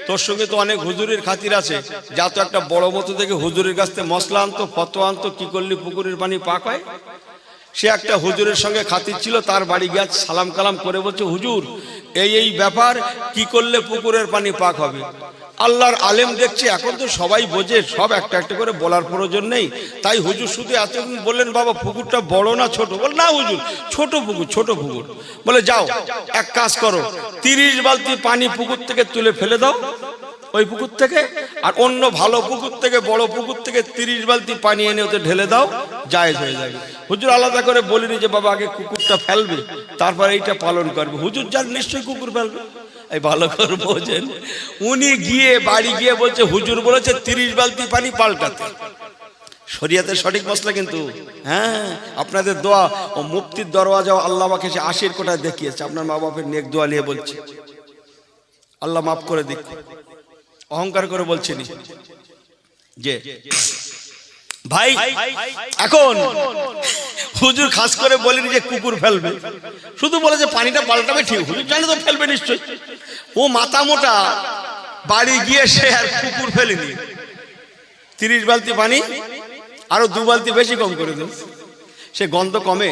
A: তোর সঙ্গে তো অনেক হুজুরের খাতির আছে, যা তো একটা বড় মতো থেকে হুজুরের কাছ থেকে মশলা আনতো, ফতোয়া আনতো, কি করলি পুকুরের পানি পাক হয়। সে একটা হুজুরের সঙ্গে খাতির ছিল, তার বাড়ি গিয়ে সালাম কালাম করে বলছে, হুজুর এই ব্যাপার, কি করলে পুকুরের পানি পাক হবে। আল্লাহর আলেম দেখছে এখন তো সবাই বোঝে, সব একটা একটা করে বলার প্রয়োজন নেই। তাই হুজুর শুধু এতদিন বললেন, বাবা পুকুরটা বড় না ছোট? বল না হুজুর, ছোট পুকুর, ছোট পুকুর। বলে যাও এক কাজ করো, 30 বালতি পানি পুকুর থেকে তুলে ফেলে দাও ওই পুকুর থেকে, আর অন্য ভালো পুকুর থেকে, বড় পুকুর থেকে 30 বালতি পানি এনে ওতে ঢেলে দাও, জায়েজ হয়ে যাবে। হুজুর আলাদা করে বলিনি যে বাবা আগে কুকুরটা ফেলবে তারপর এইটা পালন করবে। হুজুর যার নিশ্চয়ই কুকুর ফেলবে, এই ভালো করে বোঝেন। উনি গিয়ে বাড়ি গিয়ে বলছে, হুজুর বলেছে 30 বালতি পানি পাল্টাতে। শরিয়াতের সঠিক মশলা কিন্তু, হ্যাঁ, আপনাদের দোয়া ও মুফতির দরওয়াজাও আল্লাহ আমাকে 80 কোটা দেখিয়েছে। আপনার মা বাপের নেক দোয়া নিয়ে বলছে, আল্লাহ মাফ করে দিক, অহংকার করে বলছিনি যে ভাই। এখন হুজুর খাস করে বলেনি যে কুকুর ফেলবে, শুধু বলে যে পানিটা পাল্টাবে, ঠিক হুজুর জানে তো ফেলবে নিশ্চয়ই। ও মাথা মোটা, বাড়ি গিয়ে সে আর কুকুর ফেলেনি, 30 বালতি পানি আরো 2 বালতি বেশি কম করে দেন। সে গন্ধ কমে,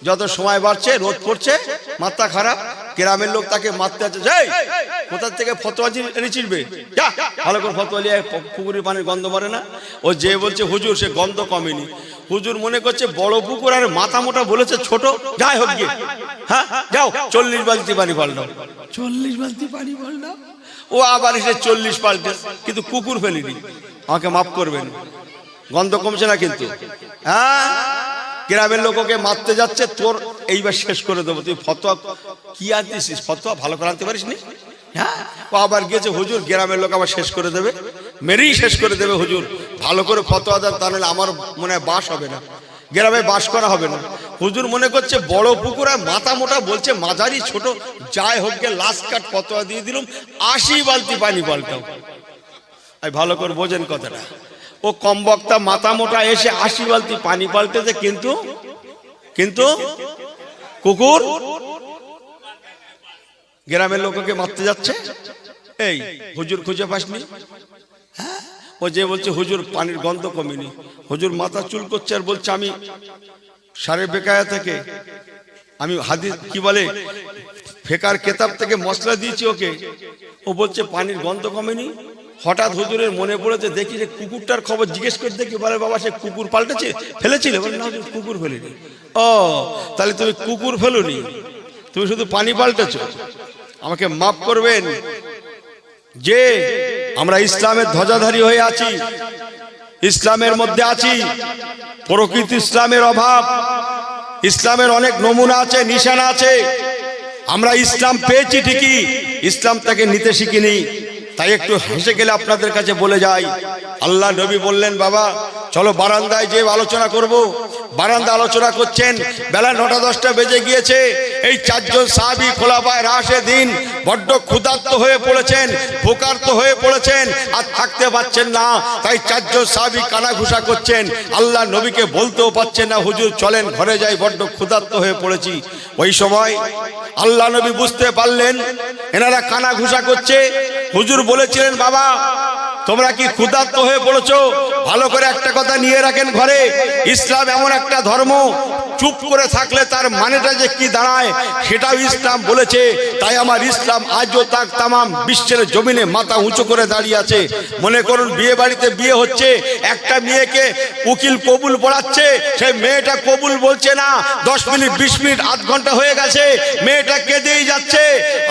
A: যত সময় বাড়ছে, রোদ পড়ছে, মাথা খারাপ, গ্রামের লোক তাকে মারতে আছে, যাই কোথা থেকে ফতোয়া চিনবে, যা ভালো করে ফতোয়া নিয়ে, পুকুরের পানির গন্ধ মারে না। ও যে বলছে হুজুর সে গন্ধ কমেনি, হুজুর মনে করছে বড় পুকুর আর মাথা মোটা বলেছে ছোট, যাই হোক গিয়ে, হ্যাঁ যাও 40 বালতি পানি পাল্টাও, 40 বালতি পানি পাল্টাও। ও আবার এসে 40 পাল্টে, কিন্তু কুকুর ফেলিনি। আমাকে মাফ করবেন, গন্ধ কমছে না কিন্তু, হ্যাঁ। গ্রামের লোককে মারতে যাচ্ছে, তোর এইবার শেষ করে দেবো, তুই ফতোয়া কি আনতেছিস, ফতোয়া ভালো করে আনতে পারিস নি, হ্যাঁ। ও আবার গিয়েছে, হুজুর গ্রামের লোক আবার শেষ করে দেবে, মেরেই শেষ করে দেবে, হুজুর ভালো করে ফতোয়া দেন, তা নাহলে আমার মনে হয় বাস হবে না, গ্রামে বাস করা হবে না। হুজুর মনে করছে বড় পুকুর আর মাথা মোটা বলছে মাঝারি ছোট, যাই হোক গে লাস্ট কাট ফতোয়া দিয়ে দিলাম, 80 বালতি পানি পাল্টাও। ভালো করে বোঝেন কথাটা। ও কম বক্তা মাথা মোটা এসে 80 বালতি পানি পাল্টেছে, কিন্তু কুকুর গ্রামের লোককে মারতে যাচ্ছে। এই হুজুর খুঁজে পাসনি, হ্যাঁ। ও যে বলছে হুজুর পানির গন্ধ কমেনি, হুজুর মাথা চুল করছে আর বলছে আমি সারে বেকায়া থেকে, আমি হাদিস কি বলে ফেকার কেতাব থেকে মশলা দিয়েছি ওকে। ও বলছে পানির গন্ধ কমেনি। হঠাৎ হুজুরের মনে পড়েছে, দেখি যে কুকুরটার খবর জিজ্ঞেস করে দেখি, বলে বাবা সে কুকুর পাল্টেছে, ফেলেছিলে? বলে না হুজুর কুকুর ফেলেনি। ও তাহলে তুমি কুকুর ফেলোনি, তুমি শুধু পানি পাল্টেছ। আমাকে মাফ করবেন যে আমরা ইসলামের ধ্বজাধারী হয়ে আছি, ইসলামের মধ্যে আছি, প্রকৃত ইসলামের অভাব, ইসলামের অনেক নমুনা আছে, নিশানা আছে। আমরা ইসলাম পেয়েছি ঠিকই, ইসলাম তাকে নিতে শিখিনি। তাই একটু হেসে গেলে আপনাদের কাছে বলে যাই, আল্লাহ নবী বললেন বাবা চলো বারান্দায় যে আলোচনা করব। বারান্দা আলোচনা করছেন, বেলা 9টা-10টা বেজে গিয়েছে। এই 4 জন সাহাবী খোলাফায়ে রাশেদিন বড্ড ক্ষুধার্ত হয়ে পড়েছেন, ভোকার্ত হয়ে পড়েছেন, আর থাকতে পারছেন না। তাই 4 জন সাহাবী কানাঘুষা করছেন, আল্লাহ নবীকে বলতেও পারছেন না, হুজুর চলেন ঘরে যাই, বড্ড ক্ষুধার্ত হয়ে পড়েছি। ওই সময় আল্লাহ নবী বুঝতে পারলেন এনারা কানাঘুষা করছে। হুজুর বলেছিলেন বাবা তোমরা কি ক্ষুধার্ত হয়ে পড়েছো? ভালো করে একটা কথা নিয়ে রাখেন ঘরে, ইসলাম এমন একটা ধর্ম, চুপ করে থাকলে তার মানেটা যে কি দাঁড়ায় সেটাও ইসলাম বলেছে। তাই আমার ইসলাম আজও তাক তামাম বিশ্বের জমিনে মাথা উঁচু করে দাঁড়িয়ে আছে। মনে করুন বিয়ে বাড়িতে বিয়ে হচ্ছে, একটা মেয়েকে উকিল কবুল পড়াচ্ছে, সেই মেয়েটা কবুল বলছে না, 10 মিনিট 20 মিনিট আধ ঘন্টা হয়ে গেছে, মেয়েটা কেঁদেই যাচ্ছে।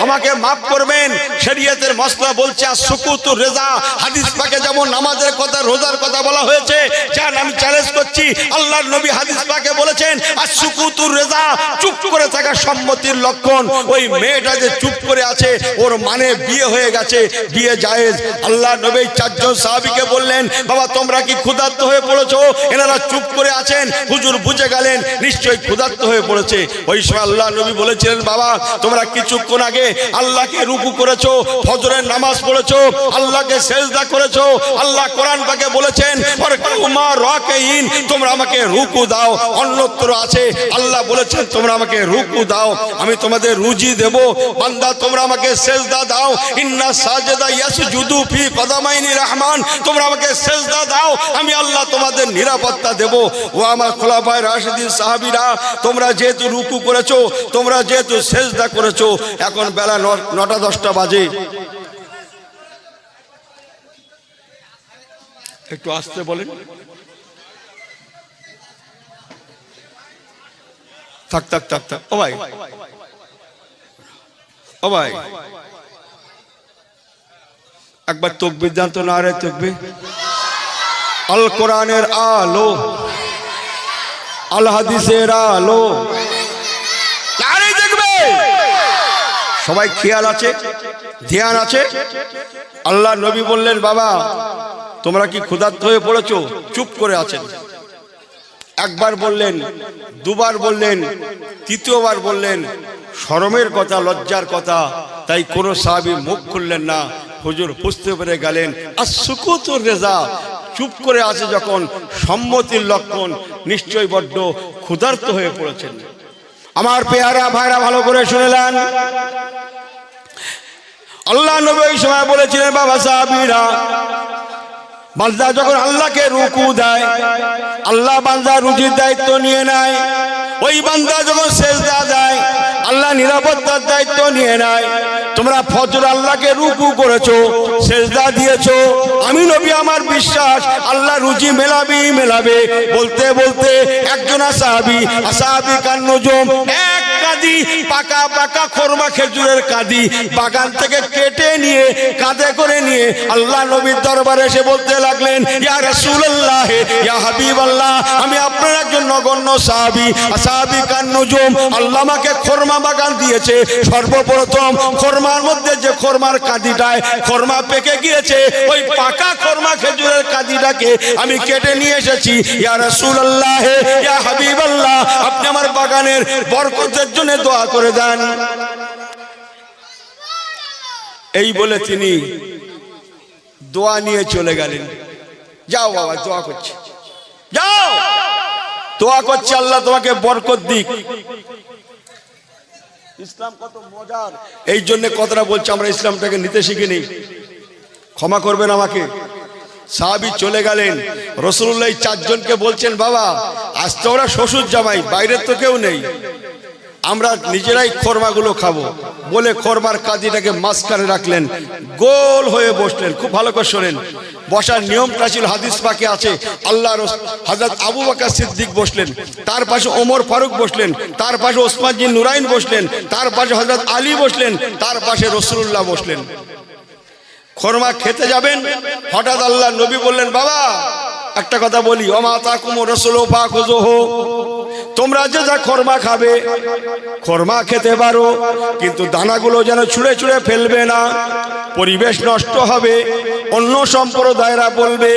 A: আমাকে মাফ করবেন, শরীয়তের মসলা বলছে আর সুকুতুর রেজা, হাদিস পাকে যেমন নামাজের কথা রোজার কথা বলা হয়েছে, যান আমি চ্যালেঞ্জ করছি, আল্লাহর নবী হাদিস পাকে বলেছেন আর সুকুতুর রেজা, চুপ করে থাকা সম্মতির লক্ষণ। ওই মেয়েটা যে চুপ করে আছে ওর মানে বিয়ে হয়ে গেছে, বিয়ে জায়েজ। আল্লাহ নবী 4 জন সাহাবীকে বললেন, বাবা তোমরা কি ক্ষুধার্ত হয়ে পড়েছো? এনারা চুপ করে আছেন, হুজুর বুঝে গেলেন নিশ্চয়ই ক্ষুধার্ত হয়ে পড়েছে। ওই সময় আল্লাহ নবী বলেছিলেন, বাবা তোমরা কিছুক্ষণ আগে আল্লাহকে রুকু করেছো, ফজরের নামাজ পড়েছো, আল্লাহকে সেজদা করেছো। আল্লাহ কোরআন পাকে বলেছেন ওয়ারকুমা রাকিঈন, তোমরা আমাকে রুকু দাও। অন্যত্র আছে আল্লাহ বলেছেন তোমরা আমাকে রুকু দাও, আমি তোমাদের রুজি দেব। বান্দা তোমরা আমাকে সেজদা দাও, ইন্না সাজদা ইয়াসজুদু ফি কদামাইনি রহমান, তোমরা আমাকে সেজদা দাও, আমি আল্লাহ তোমাদের নিরাপত্তা দেব। ও আমার খোলাফায়ে রাশিদিন সাহাবীরা, তোমরা যেহেতু রুকু করেছো, তোমরা যেহেতু সেজদা করেছো, এখন বেলা 9টা-10টা বাজে, একটু আসতে বলেন। থাক থাক থাক থাক, ও ভাই ও ভাই একবার তাকবীর জানতো না রে, তাকবীর। আল কোরআনের আলো, আল হাদিসের আলো, আরে দেখবে সবাই খেয়াল আছে, ধ্যান আছে। আল্লাহ নবী বললেন, বাবা তোমরা কি ক্ষুধার্ত হয়ে পড়েছো? চুপ করে আছেন। একবার বললেন, দুবার বললেন, তৃতীয়বার বললেন, শরমের কথা, লজ্জার কথা। তাই কোন সাহাবী মুখ খুললেন না। হুজুর বুঝতে পেরে গেলেন আর সুকুতুর রেজা, চুপ করে আছে যখন সম্মতির লক্ষণ, নিশ্চয়ই বড্ড ক্ষুধার্ত হয়ে পড়েছেন। আমার পেয়ারা ভাইরা ভালো করে শুনলেন, আল্লাহ নবী এই সময় বলেছিলেন, বাবা সাহাবীরা, বান্দা যখন আল্লাহকে রুকু দেয়, আল্লাহ বান্দার রুজির দায়িত্ব নিয়ে নেয়। ওই বান্দা যখন সেজদা দেয়, আল্লাহ নিরাপত্তার দায়িত্ব নিয়ে নেয়। তোমরা ফজর আল্লাহকে রুকু করেছো, সেজদা দিয়েছো, আমি নবী আমার বিশ্বাস আল্লাহ রুজি মেলাবে। বলতে বলতে একজন সাহাবী কান্নুজুম, এক কাঁদি পাকা পাকা খরমা খেজুরের কাঁদি বাগান থেকে কেটে নিয়ে কাঁধে করে নিয়ে আল্লাহ নবীর দরবারে এসে বলতে লাগলেন, ইয়া রাসূলুল্লাহ, ইয়া হাবিবাল্লাহ, আমি আপনার একজন নগণ্য সাহাবী কান্নুজুম, আল্লাহ আমাকে খরমা বাগান দিয়েছে। সর্বপ্রথম খরমার মধ্যে যে খরমার কাঁদিটায় খরমা পেকে গিয়েছে, ওই পাকা খরমা খেজুরের কাঁদিটাকে আমি কেটে নিয়ে এসেছি। ইয়া রাসূলুল্লাহ, ইয়া হাবিবাল্লাহ, আপনি আমার বাগানের বরকতের জন্য দোয়া করে দেন। এই বলে তিনি দোয়া নিয়ে চলে গেলেন। যাও বাবা, দোয়া করছি, যাও দোয়া করছি, আল্লাহ তোমাকে বরকত দিক। ইসলাম কত মজার, এই জন্য কথাটা বলছি, আমরা ইসলামটাকে নিতে শিখিনি। ক্ষমা করবেন আমাকে। সাহাবী চলে গেলেন, রাসূলুল্লাহ 4 জনকে বলছেন, বাবা আজ তো ওরা শ্বশুর জামাই, বাইরের তো কেউ নেই, আমরা নিজেরাই খরমাগুলো খাবো। বলে খরমার কাঁদিটাকে মাঝখানে রাখলেন, গোল হয়ে বসলেন। খুব ভালো করে শোনেন, বসার নিয়মটা ছিল হাদিস পাকে আছে। আল্লাহ হযরত আবু বকর সিদ্দিক বসলেন, তার পাশে ওমর ফারুক বসলেন, তার পাশে ওসমান জিন নুরাইন বসলেন, তার পাশে হযরত আলী বসলেন, তার পাশে রাসূলুল্লাহ বসলেন। খরমা খেতে যাবেন, হঠাৎ আল্লাহ নবী বললেন, বাবা একটা কথা বলি, ওমা তাকুমুর রাসূলু ফাখুযুহু, তোমরা যে যা খরমা খাবে খরমা খেতে পারো, কিন্তু দানাগুলো যেন ছুঁড়ে ছুঁড়ে ফেলবে না, পরিবেশ নষ্ট হবে। অন্য সম্প্রদায়রা বলবে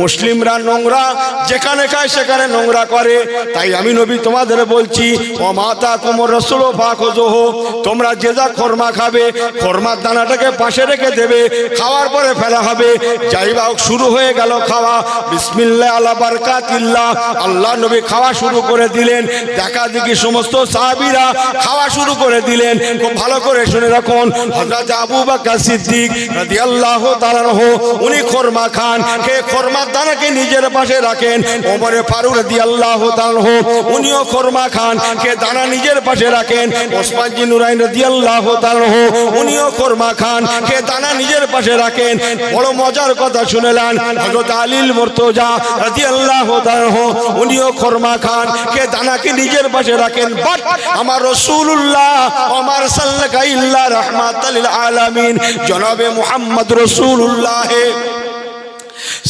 A: মুসলিমরা নোংরা, যেখানে খায় সেখানে নোংরা করে। তাই আমি নবী তোমাদের বলছি, ওমা তাকুমুর রাসূলু ফাখুযুহু, তোমরা যে যা খরমা খাবে খরমার দানাটাকে পাশে রেখে দেবে, খাওয়ার পরে ফেলা হবে। যাই হোক, শুরু হয়ে গেল খাওয়া। বিসমিল্লাহ আলা বারাকাতিল্লাহ, আল্লাহ নবী খাওয়া শুরু করে দিলেন। দেখা দেখি সমস্ত সাহাবীরা খাওয়া শুরু করে দিলেন। খুব ভালো করে শুনে রাখুন, হযরত আবু বকর সিদ্দিক সিদ্দিক রাদিয়াল্লাহু তাআলা আনহু উনি খরমা খান, খেয়ে খরমার দানাকে নিজের পাশে রাখেন। ওমর ফারুক রাদিয়াল্লাহু তাআলা আনহু উনিও খরমা খান, খেয়ে দানা নিজের পাশে রাখেন। ওসমান জি নুরাইন রাদিয়াল্লাহু তাআলা আনহু উনিও খরমা খান, খেয়ে দানা নিজের পাশে রাখেন। বড় মজার কথা শুনেলেন, হযরত আলীল মুর্তজা রাদিয়াল্লাহু তাআলা আনহু উনিও খরমা খান, খেয়ে দানাকে নিজের পাশে রাখেন। বাট আমার রাসূলুল্লাহ আমার সাল্লাল্লাহু ইল্লা রাহমাতাল লিল আলামিন জনাবে মুহাম্মদ রাসূলুল্লাহ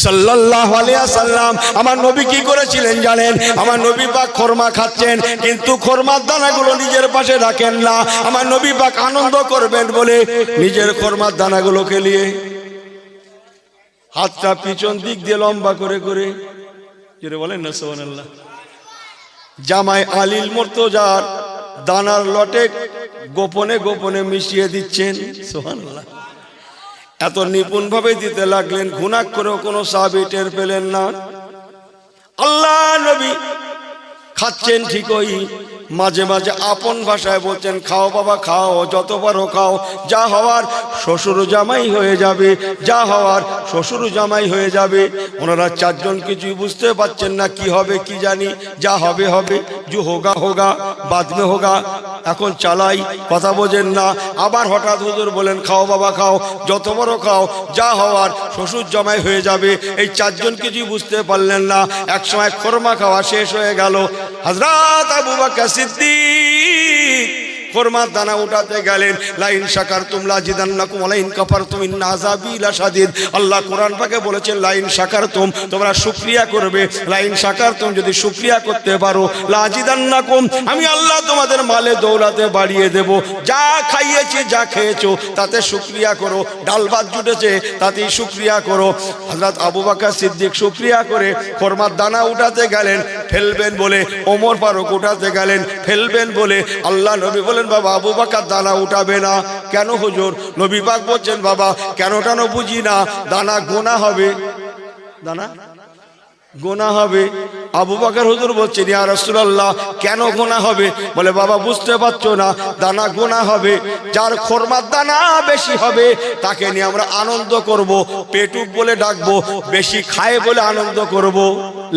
A: সাল্লাল্লাহু আলাইহি ওয়াসাল্লাম আমার নবী কি করেছিলেন জানেন? আমার নবী পাক খরমা খাচ্ছেন, কিন্তু খরমার দানাগুলো নিজের পাশে রাখেন না। আমার নবী পাক আনন্দ করবেন বলে নিজের খরমার দানাগুলোকে নিয়ে হাতটা পিছন দিক দিয়ে লম্বা করে করে, যেটা বলেন না সুবহানাল্লাহ, জামাই আলীল মুর্তজার দানার লটে গোপনে গোপনে মিশিয়ে দিচ্ছেন। সুবহানাল্লাহ, এত নিপুণ ভাবে দিতে লাগলেন, গুনাহ করেও কোনো সাহাবী টের পেলেন না। আল্লাহ নবী খাচ্ছেন ঠিকই, মাঝে মাঝে আপন ভাষায় বলছেন, খাও বাবা খাও, যত পারো খাও, যা হওয়ার শ্বশুর জামাই হয়ে যাবে, যা হওয়ার শ্বশুর জামাই হয়ে যাবে। ওনারা চারজন কিছুই বুঝতে পারছেন না, কি হবে কি জানি, যা হবে হবে, জো হোগা হোগা বাদ মে হোগা, এখন চালাই, কথা বোঝেন না। আবার হঠাৎ হুজুর বলেন, খাও বাবা খাও, যত বড় খাও, যা হওয়ার শ্বশুর জামাই হয়ে যাবে। এই চারজন কিছুই বুঝতে পারলেন না। এক সময় খরমা খাওয়া শেষ হয়ে গেল। হযরত আবু বকর সিদ্দিক খরমার দানা উঠাতে গেলেন। লাইন শাকারতুম লাজিদান্নাকুম ওয়া লাইন কাফারতুম ইন্না আযাবি লাশাদীদ। আল্লাহ কোরআন পাকে বলেছেন, লাইন শাকারতুম, তোমরা শুকরিয়া করবে, লাইন শাকারতুম, যদি শুকরিয়া করতে পারো, লাজিদান্নাকুম, আমি আল্লাহ তোমাদের মালে দৌলতে বাড়িয়ে দেব। যা খাইয়েছি, যা খেয়েছো, তাতে শুকরিয়া করো। ডাল ভাত জুটেছে, তাতেই শুকরিয়া করো। হযরত আবু বকর সিদ্দিক শুকরিয়া করে খরমার দানা উঠাতে গেলেন, ফেলবেন বলে। ওমর ফারুক উঠাতে গেলেন, ফেলবেন বলে। আল্লাহ নবী বলেন, বাবা আবু বকর দানা উঠাবে না। কেন হুজুর? নবী পাক বলছেন, বাবা কেন বুঝি না, দানা গোনা হবে, দানা গোনা হবে। আবু বকর হুজুর বলছেন, ইয়া রাসূলুল্লাহ কেন গোনা হবে? বলে, বাবা বুঝতে পারছো না, দানা গোনা হবে। যার খরমার দানা বেশি হবে তাকে নিয়ে আমরা আনন্দ করব, পেটুক বলে ডাকবো, বেশি খায় বলে আনন্দ করব।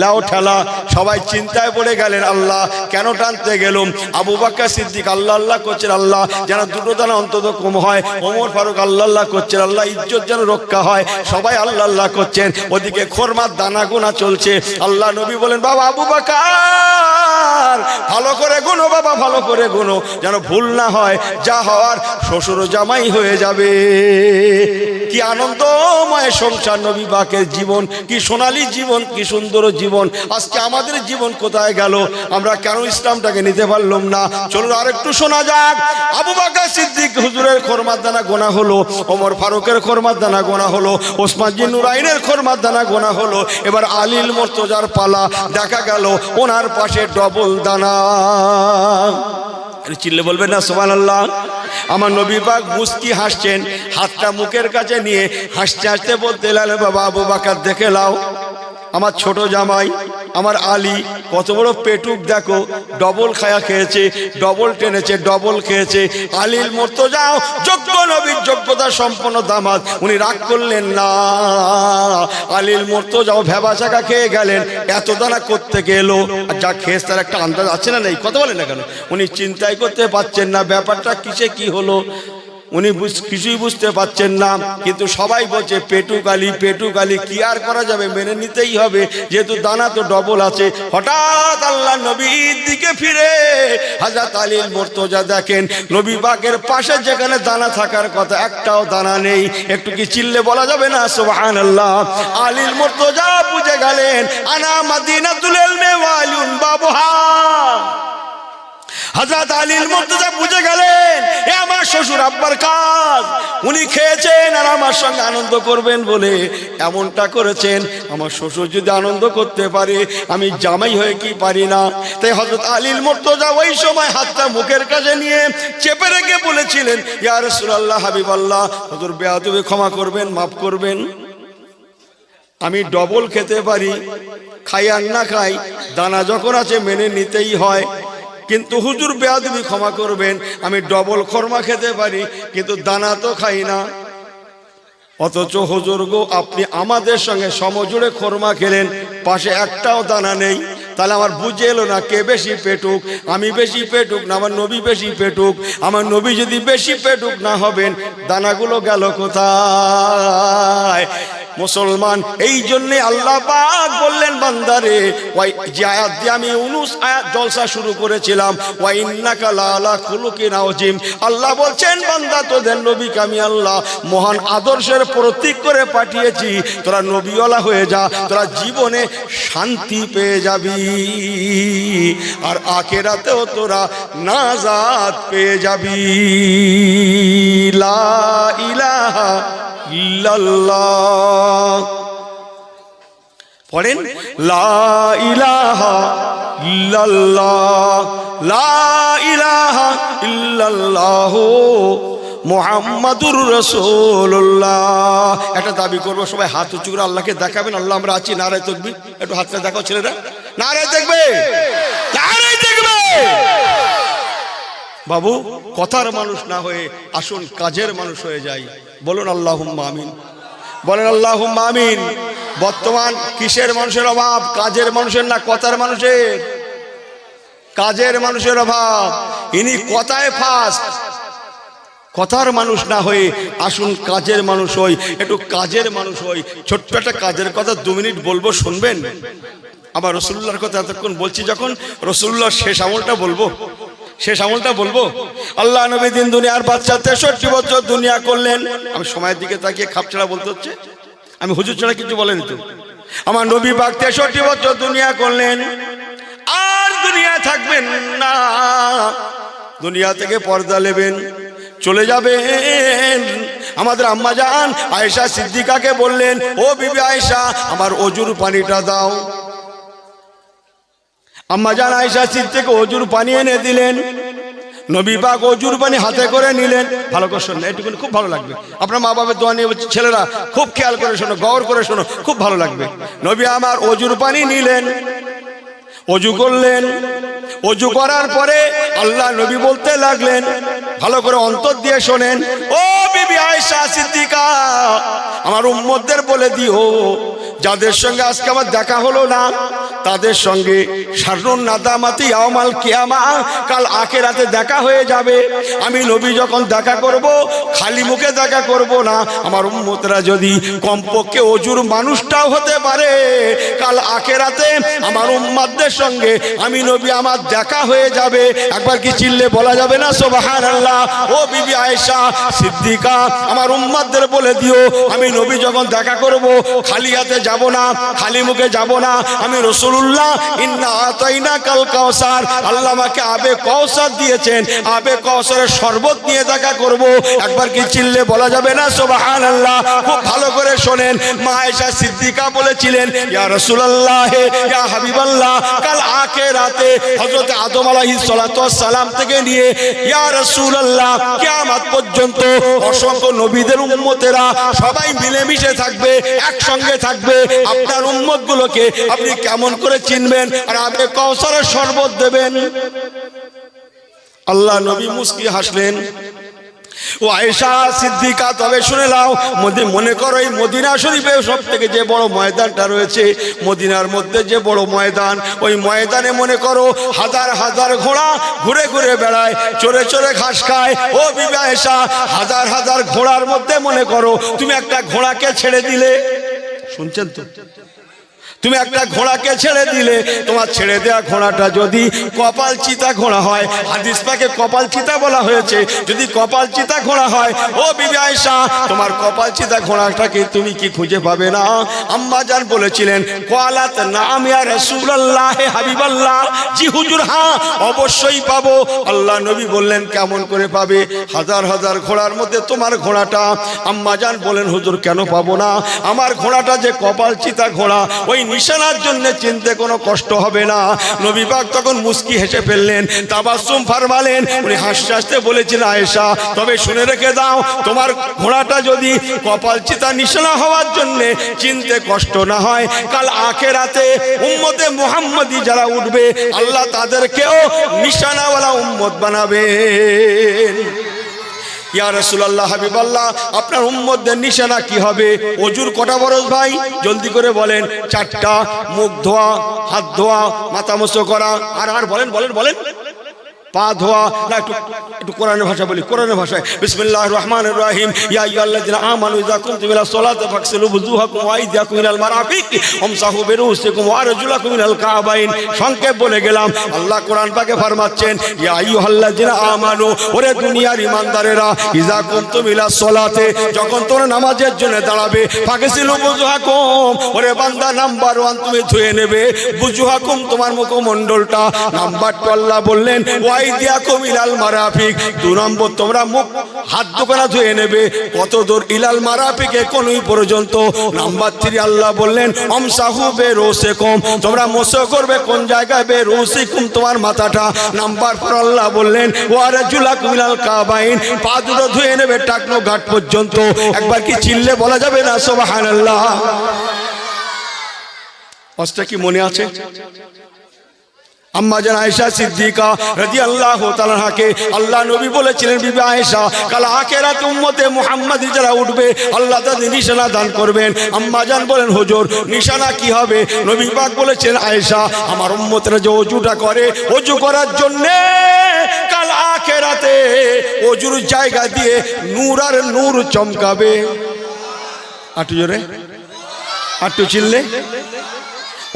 A: লাও ঠেলা, সবাই চিন্তায় পড়ে গেলেন, আল্লাহ কেন টানতে গেলাম? আবু বকর সিদ্দিক আল্লাহ আল্লাহ করছেন, আল্লাহ যেন দুটো দানা অন্তত কম হয়। ওমর ফারুক আল্লাহ আল্লাহ করছেন, আল্লাহ ইজ্জত যেন রক্ষা হয়। সবাই আল্লাহ আল্লাহ করছেন, ওদিকে খরমার দানা গোনা চলছে। আল্লাহ নবী বলেন, বাবা আবু বকর ভালো করে গুনো, বাবা ভালো করে গুনো, যেন ভুল না হয়, যা হওয়ার শ্বশুর জামাই হয়ে যাবে। কি আনন্দময় সংসার নবী পাকের জীবন, কি সোনালী জীবন, কি সুন্দর জীবন। আজকে আমাদের জীবন কোথায় গেল? আমরা কেন ইসলামটাকে নিতে পারলাম না? চলুন আরেকটু শোনা যাক। আবু বকর সিদ্দিক হুজুরের খরমার দানা গোনা হলো, ওমর ফারুকের খরমার দানা গোনা হলো, ওসমান জি নুরাইনের খরমার দানা গোনা হলো। এবার আলীল মুর্তজার পালা। দেখা গেল ওনার পাশে ডবল দানা। চিল্লে বলবেন না সুবহানাল্লাহ? আমার নবী পাক মুস্কি হাসছেন, হাতটা মুখের কাছে নিয়ে হাসতে হাসতে বলতে লাগলেন, বাবা আবু বকর দেখে লাও, আমার ছোট জামাই আমার আলী কত বড় পেটুক দেখো, ডবল খায়া খেয়েছে, ডবল টেনেছে, ডবল খেয়েছে। আলীল মুর্তজাও যোগ্য নবীর যোগ্যতা সম্পন্ন দামাত, উনি রাগ করলেন না। আলীল মুর্তজাও ভেবা চাকা খেয়ে গেলেন, এত দানা করতে গেলো, আর যা খেয়েছে তার একটা আন্দাজ আছে না নেই? কথা বলেন না কেন? উনি চিন্তাই করতে পারছেন না ব্যাপারটা কিসে কি হলো, উনি কিছুই বুঝতে পারছেন না। কিন্তু সবাই বলছে পেটুক আলী, পেটুক আলী, কি আর করা যাবে, মেনে নিতেই হবে, যেহেতু দানা তো ডবল আছে। হঠাৎ আল্লাহ নবীর দিকে ফিরে হযরত আলীল মুর্তজা দেখেন, নবী পাকের পাশে যেখানে দানা থাকার কথা একটাও দানা নেই। একটু কি চিল্লে বলা যাবে না সুবহানাল্লাহ? আলীল মুর্তজা বুঝে গেলেন, আনা মাদিনাতুল ইলমি ওয়া আলিউন বাবুহা। হযরত আলীল মুর্তজা বুঝে গেলেন, এ আমার শ্বশুর আব্বার কাজ, উনি খেয়েছেন আর আমার সঙ্গে আনন্দ করবেন বলে এমনটা করেছেন। আমার শ্বশুর যদি আনন্দ করতে পারে, আমি জামাই হয়ে কি পারি না? তাই হযরত আলীল মুর্তজা ওই সময় হাতটা মুখের কাছে নিয়ে চেপে রেখে বলেছিলেন, ইয়া রাসূলুল্লাহ, হাবিবাল্লাহ, হুজুর বেয়াদবি ক্ষমা করবেন, মাফ করবেন, আমি ডবল খেতে পারি, খাই আর না খাই, দানা যখন আছে মেনে নিতেই হয়। কিন্তু হুজুর বেয়াদবি ক্ষমা করবেন, আমি ডবল খরমা খেতে পারি, কিন্তু দানা তো খাই না। অথচ হুজুর গো আপনি আমাদের সঙ্গে সমজুড়ে খোরমা খেলেন, পাশে একটাও দানা নেই। তাহলে আমার বুঝে এলো না কে বেশি পেটুক, আমি বেশি পেটুক না আমার নবী বেশি পেটুক? আমার নবী যদি বেশি পেটুক না হবেন, দানাগুলো গেল কোথায়? মুসলমান, এই জন্যে আল্লাহ পাক বললেন বান্দারে, ওই যে আয়াত দিয়ে আমি 19 আয়াত জলসা শুরু করেছিলাম, ওয়া ইন্নাকা লাআলা খুলুকিন আযীম। আল্লাহ বলছেন বান্দা তোদের নবীকে আমি আল্লাহ মহান আদর্শের প্রতীক করে পাঠিয়েছি, তোরা নবীওয়ালা হয়ে যা, তোরা জীবনে শান্তি পেয়ে যাবি আর আখিরাতেও তোরা নাজাত পেয়ে যাবি। লা ইলাহা ইল্লাল্লাহ পড়েন, লা ইলাহা ইল্লাল্লাহ, লা ইলাহা ইল্লাল্লাহ মুহাম্মাদুর রাসূলুল্লাহ। একটা দাবি করবো, সবাই হাত উঁচু করে আল্লাহকে দেখাবেন, আল্লাহ আমরা আছি, নারায়ে তাকবীর। একটু হাতটা দেখাও ছেলেরা, নারায়ে তাকবীর, নারায়ে তাকবীর। বাবু, কথার মানুষ না হয়ে আসুন কাজের মানুষ হয়ে যাই। বলুন আল্লাহুম্মা আমিন, বলেন আল্লাহুম্মা আমিন। বর্তমান কিসের মানুষের অভাব? কাজের মানুষের না কথার মানুষের? কাজের মানুষের অভাব। ইনি কথায় ফাস্ট। কথার মানুষ না হয়ে আসুন কাজের মানুষ হই, একটু কাজের মানুষ হই। ছোট্ট একটা কাজের কথা 2 মিনিট বলবো, শুনবেন? আবার রসুল্লাহর কথা এতক্ষণ বলছি, যখন রসুল্লাহর শেষ আমলটা বলবো, শেষ আমলটা বলবো। আল্লাহ নবী দিন দুনিয়ার বাচ্চা 63 বছর দুনিয়া করলেন। আমি সময়ের দিকে তাকিয়ে খাপছাড়া বলতে হচ্ছে, আমি হুজুর ছাড়া কিছু বলেনি তো। আমার নবী পাক 63 বছর দুনিয়া করলেন, আর দুনিয়া থাকবেন না। দুনিয়া থেকে পর্দা নেবেন, চলে যাবেন। আমাদের আম্মা জান আয়েশা সিদ্দিকাকে বললেন, ও বিবি আয়েশা আমার অজুর পানিটা দাও। আম্মা জান আয়েশা সিদ্দিকা অজুর পানি এনে দিলেন। নবী পাক অজুর পানি হাতে করে নিলেন। ভালো করে শোনো, এটুকু খুব ভালো লাগবে। আপনার মা বাবার দোয়া নিয়ে বলছি, ছেলেরা খুব খেয়াল করে শোনো, গৌর করে শোনো, খুব ভালো লাগবে। নবী আমার অজুর পানি নিলেন, অজু করলেন। অজু করার পরে আল্লাহ নবী বলতে লাগলেন, ভালো করে অন্তর দিয়ে শোনেন, ও বিবি আয়েশা সিদ্দিকা আমার উম্মতদের বলে দিও, যাদের সঙ্গে আজকে আমার দেখা হলো না তাদের সঙ্গে শাররুন নাদামাতি ইয়াউমাল কিয়ামা, কাল আখিরাতে দেখা হয়ে যাবে। আমি নবী যখন দেখা করব, খালি মুখে দেখা করব না। আমার উম্মতরা যদি কমপক্ষে অজুর মানুষটাও হতে পারে, কাল আখিরাতে আমার উম্মতদের সঙ্গে আমি নবী আমার দেখা হয়ে যাবে। একবার কি চিল্লে বলা যাবে না সুবহানাল্লাহ? ও বিবি আয়েশা সিদ্দিকা আমার উম্মতদের বলে দিও, আমি নবী যখন দেখা করব খালি হাতে যাব না, খালি মুখে যাব না। আমি রাসূলুল্লাহ ইন্না আতাইনা কাল কাউসার, আল্লাহ আমাকে আবে কাউসার দিয়েছেন, আবে কাউসারের শরবত নিয়ে দেখা করব। একবার কি চিল্লে বলা যাবে না সুবহানাল্লাহ? খুব ভালো করে শোনেন, মা আয়েশা সিদ্দিকা বলেছিলেন, ইয়া রাসূলুল্লাহ ইয়া হাবিবাল্লাহ, কাল আখিরাতে হযরত আদম আলাইহিস সালাতু ওয়াস সালাম থেকে নিয়ে ইয়া রাসূলুল্লাহ কিয়ামত পর্যন্ত অসংখ্য নবীদের উম্মতেরা সবাই মিলেমিশে থাকবে, একসঙ্গে থাকবে। আপনার উম্মতগুলোকে আপনি কেমন করে চিনবেন আর আবে কাউসারের শরবত দেবেন? আল্লাহ নবী মুস্কি হাসলেন। ও আয়েশা সিদ্দিকা তবে শুনে নাও, মনে করো এই মদিনা শরীফে সব থেকে যে বড় ময়দানটা রয়েছে, মদিনার মধ্যে যে বড় ময়দান, ওই ময়দানে মনে করো হাজার হাজার ঘোড়া ঘুরে ঘুরে বেড়ায়, চড়ে চড়ে ঘাস খায়। ও বিবি আয়েশা হাজার হাজার ঘোড়ার মধ্যে মনে করো তুমি একটা ঘোড়াকে ছেড়ে দিলে, শুনছেন তো? তুমি একটা ঘোড়াকে ছেড়ে দিলে, তোমার ছেড়ে দেওয়া ঘোড়াটা যদি কপাল চিতা ঘোড়া হয়, হাদিস পাকে কপাল চিতা বলা হয়েছে, যদি কপাল চিতা ঘোড়া হয়, ও বিবি আয়েশা তোমার কপাল চিতা ঘোড়াটাকে তুমি কি খুঁজে পাবে না? আম্মা জান বলেছিলেন, ক্বালাত নাম ইয়া রাসূলুল্লাহ হাবিবাল্লাহ, জি হুজুর হ্যাঁ অবশ্যই পাবো। আল্লাহ নবী বললেন, কেমন করে পাবে? হাজার হাজার ঘোড়ার মধ্যে তোমার ঘোড়াটা। আম্মা জান বলেন, হুজুর কেন পাবো না? আমার ঘোড়াটা যে কপাল চিতা ঘোড়া, ওই নিশানার জন্য চিনতে কোনো কষ্ট হবে না। নবী পাক তখন মুস্কি হেসে ফেললেন, তাবাসসুম ফরমালেন। উনি হাসতে হাসতে বলেছিলেন, আয়েশা তবে শুনে রেখে দাও, তোমার ঘোড়াটা যদি কপাল চিতা নিশানা হওয়ার জন্য চিনতে কষ্ট না হয়, কাল আখিরাতে উম্মতে মুহাম্মদী যারা উঠবে আল্লাহ তাদেরকেও নিশানাওয়ালা উম্মত বানাবেন। ইয়া রাসূলুল্লাহ হাবিবাল্লাহ, আপনার উম্মতদের নিশানা কি হবে? ওজুর কটা ফরজ ভাই? জলদি করে বলেন। 4টা। মুখ ধোয়া, হাত ধোয়া, মাথা মুছো করা, আর বলেন বলেন বলেন। পা ধোয়া না, একটু কোরআনের ভাষা বলি, কোরআনের ভাষায়। বিসমিল্লাহির রহমানির রহিম। ইয়া আইয়ুহাল্লাযিনা আমানু ইযা কুমতুম ইলা সলাতি ফাগসিলু বুজুহাকুম ওয়া আইদিয়াকুম ইলাল মারাফিক ওয়ামসাহু বিরুসিকুম ওয়া আরজুলাকুম ইলাল কাবাইন। সংক্ষেপ বলে গেলাম। আল্লাহ কোরআন পাকে ফরমাচ্ছেন, ইয়া আইয়ুহাল্লাযিনা আমানু, ওরে দুনিয়ার ঈমানদারেরা, ইযা কুমতুম ইলা সলাতে, যখন তোমরা নামাজের জন্য দাঁড়াবে, ফাগসিলু বুজুহাকুম, ওরে বান্দা নাম্বার 1 তুমি ধুয়ে নেবে, বুজুহাকুম তোমার মুখমণ্ডলটা। নাম্বার 2 আল্লাহ বললেন ওয়াইদিয়াকুম ইলাল মারাফিক, 2 নম্বর তোমরা মুখ হাত দুখানা ধুয়ে নেবে। কত দূর? ইলাল মারাফিকে, কোনই পর্যন্ত। নাম্বার 3 আল্লাহ বললেন আমসাহু বিরুসিকুম, তোমরা মুছো করবে কোন জায়গায়? বিরুসিকুম, তোমার মাথাটা। নাম্বার 4 আল্লাহ বললেন ওয়ারজুলাকুম ইলাল কাবাইন, পা দুটো ধুয়ে নেবে টাকনো ঘাট পর্যন্ত। একবার কি চিল্লে বলা যাবে না সুবহানাল্লাহ? অস্তা কি মনে আছে? আম্মা জান আয়েশা সিদ্দিকা রাদিয়াল্লাহু তাআলা আনহাকে আল্লাহ নবী বলেছিলেন, বিবি আয়েশা, কাল আখিরাত উম্মতে মুহাম্মাদি যারা উঠবে আল্লাহ তাদের নিশানা দান করবেন। আম্মা জান বলেন, হুজুর নিশানা কি হবে? নবী পাক বলেছেন, আয়েশা, আমার উম্মতরা যে ওযুটা করে, ওযু করার জন্য কাল আখিরাতে ওযুর জায়গা দিয়ে নূর আর নূর চমকাবে। আটু জোরে, আটু চিল্লে।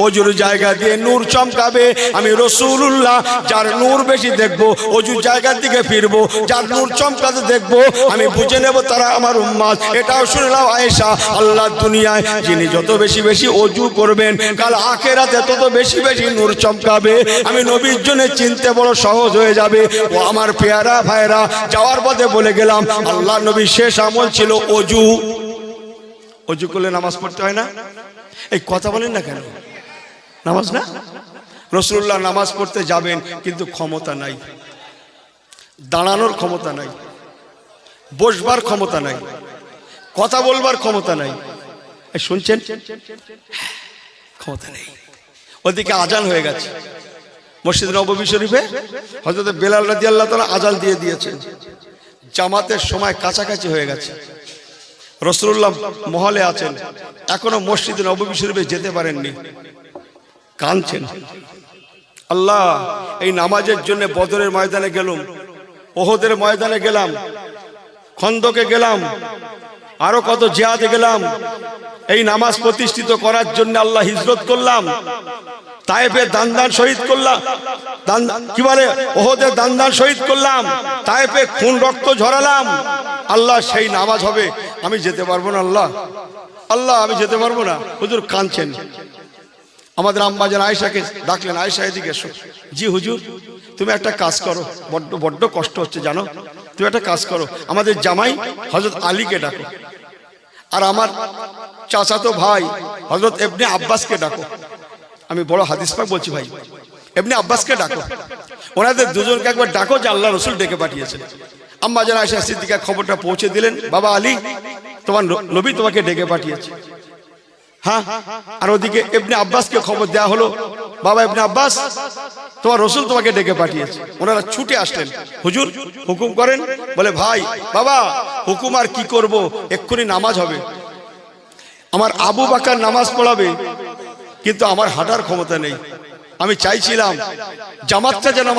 A: ওজুর জায়গা দিয়ে নূর চমকাবে। আমি রাসূলুল্লাহ যার নূর বেশি দেখবো, ওজুর জায়গার দিকে ফিরবো, যার নূর চমকাতে দেখবো, আমি বুঝে নেব তারা আমার উম্মত। এটাও শুনে নাও আয়েশা, আল্লাহ দুনিয়ায় যিনি যত বেশি বেশি ওজু করবেন, কাল আখিরাতে তত বেশি বেশি নূর চমকাবে। আমি নবীর জন্য চিনতে বড় সহজ হয়ে যাবে। ও আমার পেয়ারা ভাইরা, যাওয়ার পথে বলে গেলাম, আল্লাহ নবীর শেষ আমল ছিল ওজু। ওজু করলে নামাজ পড়তে হয় না? এই কথা বলেন না কেন? নামাজ না? রাসূলুল্লাহ নামাজ পড়তে যাবেন, কিন্তু ক্ষমতা নাই, দাঁড়ানোর ক্ষমতা নাই, বসবার ক্ষমতা নাই, কথা বলবার ক্ষমতা নাই। শুনছেন? ক্ষমতা নেই। ওদিকে আজান হয়ে গেছে মসজিদ নববী শরীফে। হযরত বেলাল রাদিয়াল্লাহু তাআলা আজান দিয়ে দিয়েছেন। জামাতের সময় কাছাকাছি হয়ে গেছে। রাসূলুল্লাহ মহলে আছেন, এখনো মসজিদ নববী শরীফে যেতে পারেননি। কাঁদছেন, আল্লাহ, এই নামাজের জন্য বদরের ময়দানে গেলাম, ওহদের ময়দানে গেলাম, খন্দকে গেলাম, আরো কত জিহাদে গেলাম, এই নামাজ প্রতিষ্ঠিত করার জন্য আল্লাহ হিজরত করলাম, তায়েফে দান শহীদ করলাম, কি বলে, ওহদে দান শহীদ করলাম, তায়েফে খুন রক্ত ঝরালাম। আল্লাহ, সেই নামাজ হবে, আমি যেতে পারবো না। আল্লাহ, আল্লাহ, আমি যেতে পারবো না। হুজুর কাঁদছেন। আমাদের আম্মা জান আয়েশাকে ডাকলেন, আয়েশা এদিকে এসো। জি হুজুর, তুমি একটা কাজ করো, বড্ড কষ্ট হচ্ছে জানো, তুমি একটা কাজ করো, আমাদের জামাই হযরত আলীকে ডাকো, আর আমার চাচাতো ভাই হযরত ইবনে আব্বাসকে ডাকো। আমি বড় হাদিস পাক বলছি ভাই, ইবনে আব্বাসকে ডাকো, ওনাদের দুজনকে একবার ডাকো যে আল্লাহ রাসূল ডেকে পাঠিয়েছেন। আম্মা জান আয়েশা সিদ্দিকা খবরটা পৌঁছে দিলেন, বাবা আলী, তোমার নবী তোমাকে ডেকে পাঠিয়েছে। হ্যাঁ, আর ওদিকে ইবনে আব্বাসকে খবর দেয়া হলো, বাবা ইবনে আব্বাস, তোমার রাসূল তোমাকে ডেকে পাঠিয়েছে। ওনারা ছুটে আসলেন, হুজুর হুকুম করেন। বলে, ভাই বাবা, হুকুম আর কি করব, এক্ষুনি নামাজ হবে, আমার আবু বকর নামাজ পড়াবে, কিন্তু আমার হাঁটার ক্ষমতা নেই। আমি চাইছিলাম জামাতটা যেন